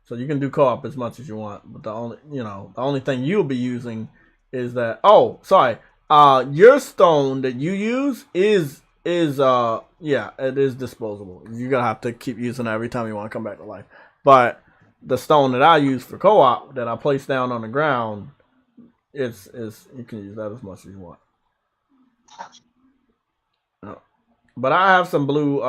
So you can do co-op as much as you want. But the only thing you'll be using is that. Oh, sorry. Your stone that you use is it is disposable. You're gonna have to keep using it every time you want to come back to life. But the stone that I use for co-op that I place down on the ground, it's you can use that as much as you want. But I have some blue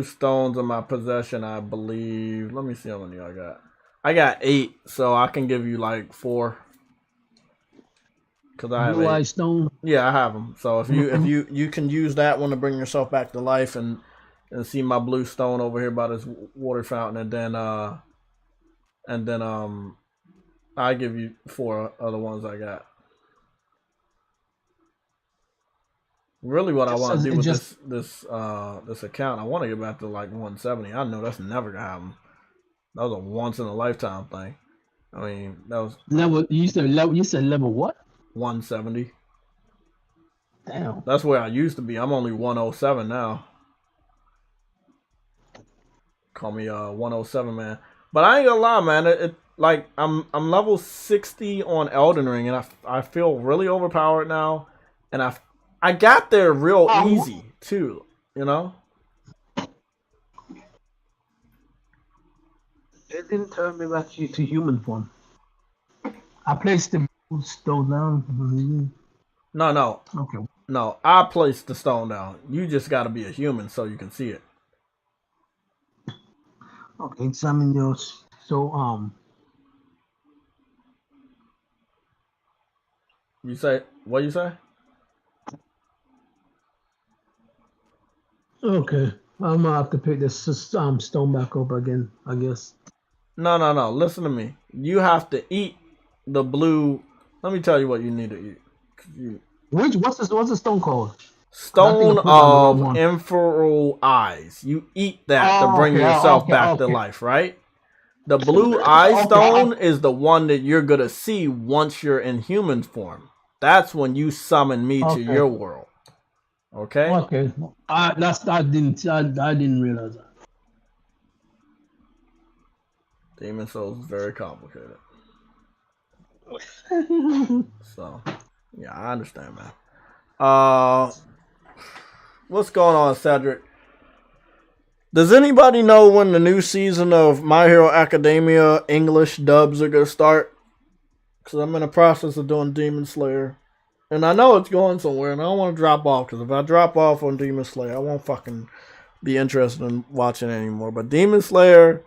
stones in my possession, I believe. Let me see how many I got. I got 8, so I can give you like 4. Cause I have blue 8. eye stone. Yeah, I have them. So if you can use that one to bring yourself back to life and see my blue stone over here by this water fountain, and then I give you 4 other ones I got. Really, what I want to do with this account, I want to get back to like 170. I know that's never gonna happen. That was a once in a lifetime thing. I mean, that was level. You said level what? 170. Damn. That's where I used to be. I'm only 107 now. Call me 107 man. But I ain't gonna lie, man. It like I'm level 60 on Elden Ring, and I feel really overpowered now, and I got there real easy too. It didn't turn me back to human form. I placed the stone down. No. Okay. No, I placed the stone down. You just got to be a human so you can see it. Okay, examine yours. So You say what you say? Okay, I'm gonna have to pick this stone back up again, I guess. No. Listen to me. You have to eat the blue. Let me tell you what you need to eat. What's the stone called? Stone of Inferal Eyes. You eat that to bring yourself back to life, right? The blue eye stone is the one that you're gonna see once you're in human form. That's when you summon me to your world. Okay. Okay. I didn't realize that. Demon Souls is very complicated. So, yeah, I understand, man. What's going on, Cedric? Does anybody know when the new season of My Hero Academia English dubs are gonna start? Because I'm in the process of doing Demon Slayer. And I know it's going somewhere, and I don't want to drop off, because if I drop off on Demon Slayer, I won't fucking be interested in watching it anymore. But Demon Slayer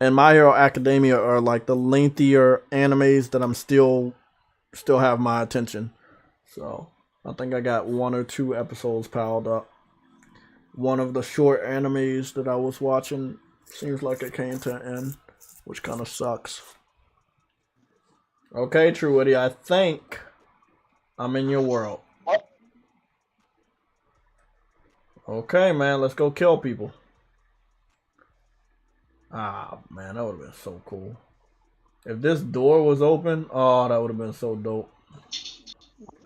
and My Hero Academia are like the lengthier animes that I'm still have my attention. So I think I got 1 or 2 episodes piled up. One of the short animes that I was watching seems like it came to an end, which kind of sucks. Okay, True Woody, I think I'm in your world. Okay, man, let's go kill people. Ah, man, that would have been so cool. If this door was open, oh, that would have been so dope.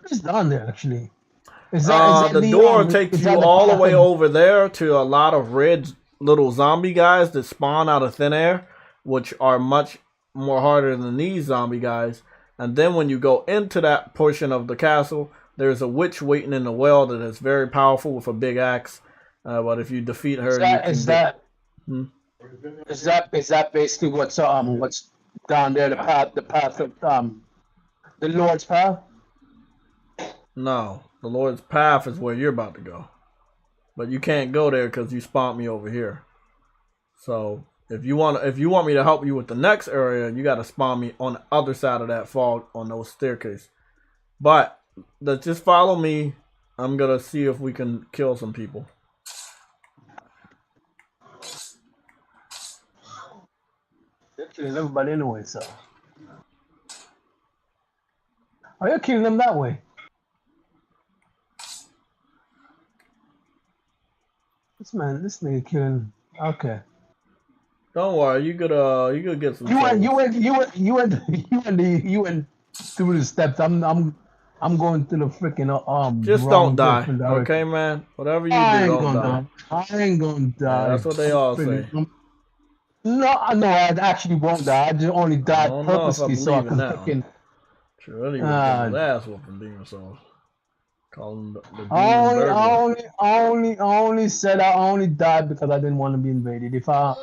What is down there, actually? Is that the door takes you all the way over there to a lot of red little zombie guys that spawn out of thin air, which are much more harder than these zombie guys. And then when you go into that portion of the castle, there's a witch waiting in the well that is very powerful with a big axe. But if you defeat her, is that basically what's down there? The path of the Lord's path. No, the Lord's path is where you're about to go, but you can't go there because you spawned me over here. So if you want me to help you with the next area, you got to spawn me on the other side of that fog on those staircase. But just follow me. I'm gonna see if we can kill some people. They're killing everybody anyway, so. Oh, you're killing them that way. This nigga killing. Okay. Don't worry, you could get some. You went through the steps. I'm going through the freaking Just don't die, okay, man. Whatever you do, don't die. I ain't gonna die. Yeah, that's what they all say. No, I actually won't die. I just only died purposely so I can freaking. Sure, really ass whooping Demon Souls. Call him the Demon I only said I only died because I didn't want to be invaded. If I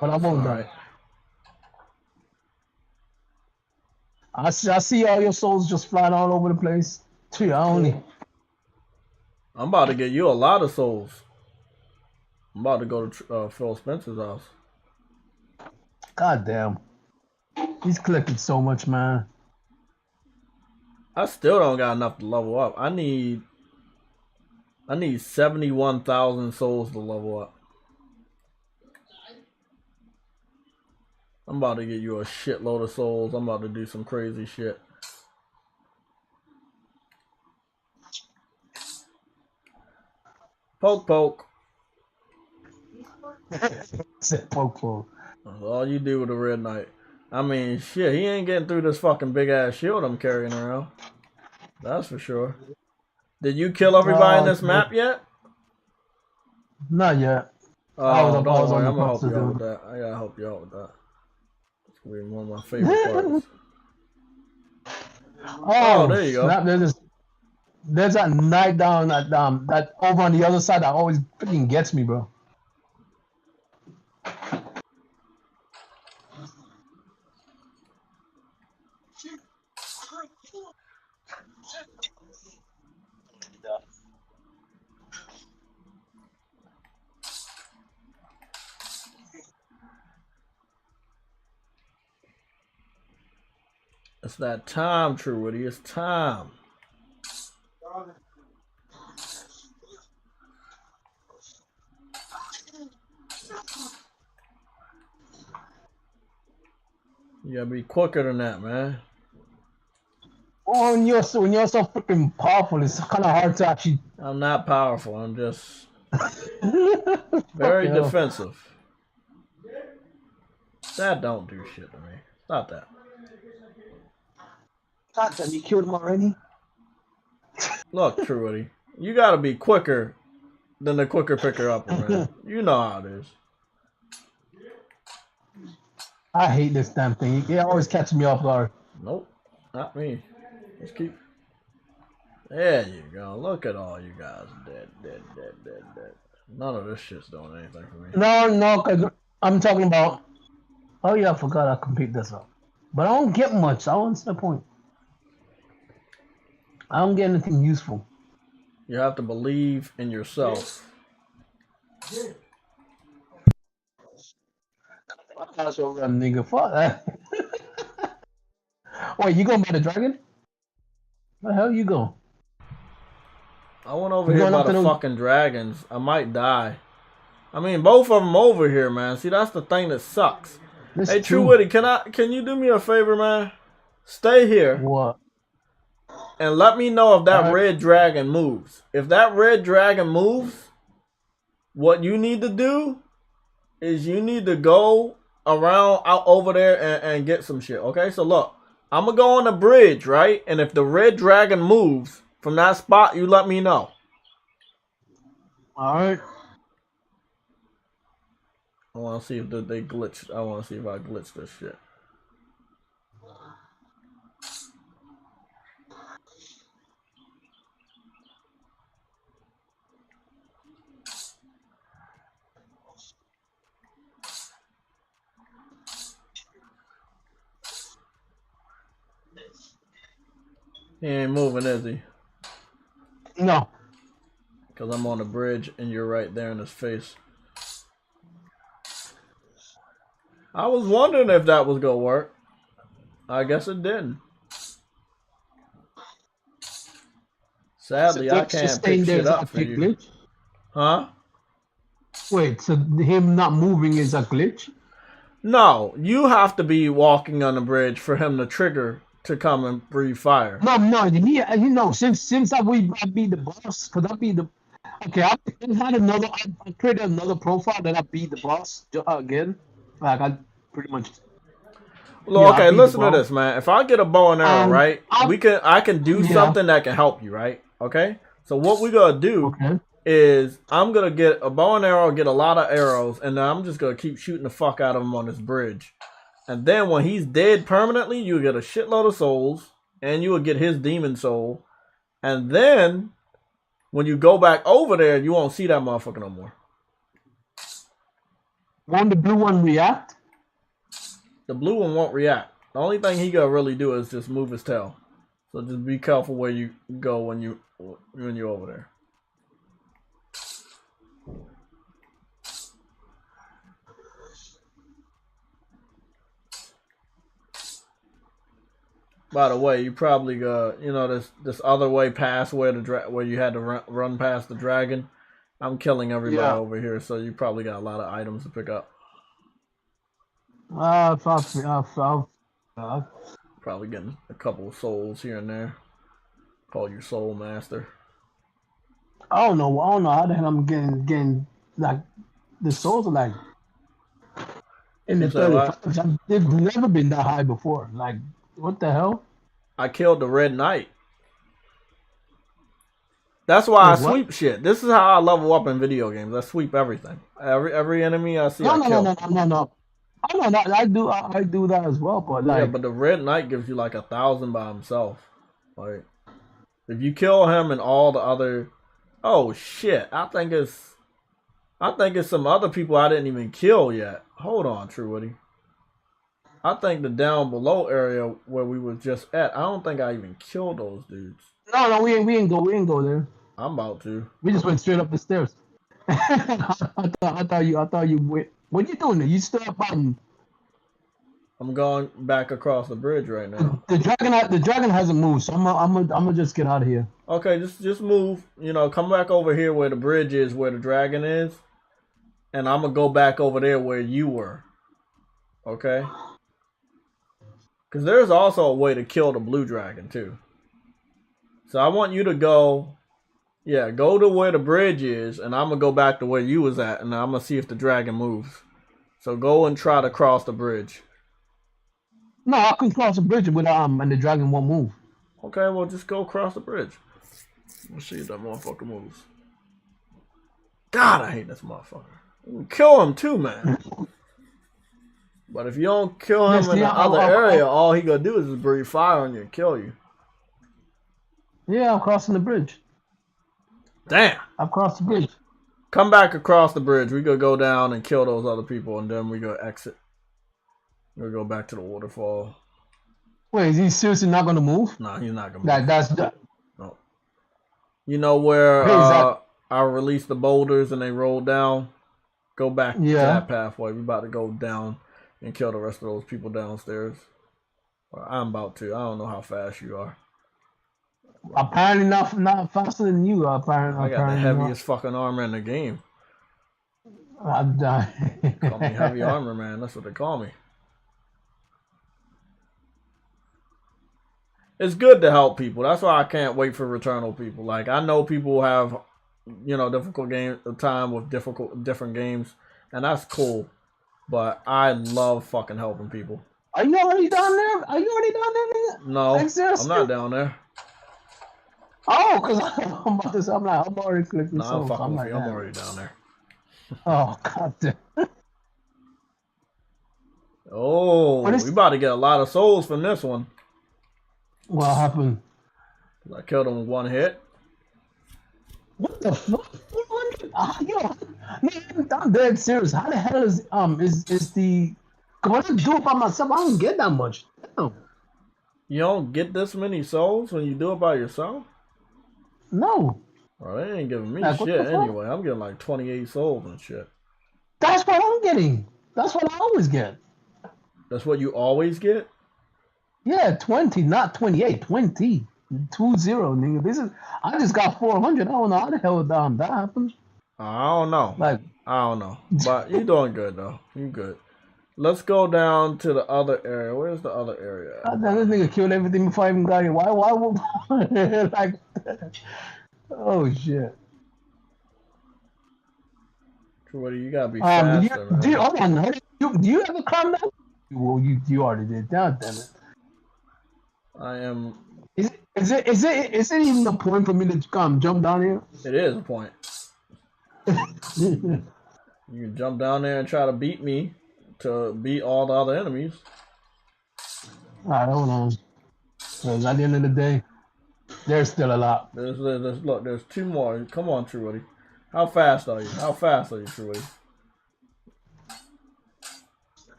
but I won't die. Right. I see all your souls just flying all over the place. Gee, I'm about to get you a lot of souls. I'm about to go to Phil Spencer's house. God damn. He's collecting so much, man. I still don't got enough to level up. I need 71,000 souls to level up. I'm about to get you a shitload of souls. I'm about to do some crazy shit. Poke poke. Said poke poke. That's all you do with a red knight. I mean, shit, he ain't getting through this fucking big ass shield I'm carrying around. That's for sure. Did you kill everybody in this map yet? Not yet. Oh, don't worry, I'm gonna help you out with that. I gotta help you out with that. It's gonna be one of my favorite parts. Oh, there you go. There's that knight down that over on the other side that always freaking gets me, bro. It's that time, True Woody. It's time. You gotta be quicker than that, man. Oh, when you're so freaking powerful, it's kind of hard to actually. I'm not powerful. I'm just very defensive. That don't do shit to me. Stop that. God damn, you killed him already? Look, True Woody, you gotta be quicker than the quicker picker up, man. You know how it is. I hate this damn thing. It always catches me off guard. Nope, not me. Let's keep. There you go. Look at all you guys dead. None of this shit's doing anything for me. No, because I'm talking about. Oh yeah, I forgot I can pick this up. But I don't get much. That's the point. I don't get anything useful. You have to believe in yourself. That's what I'm nigga. Fuck that. Wait, you going by the dragon? Where the hell you going? I went over We're here going by after the them. fucking dragons. I might die. I mean, both of them over here, man. See, that's the thing that sucks. There's Hey, True two. Witty, can you do me a favor, man? Stay here What? and let me know if that Alright. red dragon moves. If that red dragon moves, what you need to do is you need to go around out over there and get some shit. Okay, so look, I'm gonna go on the bridge, right? And if the red dragon moves from that spot, you let me know. All right. I want to see if they glitched. I want to see if I glitched this shit. He ain't moving, is he? No. Because I'm on the bridge and you're right there in his face. I was wondering if that was going to work. I guess it didn't. Sadly, I can't pick shit up for you. Glitch? Huh? Wait, so him not moving is a glitch? No, you have to be walking on the bridge for him to trigger to come and breathe fire. No, you know, since I beat the boss, because I beat the. Okay, I created another profile that I beat the boss again. Like I pretty much. Well, Yeah, okay, listen to this, man. If I get a bow and arrow, right, I can do something that can help you, right? Okay, so what we gonna do is I'm gonna get a bow and arrow, get a lot of arrows, and then I'm just gonna keep shooting the fuck out of him on this bridge. And then when he's dead permanently, you get a shitload of souls, and you will get his demon soul. And then when you go back over there, you won't see that motherfucker no more. Won't the blue one react? The blue one won't react. The only thing he gonna really do is just move his tail. So just be careful where you go when you're over there. By the way, you probably this other way past where you had to run past the dragon. I'm killing everybody over here, so you probably got a lot of items to pick up. Probably getting a couple of souls here and there. Call you Soul Master. I don't know how the hell I'm getting like the souls are like in the 35. They've never been that high before. Like, what the hell? I killed the Red Knight. That's why I sweep shit. This is how I level up in video games. I sweep everything. Every enemy I see, I kill. No. I know that I do that as well, but like, yeah, but the Red Knight gives you like 1,000 by himself. Like, if you kill him and all the other, oh shit, I think it's some other people I didn't even kill yet. Hold on, True Woody. I think the down below area where we was just at, I don't think I even killed those dudes. No, we ain't go there. I'm about to. We just went straight up the stairs. I thought you went. What are you doing there? You still up on? I'm going back across the bridge right now. The dragon hasn't moved, so I'm gonna just get out of here. Okay, just move. Come back over here where the bridge is, where the dragon is, and I'm gonna go back over there where you were. Okay. Because there's also a way to kill the blue dragon too. So I want you to go to where the bridge is, and I'm gonna go back to where you was at, and I'm gonna see if the dragon moves. So go and try to cross the bridge. No, I can cross the bridge with and the dragon won't move. Okay, well just go across the bridge. Let's see if that motherfucker moves. God, I hate this motherfucker. You can kill him too, man. But if you don't kill him in the other area, all he gonna do is just breathe fire on you and kill you. Yeah, I'm crossing the bridge. Damn. I've crossed the bridge. Come back across the bridge. We gonna go down and kill those other people, and then we gonna exit. We'll go back to the waterfall. Wait, is he seriously not gonna move? Nah, he's not gonna move. That's no. You know where I released the boulders and they rolled down? Go back to that pathway. We about to go down and kill the rest of those people downstairs. Or I'm about to. I don't know how fast you are. Apparently not faster than you. Apparently, I got the apparently not. heaviest fucking armor in the game. I'm dying. Call me heavy armor man. That's what they call me. It's good to help people. That's why I can't wait for Returnal people. Like I know people have, difficult time with different games, and that's cool. But I love fucking helping people. Are you already down there? Are you already down there, nigga? No, Like, seriously? I'm not down there. Oh, because I'm already clicking. No, I'm fucking I'm with like, you. I'm damn. already down there. Oh god damn. Oh, What is- we about to get a lot of souls from this one. What happened? I killed him with one hit. What the fuck? 400? Yo, man, I'm dead serious. How the hell is the? Cause when I do it by myself, I don't get that much. Damn. You don't get this many souls when you do it by yourself? No, Well, they ain't giving me Like, what shit the fuck? anyway. I'm getting like 28 souls and shit. that's what I'm getting. That's what I always get. That's what you always get? Yeah, 20, not 28. 20. 20, nigga. This is. I just got 400. I don't know how the hell that happened. I don't know. Like, I don't know. But you're doing good, though. You good. Let's go down to the other area. Where's the other area? God damn, this nigga killed everything before I even got here. Why like, oh shit. Jordy, you gotta be faster, man. Do you ever climb that? Well, you already did. God damn it. I am. Is it even a point for me to jump down here? It is a point. You can jump down there and try to beat me to beat all the other enemies. Alright, hold on. Because at the end of the day, there's still a lot. There's two more. Come on, Truity. How fast are you? How fast are you, Truity?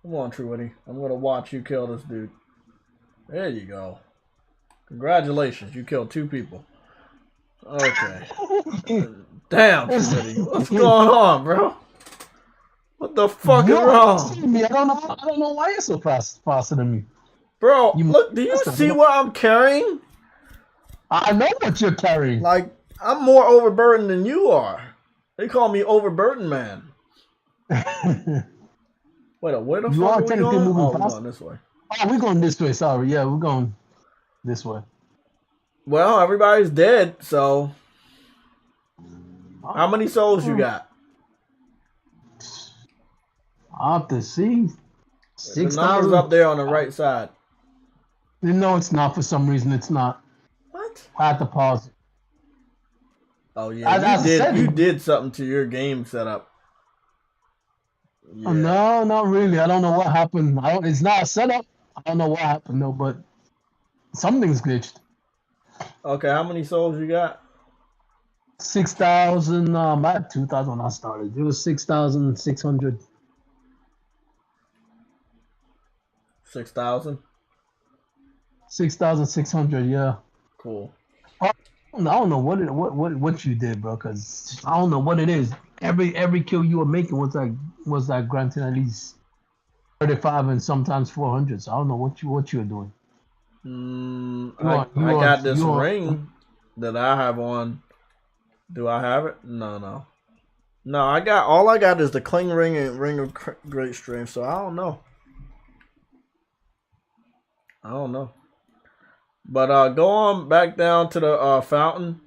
Come on, Truity. I'm gonna watch you kill this dude. There you go. Congratulations, you killed 2 people. Okay. Damn, Truity. What's going on, bro? What the fuck is wrong? Me. I don't know why you're so faster than me. Bro, look, do you see what I'm carrying? I know what you're carrying. Like, I'm more overburdened than you are. They call me overburdened man. Wait, where the fuck are we going? Oh, we're going this way. Oh, we're going this way. Sorry. Yeah, we're going this way. Well, everybody's dead, so... How many souls you got? I have to see. The number's up there on the right side. No, it's not. For some reason, it's not. What? I have to pause. Oh, yeah. You did something to your game setup. Yeah. No, not really. I don't know what happened. It's not a setup. I don't know what happened, though, but something's glitched. Okay, how many souls you got? 6,000. I had 2,000 when I started. It was 6,600. 6,000? 6,600, yeah. Cool. I don't know what you did, bro, because I don't know what it is. Every kill you were making was like granting at least 35 and sometimes 400. So I don't know what you were doing. I got this ring that I have on. Do I have it? No. All I got is the cling ring and ring of great strength. So I don't know. But go on back down to the fountain.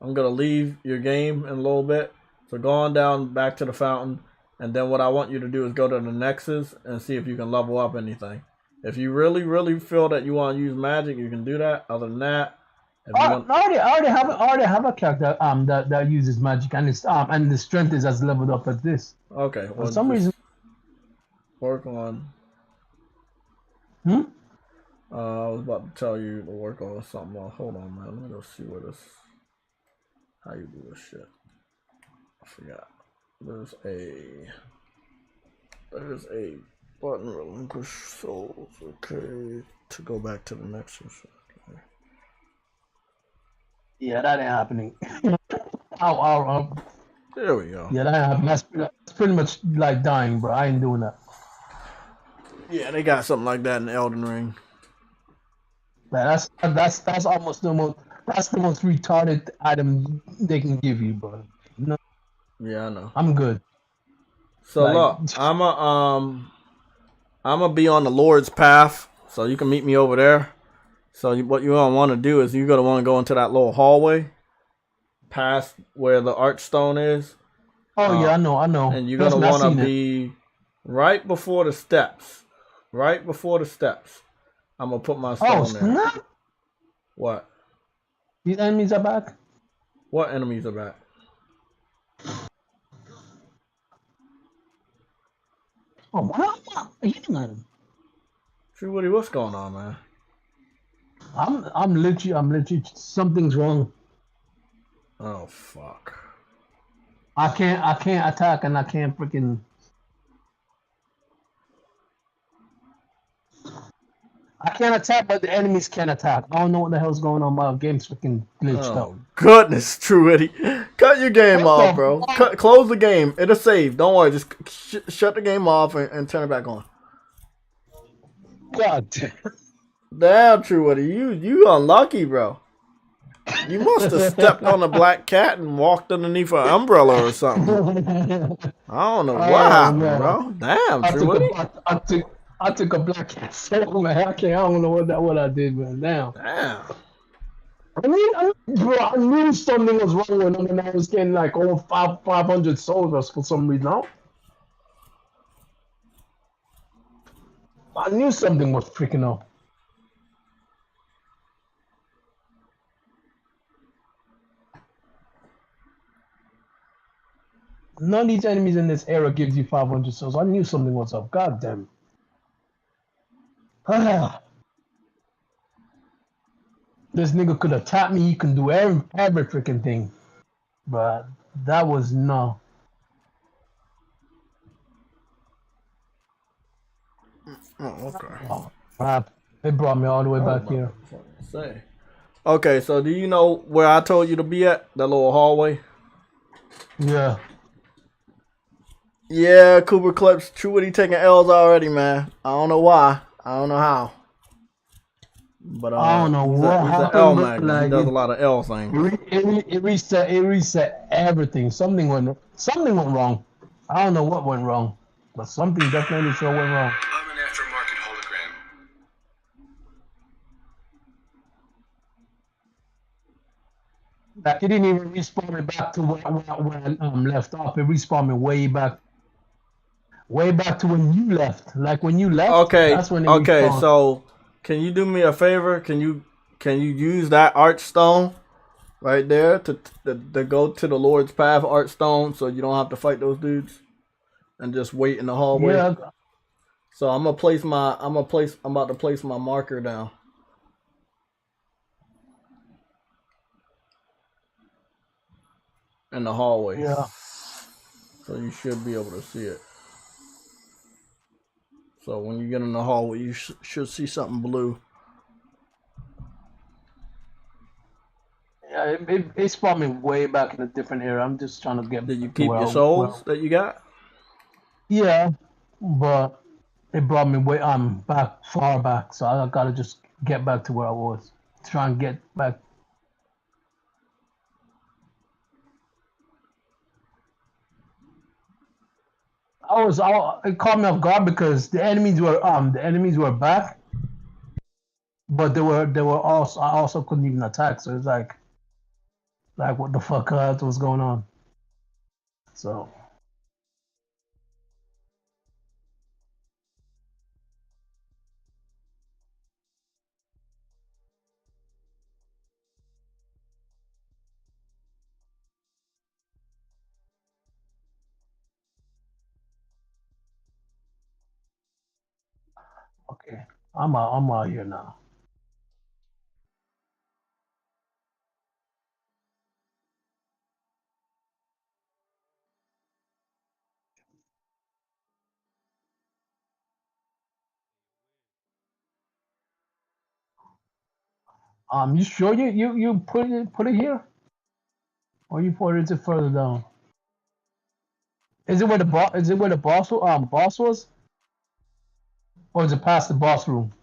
I'm gonna leave your game in a little bit. So go on down back to the fountain, and then what I want you to do is go to the Nexus and see if you can level up anything. If you really, really feel that you want to use magic, you can do that. Other than that, I already have a character that uses magic, and it's and the strength is as leveled up as this. Okay. For some reason, work on. I was about to tell you to work on something else. Hold on, man. Let me go see how you do this shit. I forgot. There's a button relinquish souls. Okay. To go back to the Nexus. Okay. Yeah, that ain't happening. There we go. Yeah, that ain't happening. That's pretty much like dying, bro. I ain't doing that. Yeah, they got something like that in Elden Ring. That's almost the most. That's the most retarded item they can give you, bro. No, Yeah, I know. I'm good. So Like, look, I'm gonna be on the Lord's path, so you can meet me over there. So what you're gonna want to do is you're gonna want to go into that little hallway, past where the archstone is. oh yeah, I know. And you're Trust gonna me, I want to seen it. be right before the steps. Right before the steps. I'm gonna put my Oh stone there. snap! What? These enemies are back. What enemies are back? Oh, what? Are you hitting at him? True Woody, what's going on, man? I'm legit. Something's wrong. Oh fuck. I can't attack, and I can't freaking. I can't attack, but the enemies can attack. I don't know what the hell's going on. My game's freaking glitched up. Oh goodness, True Woody. Cut your game What off, the bro. fuck? Close the game. It'll save. Don't worry. Just shut the game off and turn it back on. God damn. Damn, True Woody, you unlucky, bro. You must have stepped on a black cat and walked underneath an umbrella or something. I don't know what happened, man. bro. Damn, True Woody. I took a black cat soul, man. I don't know what I did, man. Now. Damn. Bro, I knew something was wrong when I was getting like over 500 souls for some reason. I knew something was freaking up. None of these enemies in this era gives you 500 souls. I knew something was up. God damn. This nigga could have tapped me. He can do every freaking thing. But that was no. Oh, okay. Oh, crap. They brought me all the way back here. Say. Okay, so do you know where I told you to be at? That little hallway? Yeah. Yeah, Cooper Clips, True Woody taking L's already, man. I don't know why. I don't know how. But I don't know what he's happened. an L But magnet. like He does a lot of L things. it reset everything. Something went wrong. I don't know what went wrong, but something definitely sure went wrong. I'm an aftermarket hologram. Like it didn't even respawn me back to where I left off. It respawned me way back to when you left. Like when you left, Okay. that's when it Okay, respawned. so can you do me a favor? Can you use that archstone right there to go to the Lord's Path archstone so you don't have to fight those dudes and just wait in the hallway? Yeah. So I'm about to place my marker down. In the hallway. Yeah. So you should be able to see it. So when you get in the hallway, you should see something blue. Yeah, it spawned me way back in a different era. I'm just trying to get. Did you keep your souls that you got? Yeah, but it brought me way back far back, so I gotta just get back to where I was. Try and get back. It caught me off guard because the enemies were back, but they were also I also couldn't even attack. So it's like what the fuck was going on? So. Okay, I'm out here now. You sure you put it here, or you put it further down? Is it where the boss? Is it where the boss was, or is it past the boss room?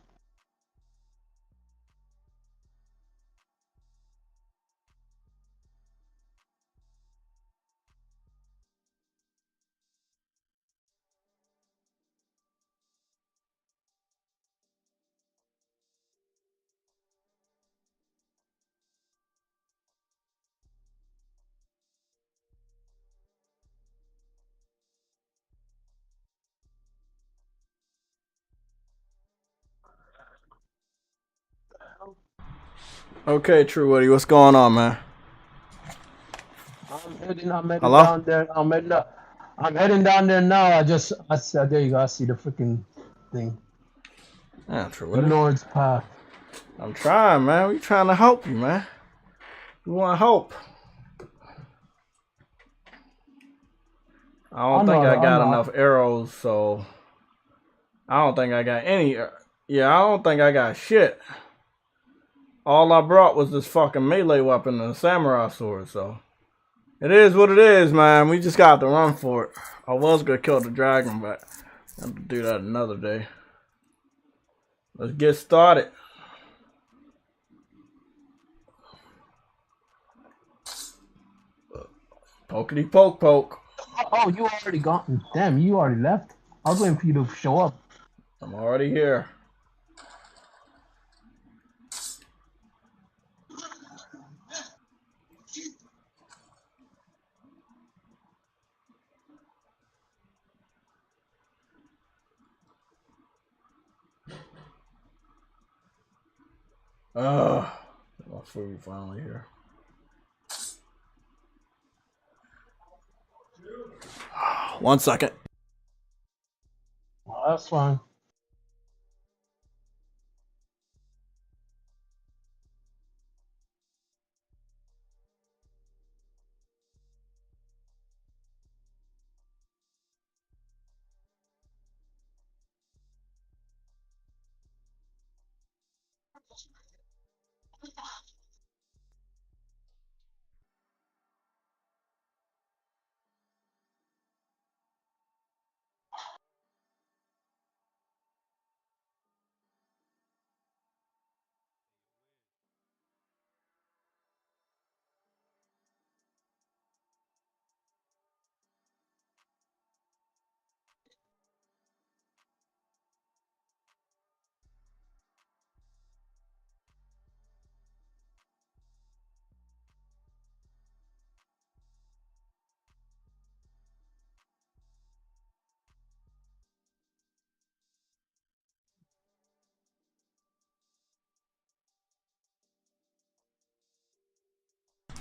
Okay, True Woody, what's going on, man? I'm heading Hello? down there. I'm heading down there now. I said, there you go. I see the freaking thing. Yeah, True The Woody. Lord's path. I'm trying, man. We trying to help you, man. We want help. I don't think I got enough arrows, so I don't think I got any. Yeah, I don't think I got shit. All I brought was this fucking melee weapon and a samurai sword, so it is what it is, man. We just got to run for it. I was gonna kill the dragon, but I have to do that another day. Let's get started. Pokety poke poke. Oh, you already gone. Damn, you already left. I was waiting for you to show up. I'm already here. My food finally here. One second. Oh, that's fine.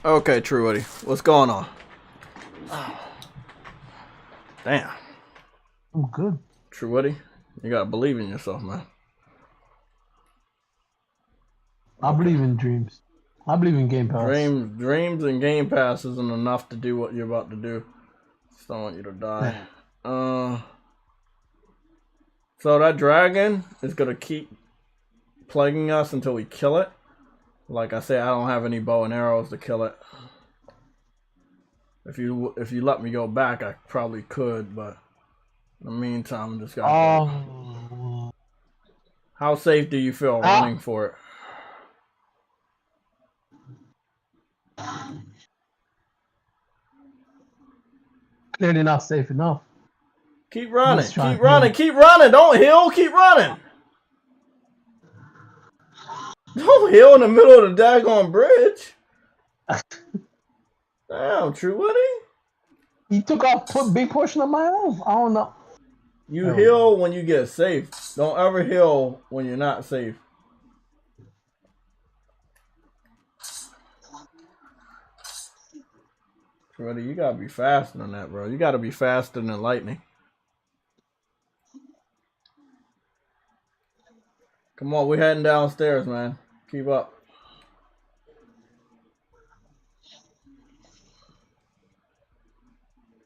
Okay, True Woody, what's going on? Damn. I'm good. True Woody, you gotta believe in yourself, man. I believe in dreams. I believe in Game Pass. Dreams and Game Pass isn't enough to do what you're about to do. Just don't want you to die. So that dragon is gonna keep plaguing us until we kill it. Like I say, I don't have any bow and arrows to kill it. If you let me go back, I probably could, but in the meantime, I'm just gonna. How safe do you feel running for it? Clearly not safe enough. Keep running. Keep running. Keep running. Don't heal. Keep running. Don't heal in the middle of the daggone bridge. Damn, True Woody. He took off a big portion of my health. I don't know. You heal when you get safe. Don't ever heal when you're not safe. True Woody, you gotta be faster than that, bro. You gotta be faster than lightning. Come on, we're heading downstairs, man. Keep up.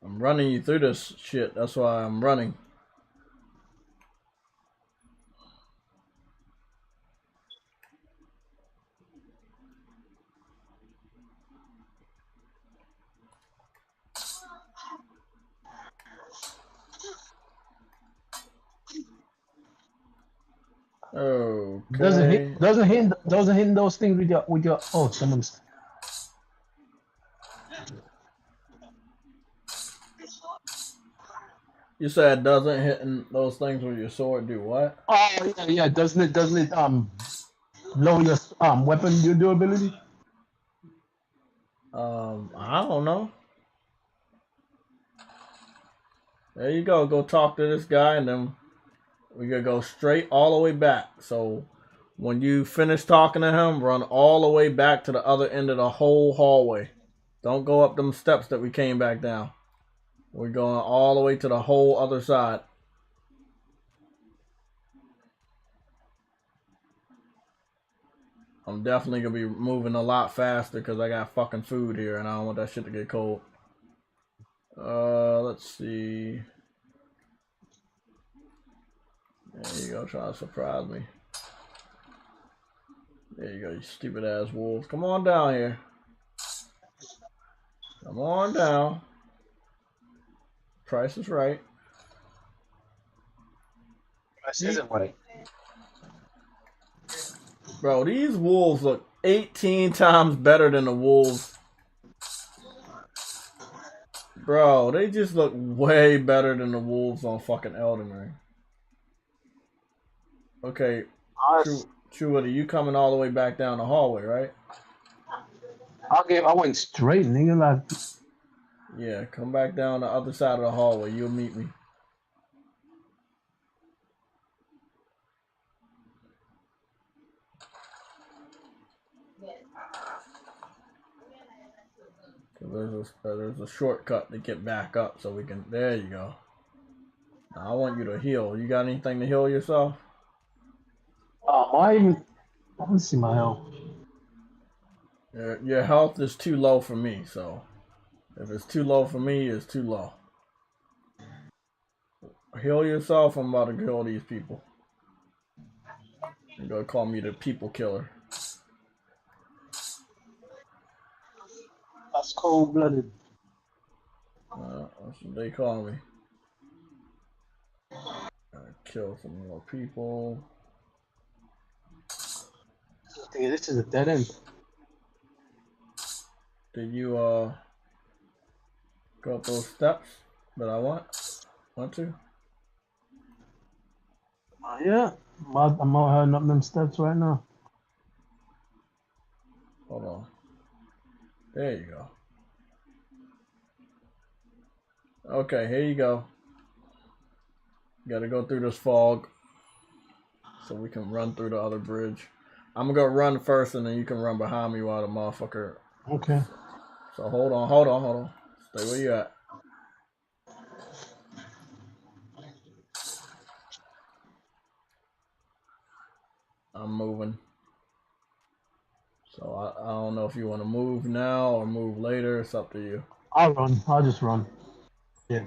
I'm running you through this shit. That's why I'm running. Okay. Doesn't hit those things with your oh someone's. You said doesn't hitting those things with your sword do what? Oh yeah. Doesn't it lower your weapon durability? I don't know. There you go. Go talk to this guy, and then we gotta go straight all the way back. So When you finish talking to him, run all the way back to the other end of the whole hallway. Don't go up them steps that we came back down. We're going all the way to the whole other side. I'm definitely going to be moving a lot faster because I got fucking food here and I don't want that shit to get cold. Let's see. There you go, trying to surprise me. There you go, you stupid ass wolves. Come on down here. Come on down. Price is right. Price isn't right. Bro, these wolves look 18 times better than the wolves. Bro, they just look way better than the wolves on fucking Elden Ring. Okay, True, you coming all the way back down the hallway, right? I went straight, nigga. Like, Yeah, come back down the other side of the hallway. You'll meet me. There's a shortcut to get back up, so we can. There you go. Now, I want you to heal. You got anything to heal yourself? why even? Let me see my health. Your health is too low for me, so if it's too low for me, it's too low. Heal yourself. I'm about to kill these people. You're gonna call me the people killer. That's cold-blooded. That's what they call me. Gotta kill some more people. This is a dead end. Did you go up those steps that I want to? Yeah, I'm out heading up them steps right now. Hold on. There you go. Okay, here you go. Gotta go through this fog so we can run through the other bridge. I'm gonna go run first and then you can run behind me while the motherfucker. Okay. So hold on. Stay where you at. I'm moving. So I don't know if you want to move now or move later. It's up to you. I'll run. I'll just run. Yeah.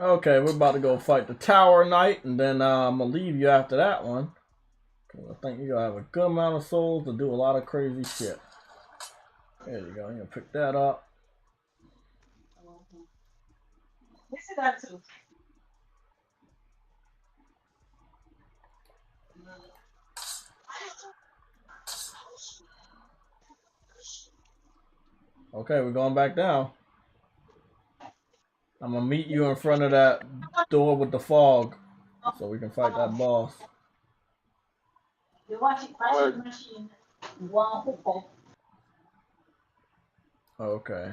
Okay, we're about to go fight the Tower Knight, and then I'm gonna leave you after that one. Cause I think you're gonna have a good amount of souls to do a lot of crazy shit. There you go. I'm gonna pick that up. Okay, we're going back down. I'm gonna meet you in front of that door with the fog, so we can fight that boss. Okay.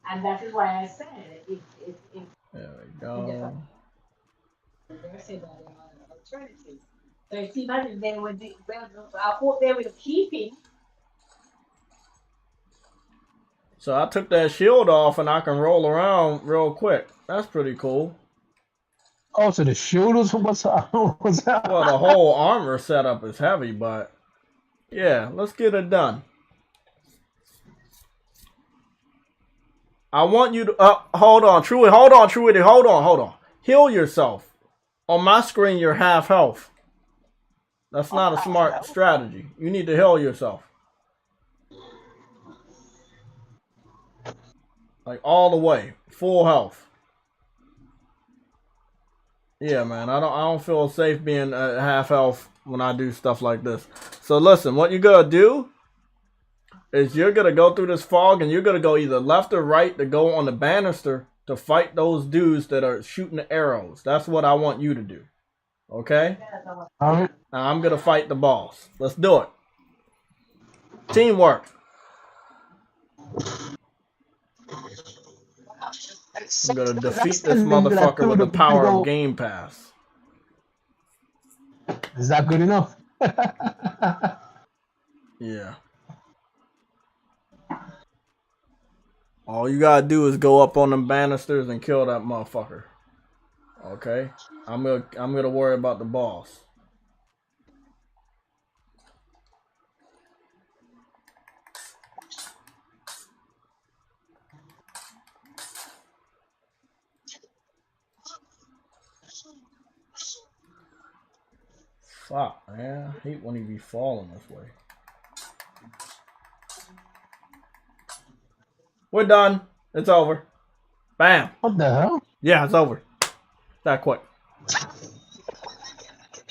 And that is why I said if There we go. alternative. So if imagine they were I hope they were keeping. So I took that shield off and I can roll around real quick. That's pretty cool. Oh, so the shoulders? What's that? Well, the whole armor setup is heavy, but yeah, let's get it done. I want you to hold on, Truity, hold on. Heal yourself. On my screen, you're half health. That's not a smart strategy. You need to heal yourself. Like all the way, full health. Yeah, man. I don't feel safe being half health when I do stuff like this. So listen, what you're gonna do is you're gonna go through this fog and you're gonna go either left or right to go on the banister to fight those dudes that are shooting the arrows. That's what I want you to do. Okay? All right. Now I'm gonna fight the boss. Let's do it. Teamwork. I'm gonna defeat this motherfucker with the power of Game Pass. Is that good enough? Yeah. All you gotta do is go up on them banisters and kill that motherfucker. Okay? I'm gonna worry about the boss. Fuck, man. I hate when he be falling this way. We're done. It's over. Bam. What the hell? Yeah, it's over. That quick.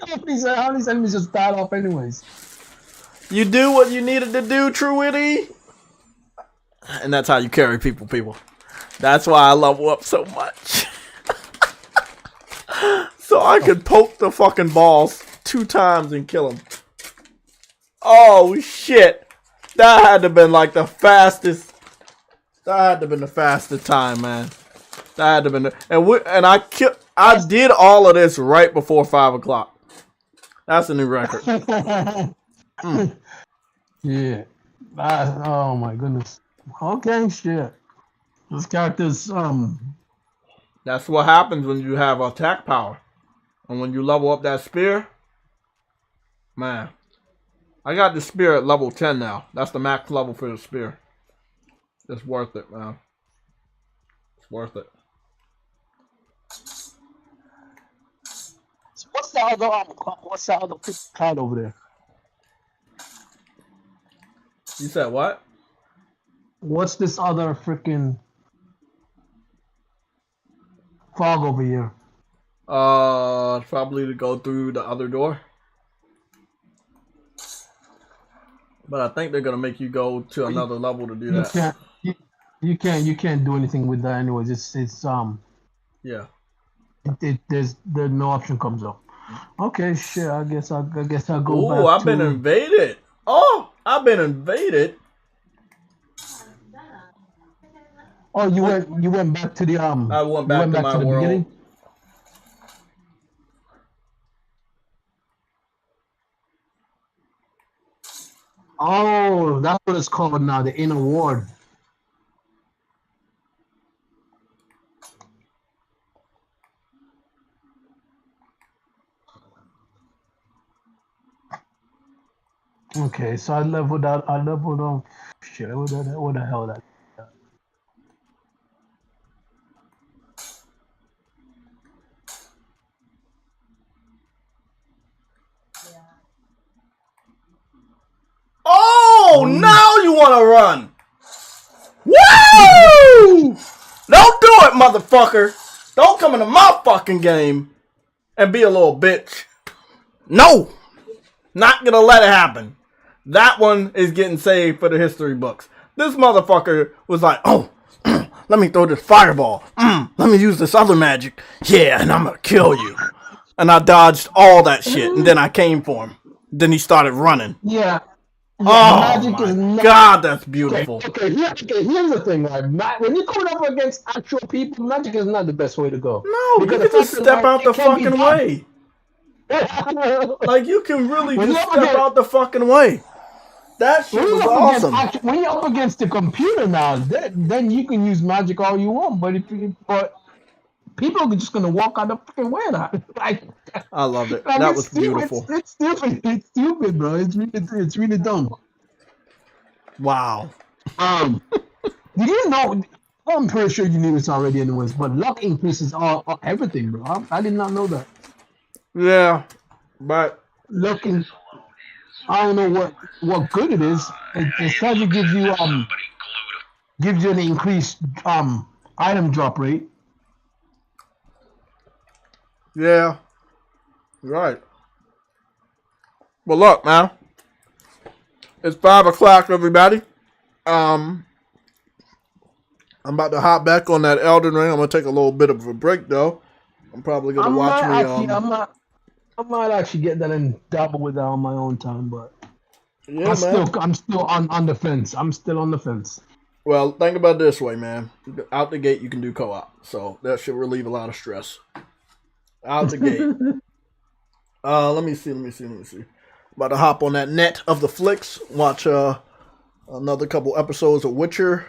How these enemies just died off anyways? You do what you needed to do, Truity. And that's how you carry people. That's why I level up so much. So I could poke the fucking balls 2 times and kill him. Oh, shit. That had to have been like the fastest. That had to have been the fastest time, man. That had to have been and I did all of this right before 5 o'clock. That's a new record. Yeah. Oh my goodness. Okay, shit. This character's That's what happens when you have attack power. And when you level up that spear, man. I got the spear at level 10 now. That's the max level for the spear. It's worth it, man. It's worth it. what's the other cloud over there? You said what? What's this other freaking fog over here? Probably to go through the other door. But I think they're gonna make you go to another level to do that. You can't do anything with that anyways. It's yeah. There's no option comes up. Okay, shit. I guess I'll go back. Ooh, I've been invaded. Oh, I've been invaded. Oh, you went back to the I went back to my world. Beginning? Oh, that's what it's called now, the inner ward. Okay, so I leveled up. Shit, what the hell that? Oh, now you want to run. Woo! Don't do it, motherfucker. Don't come into my fucking game and be a little bitch. No. Not going to let it happen. That one is getting saved for the history books. This motherfucker was like, oh, let me throw this fireball. Let me use this other magic. Yeah, and I'm going to kill you. And I dodged all that shit. And then I came for him. Then he started running. Yeah. Oh my God, that's beautiful. Okay, here's the thing, right? When you're coming up against actual people, magic is not the best way to go. No, because you can just step out the fucking way. Like, you can really just step out the fucking way. That shit was awesome. When you're up against the computer now, then you can use magic all you want, but people are just gonna walk out the fucking way now. I love it. That was beautiful. It's stupid. It's stupid, bro. It's really dumb. Wow. Did you know? I'm pretty sure you knew this already, anyways. But luck increases all everything, bro. I did not know that. Yeah, but luck in, I don't know what good it is. It says it gives you an increased item drop rate. Yeah. Right. Well, look, man. It's 5 o'clock, everybody. I'm about to hop back on that Elden Ring. I'm gonna take a little bit of a break though. I'm probably gonna watch me. I might actually get that and dabble with that on my own time, but Yeah, man. I'm still on the fence. I'm still on the fence. Well, think about it this way, man. Out the gate, you can do co-op, so that should relieve a lot of stress. Out the gate. Let me see. About to hop on that net of the flicks. Watch another couple episodes of Witcher.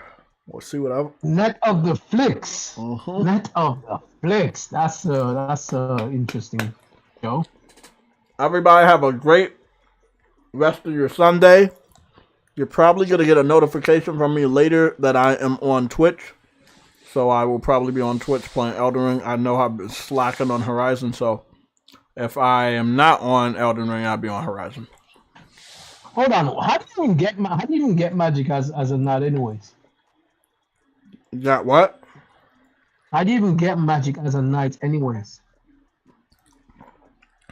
We'll see what I. Net of the flicks. Uh-huh. Net of the flicks. That's interesting show. Everybody have a great rest of your Sunday. You're probably going to get a notification from me later that I am on Twitch. So I will probably be on Twitch playing Elden Ring. I know I've been slacking on Horizon, so if I am not on Elden Ring, I'll be on Horizon. Hold on. How do you even get magic as a knight anyways? You got what? How do you even get magic as a knight anyways?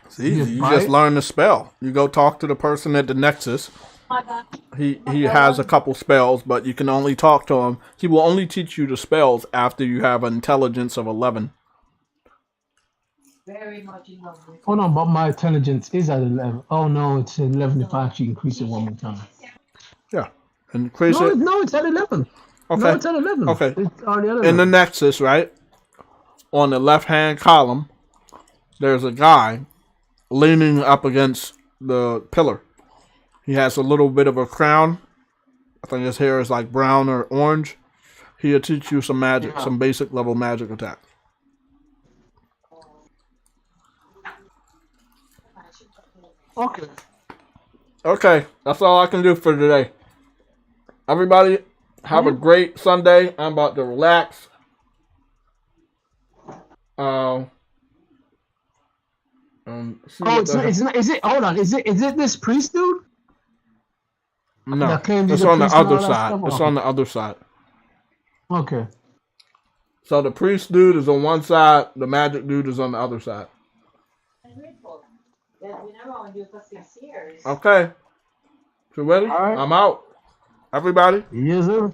It's easy. You just learn the spell. You go talk to the person at the Nexus. He has a couple spells, but you can only talk to him. He will only teach you the spells after you have an intelligence of 11. Very much in love with. Hold on, but my intelligence is at 11. Oh no, it's 11 if I actually increase it one more time. Yeah. Increase it. No, it's at 11. Okay. No, it's at 11. Okay. It's already at 11. In the Nexus, right? On the left-hand column, there's a guy leaning up against the pillar. He has a little bit of a crown. I think his hair is like brown or orange. He'll teach you some magic, some basic level magic attack. Okay. Okay, that's all I can do for today. Everybody, have a great Sunday. I'm about to relax. Is it? Hold on. Is it this priest dude? No, it's on the other side. It's on the other side. Okay. So the priest dude is on one side. The magic dude is on the other side. Okay. You ready? All right. I'm out. Everybody. Yes, sir.